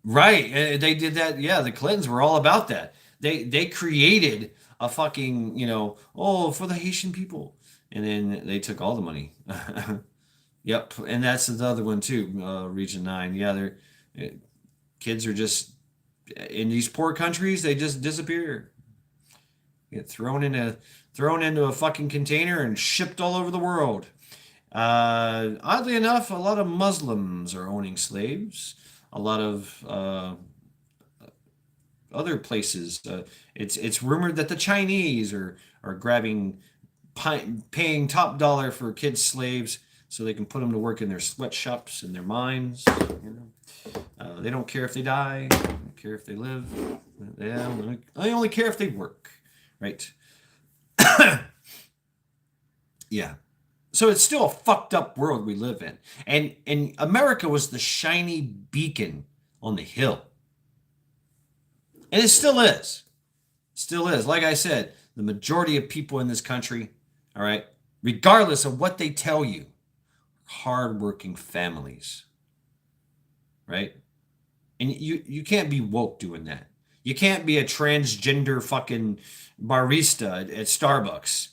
Right. They did that. Yeah, the Clintons were all about that. They created a fucking, for the Haitian people. And then they took all the money. Yep. And that's the other one too, Region 9. Yeah, kids are just in these poor countries, they just disappear. Get thrown into a fucking container and shipped all over the world. Oddly enough, a lot of Muslims are owning slaves. A lot of other places. It's rumored that the Chinese are grabbing, paying top dollar for kids slaves so they can put them to work in their sweatshops and their mines. They don't care if they die. They don't care if they live. They only care if they work. Right. Yeah. So it's still a fucked up world we live in. And America was the shiny beacon on the hill. And it still is. Still is. Like I said, the majority of people in this country, all right, regardless of what they tell you, hardworking families. Right? And you can't be woke doing that. You can't be a transgender fucking barista at Starbucks.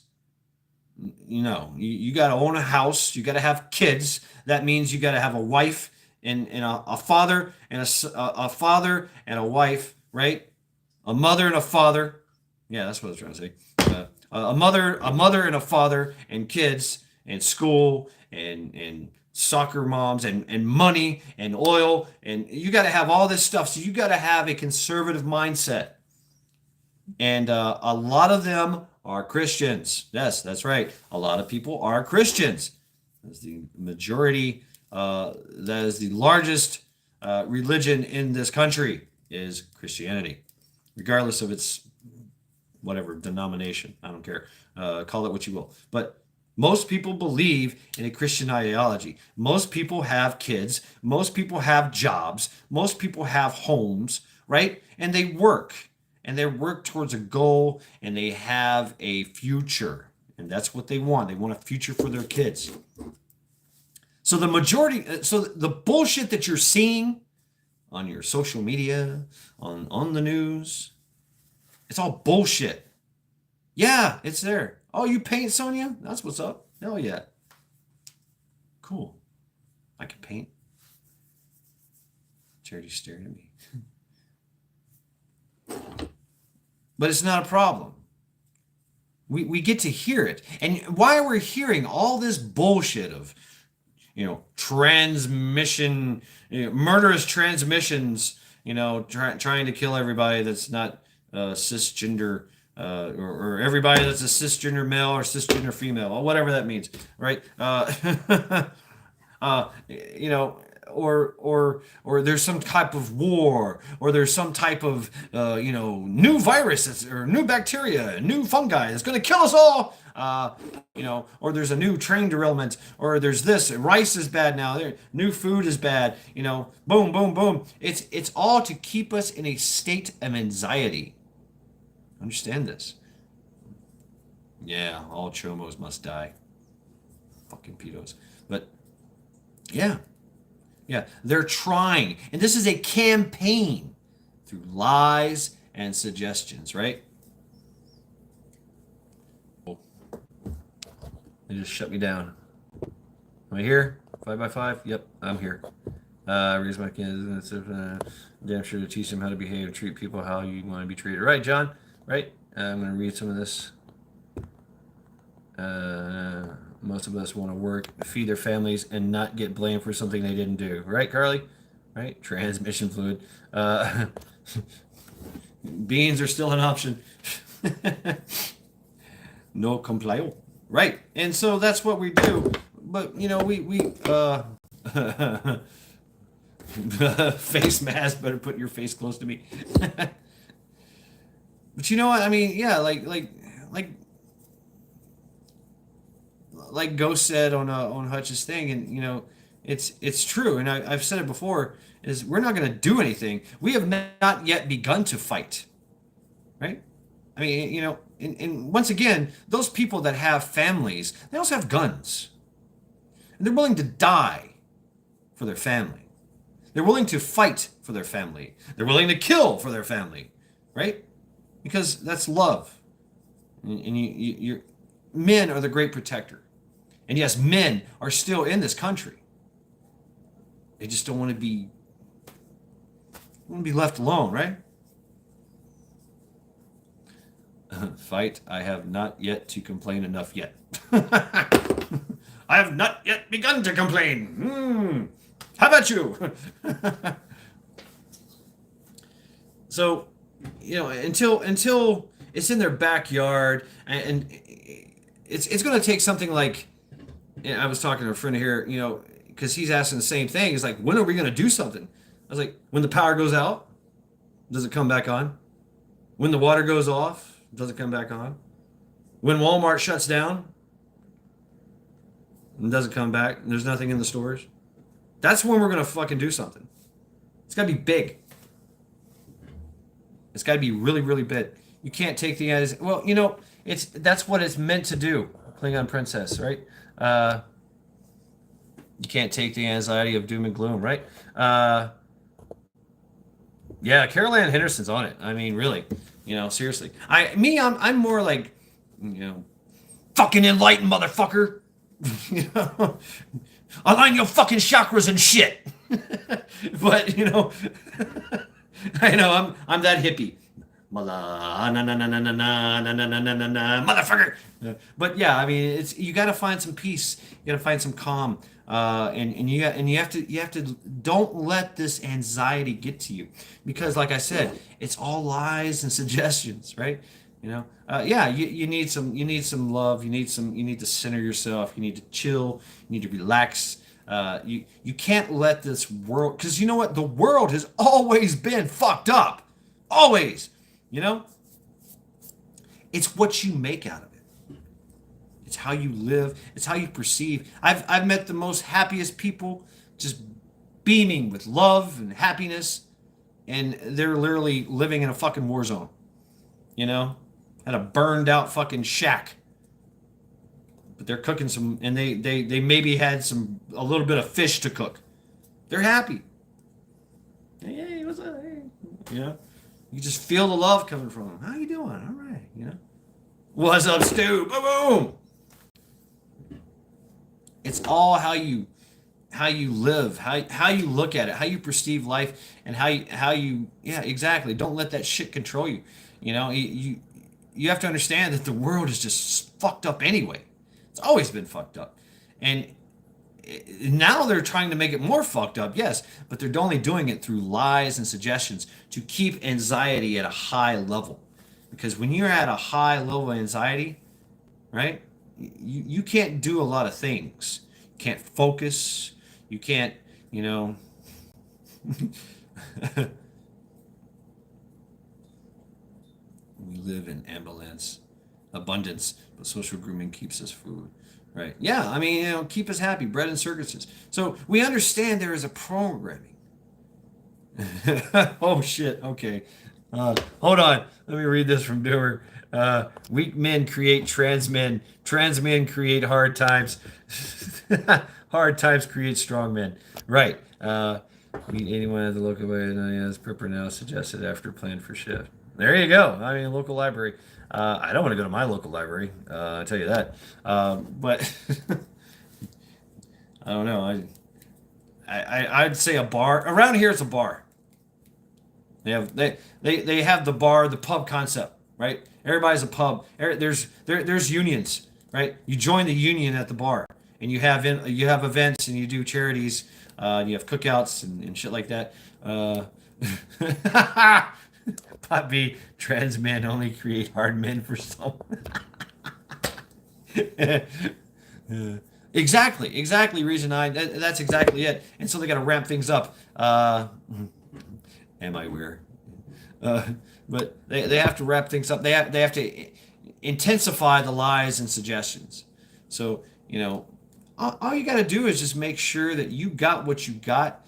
You got to own a house. You got to have kids. That means you got to have a wife and a father and a father and a wife, right? A mother and a father. Yeah, that's what I was trying to say. A mother and a father and kids and school and soccer moms and money and oil, and you got to have all this stuff. So you got to have a conservative mindset. And a lot of them are Christians. Yes, that's right. A lot of people are Christians. That's the majority. That is the largest religion in this country is Christianity, regardless of its whatever denomination. I don't care. Call it what you will. But Most people believe in a Christian ideology. Most people have kids. Most people have jobs. Most people have homes, right? And they work. And they work towards a goal and they have a future. And that's what they want. They want a future for their kids. So the bullshit that you're seeing on your social media, on the news, it's all bullshit. Yeah, it's there. Oh, you paint, Sonia? That's what's up. Hell yeah. Cool. I can paint. Charity's staring at me. But it's not a problem. We get to hear it. And why we're hearing all this bullshit of, transmission, murderous transmissions, trying to kill everybody that's not cisgender, or everybody that's a cisgender male or cisgender female, or whatever that means, right? Or there's some type of war, or there's some type of new virus or new bacteria, new fungi that's going to kill us all. Or there's a new train derailment, or there's this rice is bad now. New food is bad. Boom, boom, boom. It's all to keep us in a state of anxiety. Understand this. Yeah, all chomos must die. Fucking pedos. But yeah, they're trying, and this is a campaign through lies and suggestions, right? They just shut me down. Am I here? 5x5? Yep, I'm here. Raise my kids. Damn sure to teach them how to behave, treat people how you want to be treated. Right, John? Right? I'm going to read some of this. Most of us want to work, feed their families, and not get blamed for something they didn't do. Right, Carly? Right? Transmission fluid. Beans are still an option. No comply. Right. And so that's what we do. But, face mask, better put your face close to me. But you know what? I mean, yeah, like Ghost said on Hutch's thing, and it's true, and I've said it before, is we're not going to do anything. We have not yet begun to fight, right? I mean, and once again, those people that have families, they also have guns, and they're willing to die for their family. They're willing to fight for their family. They're willing to kill for their family, right? Because that's love, and you're men are the great protector. And yes, men are still in this country. They just don't want to be left alone, right? Fight. I have not yet to complain enough yet. I have not yet begun to complain. How about you? So, until it's in their backyard, and it's going to take something like, I was talking to a friend here, because he's asking the same thing. He's like, when are we going to do something? I was like, when the power goes out, does it come back on? When the water goes off, does it come back on? When Walmart shuts down and doesn't come back, and there's nothing in the stores, that's when we're going to fucking do something. It's got to be big. It's got to be really, really big. You can't take the as well. That's what it's meant to do. Klingon princess, right? You can't take the anxiety of doom and gloom, right? Yeah, Carol Ann Henderson's on it. I mean, really, seriously. I'm more like, fucking enlightened motherfucker. Align your fucking chakras and shit. But I know I'm that hippie. Motherfucker. But yeah, I mean, you got to find some peace. You got to find some calm, and you have to don't let this anxiety get to you, because like I said, it's all lies and suggestions, right? You need some love. You need to center yourself. You need to chill. You need to relax. You can't let this world, because you know what? The world has always been fucked up. Always. It's what you make out of it. It's how you live. It's how you perceive. I've met the most happiest people, just beaming with love and happiness, and they're literally living in a fucking war zone. You know, at a burned out fucking shack. But they're cooking some, and they maybe had a little bit of fish to cook. They're happy. Hey, what's up? Hey. You know, you just feel the love coming from them. How you doing? All right. You know, what's up, Stu? Boom, boom. It's all how you live, how you look at it, how you perceive life, and how you yeah, exactly. Don't let that shit control you. You know, you have to understand that the world is just fucked up anyway. It's always been fucked up, and now they're trying to make it more fucked up. Yes, but they're only doing it through lies and suggestions to keep anxiety at a high level. Because when you're at a high level of anxiety, right? You can't do a lot of things. You can't focus. You can't, you know. We live in abundance, but social grooming keeps us food, right? Yeah, I mean, keep us happy, bread and circuses. So we understand there is a programming. Oh shit. Okay. Hold on. Let me read this from Doomer. Weak men create trans men. Trans men create hard times. Hard times create strong men. Right. Meet anyone at the local library as Pripper now suggested after plan for shift. There you go. I mean, local library. I don't want to go to my local library. I tell you that. But I don't know. I'd say a bar around here. It's a bar. They have the bar, the pub concept, right? Everybody's a pub. There's unions, right? You join the union at the bar, and you have events and you do charities. You have cookouts and shit like that. Pot B, trans men only create hard men for some. Exactly. Reason that's exactly it. And so they got to ramp things up. Am I weird? But they have to wrap things up. They have to intensify the lies and suggestions. So all you got to do is just make sure that you got what you got.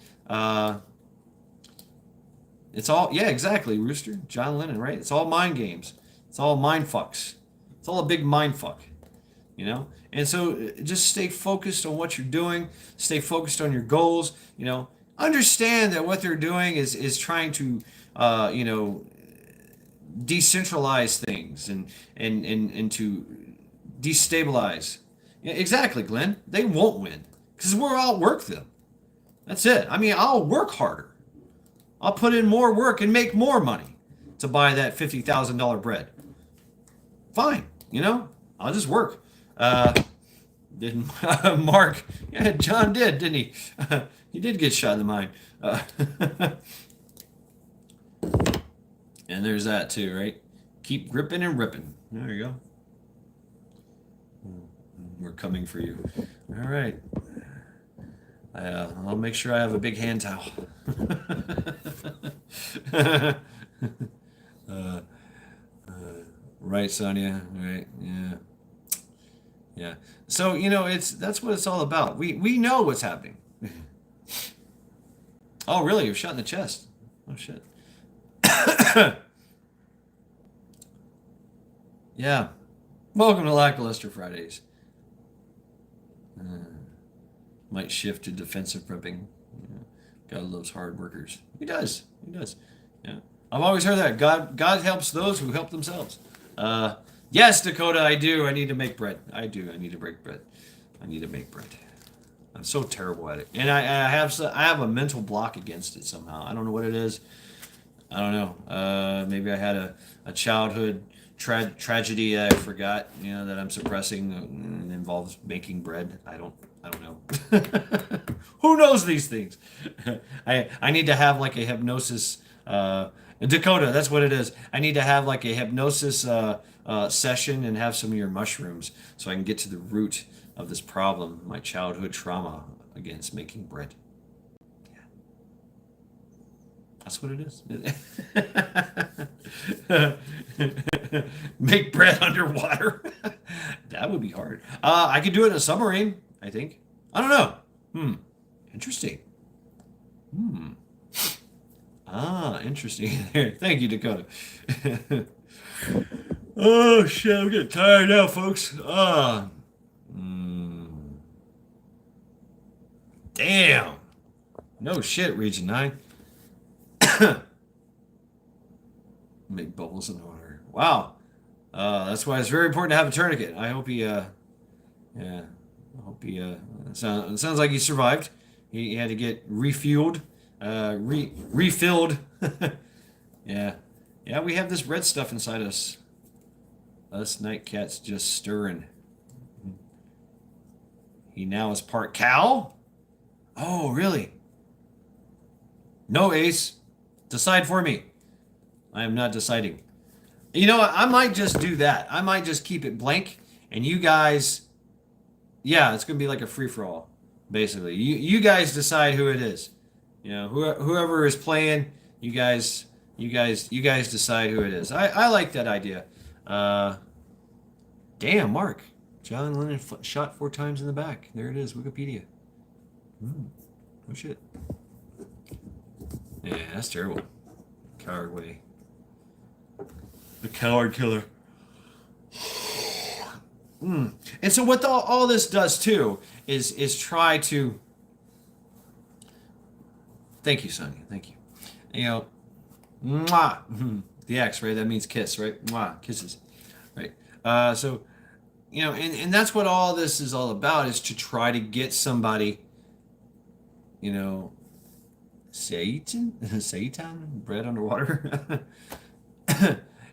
It's all exactly, Rooster, John Lennon, right? It's all mind games. It's all mind fucks. It's all a big mind fuck, And so just stay focused on what you're doing. Stay focused on your goals. Understand that what they're doing is trying to decentralize things and to destabilize. Yeah, exactly, Glenn. They won't win because we'll outwork them. That's it. I mean, I'll work harder. I'll put in more work and make more money to buy that $50,000 bread. Fine, I'll just work. Didn't Mark? Yeah, John did, didn't he? He did get shot in the mind. And there's that too, right? Keep gripping and ripping. There you go. We're coming for you. All right. I'll make sure I have a big hand towel. Right, Sonia. Right. Yeah. So that's what it's all about. We know what's happening. Oh, really? You're shot in the chest. Oh shit. Yeah. Welcome to Lackluster Fridays. Might shift to defensive prepping. God loves hard workers. He does. Yeah. I've always heard that. God helps those who help themselves. Yes, Dakota, I do. I need to make bread. I do. I need to break bread. I need to make bread. I'm so terrible at it. And I have a mental block against it somehow. I don't know what it is. I don't know. Maybe I had a childhood tragedy that I forgot, that I'm suppressing and involves making bread. I don't know. Who knows these things? I need to have like a hypnosis Dakota, that's what it is. I need to have like a hypnosis session and have some of your mushrooms so I can get to the root of this problem, my childhood trauma against making bread. Yeah. That's what it is. Make bread underwater. That would be hard. I could do it in a submarine, I think. I don't know. Interesting. Hmm. Interesting. Thank you, Dakota. Oh shit, I'm getting tired now, folks. Damn. No shit, Region 9. Make bubbles in the water. Wow. That's why it's very important to have a tourniquet. I hope he, yeah. I hope he, it sounds like he survived. He had to get refueled, refilled. Yeah. Yeah, we have this red stuff inside us. Us night cats just stirring. He now is part cow? Oh, really? No, Ace. Decide for me. I am not deciding. You know what? I might just do that. I might just keep it blank, and you guys, yeah, it's gonna be like a free for all, basically. You guys decide who it is. You know, whoever is playing, you guys decide who it is. I like that idea. Damn, Mark. John Lennon shot 4 times in the back. There it is, Wikipedia. Oh shit. Yeah, that's terrible. Coward way. The coward killer. And so what all this does too is try to. Thank you, Sonia. Thank you. You know, mwah. The X, right? That means kiss, right? Mwah, kisses, right? So, you know, and that's what all this is all about, is to try to get somebody, you know, Satan, bread underwater.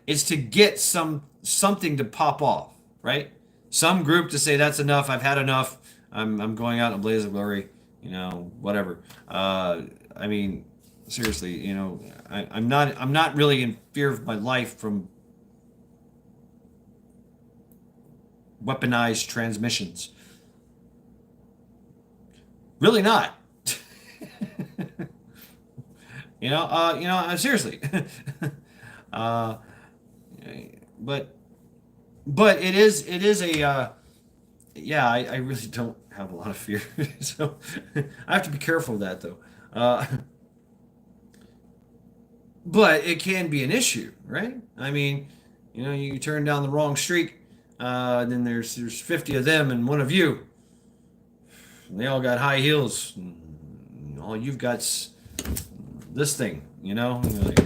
Is to get something to pop off, right? Some group to say that's enough. I've had enough. I'm going out in a blaze of glory. You know, whatever. I mean, seriously, you know, I'm not really in fear of my life from weaponized transmissions. Really not. You know, seriously. But it is a yeah, I really don't have a lot of fear. So I have to be careful of that though. But it can be an issue, right? I mean, you know, you turn down the wrong street, then there's 50 of them and one of you. And they all got high heels. And all you've got's this thing, you know? And you're like,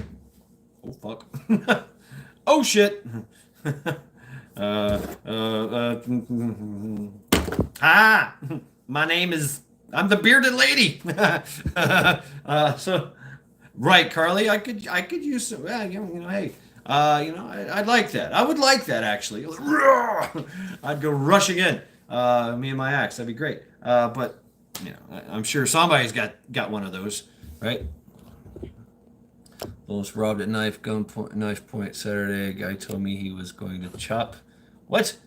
oh fuck. Oh shit. My name is, I'm the bearded lady. So right, Carly, I could use some, yeah, you know, hey, you know, I'd like that. I would like that actually. I'd go rushing in, me and my axe. That'd be great. But you know, I'm sure somebody's got one of those, right? Almost robbed at knife point Saturday. Guy told me he was going to chop what?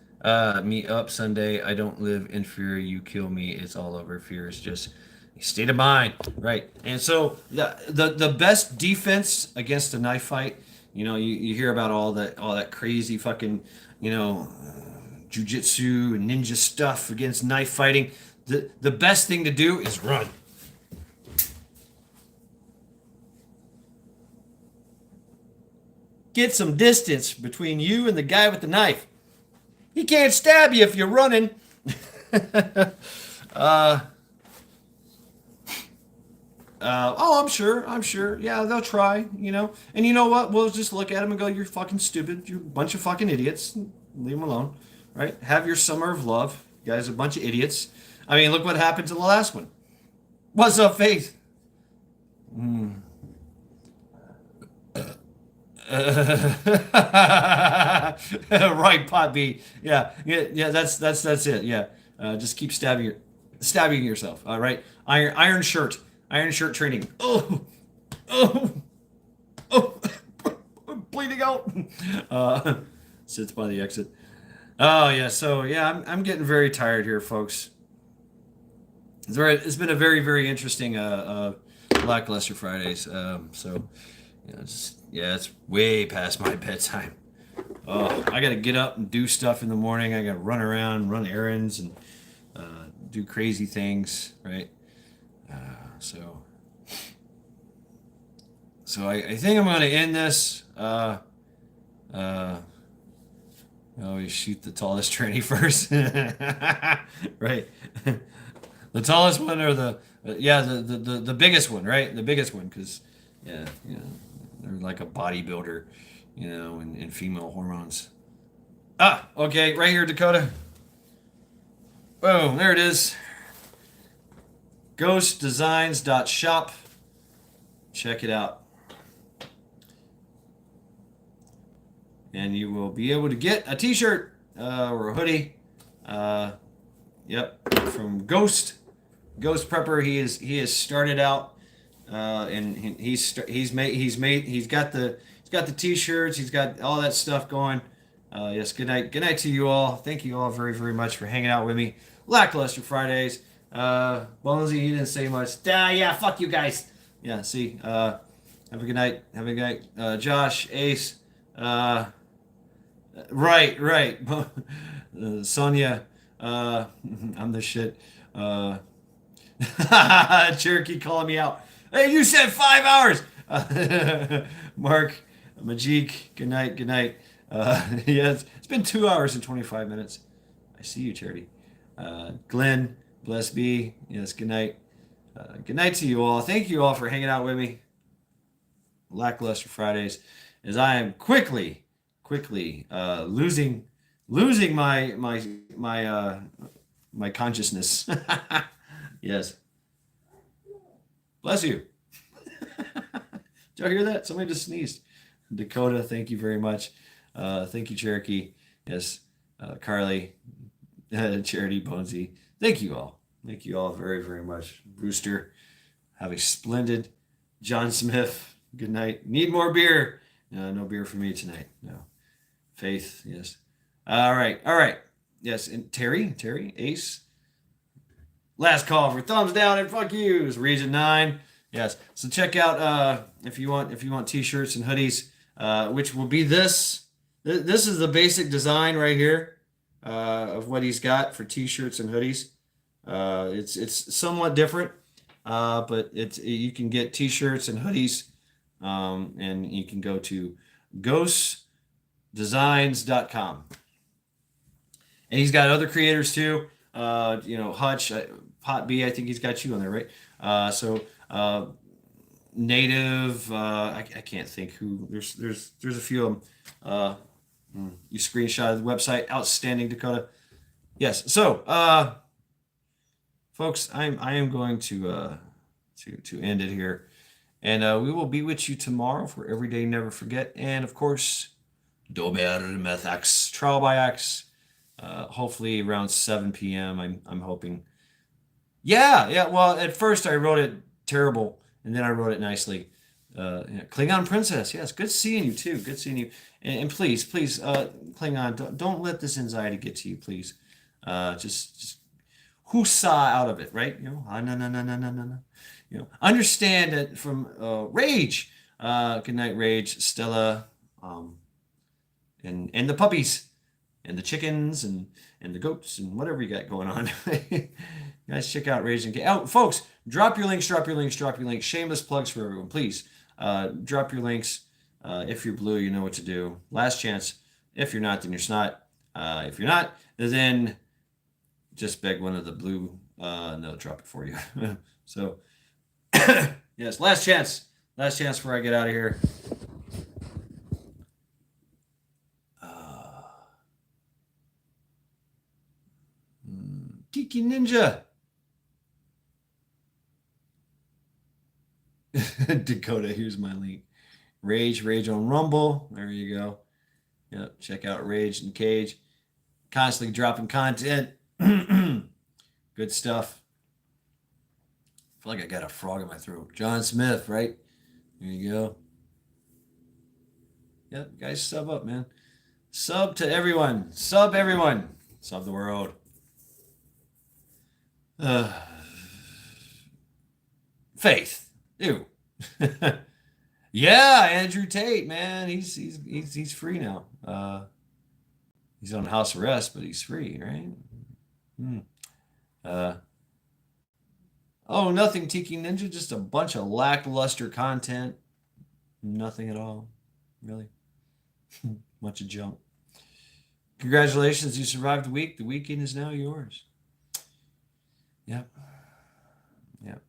Me up Sunday. I don't live in fear. You kill me. It's all over. Fear is just a state of mind, right? And so the best defense against a knife fight, you know, you hear about all that crazy fucking, you know, jujitsu and ninja stuff against knife fighting. The best thing to do is run. Get some distance between you and the guy with the knife. He can't stab you if you're running. Oh, I'm sure. Yeah, they'll try, you know. And you know what? We'll just look at them and go, you're fucking stupid. You're a bunch of fucking idiots. Leave them alone, right? Have your summer of love. You guys are a bunch of idiots. I mean, look what happened to the last one. What's up, Faith? Right, Pot B. Yeah. That's it. Yeah. Just keep stabbing yourself. All right. Iron shirt training. Oh, bleeding out. Sits by the exit. Oh yeah. So yeah, I'm getting very tired here, folks. It's been a very, very interesting Lackluster Fridays. So, you know, it's way past my bedtime. I got to get up and do stuff in the morning. I got to run around, run errands, and do crazy things, right? Uh, so, I think I'm going to end this. Uh, I always shoot the tallest tranny first, right? The tallest one or the biggest one, right? The biggest one, because yeah, they're like a bodybuilder, and female hormones. Okay, right here, Dakota. Boom, there it is. Ghostdesigns.shop. Check it out. And you will be able to get a t-shirt or a hoodie. Yep, from Ghost Prepper. He has started out, and he's got the t-shirts. He's got all that stuff going. Yes, good night to you all. Thank you all very, very much for hanging out with me. Lackluster Fridays. Bonesy, he didn't say much. Yeah, fuck you guys. Yeah, see. Have a good night. Have a good night. Josh, Ace. Right. Sonia. I'm the shit. Cherokee calling me out. Hey, you said 5 hours. Mark, Majik, good night. Yes, it's been 2 hours and 25 minutes. I see you, Charity. Glenn, bless be. Yes, good night. Good night to you all. Thank you all for hanging out with me. Lackluster Fridays, as I am quickly losing my consciousness. Yes. Bless you. Did y'all hear that? Somebody just sneezed. Dakota, thank you very much. Thank you, Cherokee. Yes. Carly, Charity, Bonesy. Thank you all. Thank you all very, very much. Brewster, have a splendid. John Smith, good night. Need more beer. No beer for me tonight. No. Faith, yes. All right. Yes, and Terry, Ace. Last call for thumbs down and fuck yous. Region 9. Yes. So check out if you want t-shirts and hoodies, which will be this. This is the basic design right here of what he's got for t-shirts and hoodies. It's somewhat different, but you can get t-shirts and hoodies, and you can go to ghostdesigns.com. And he's got other creators too. Hutch, Pot B, I think he's got you on there, right? Native, I can't think who. There's a few of them. You screenshot the website. Outstanding, Dakota. Yes. So, folks, I am going to end it here, and we will be with you tomorrow for Everyday Never Forget, and of course, Dober Methax Trial by Axe. Hopefully around 7 p.m. I'm hoping. Yeah. Well, at first I wrote it terrible, and then I wrote it nicely. Klingon Princess. Yes, good seeing you too. Good seeing you. And please, Klingon, don't let this anxiety get to you, please. Just whoosah out of it, right? No. Understand that from Rage. Good night, Rage, Stella, and the puppies. And the chickens and the goats and whatever you got going on. Guys, check out Raging King. Oh, folks, drop your links. Shameless plugs for everyone, please. Drop your links. If you're blue, you know what to do. Last chance. If you're not, then you're snot. If you're not, then just beg one of the blue, and they'll drop it for you. So, yes, last chance before I get out of here. Kiki Ninja. Dakota, here's my link. Rage on Rumble. There you go. Yep, check out Rage and Cage. Constantly dropping content. Good stuff. I feel like I got a frog in my throat. John Smith, right? There you go. Yep, guys, sub up, man. Sub to everyone. Sub everyone. Sub the world. Faith. Ew. Yeah, Andrew Tate, man. He's free now. He's on house arrest, but he's free, right? Oh, nothing, Tiki Ninja. Just a bunch of lackluster content. Nothing at all, really. Bunch of junk. Congratulations, you survived the week. The weekend is now yours. Yep. Yep.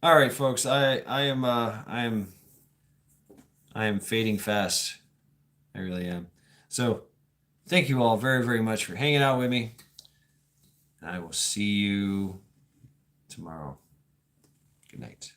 All right, folks. I am fading fast. I really am. So, thank you all very, very much for hanging out with me. I will see you tomorrow. Good night.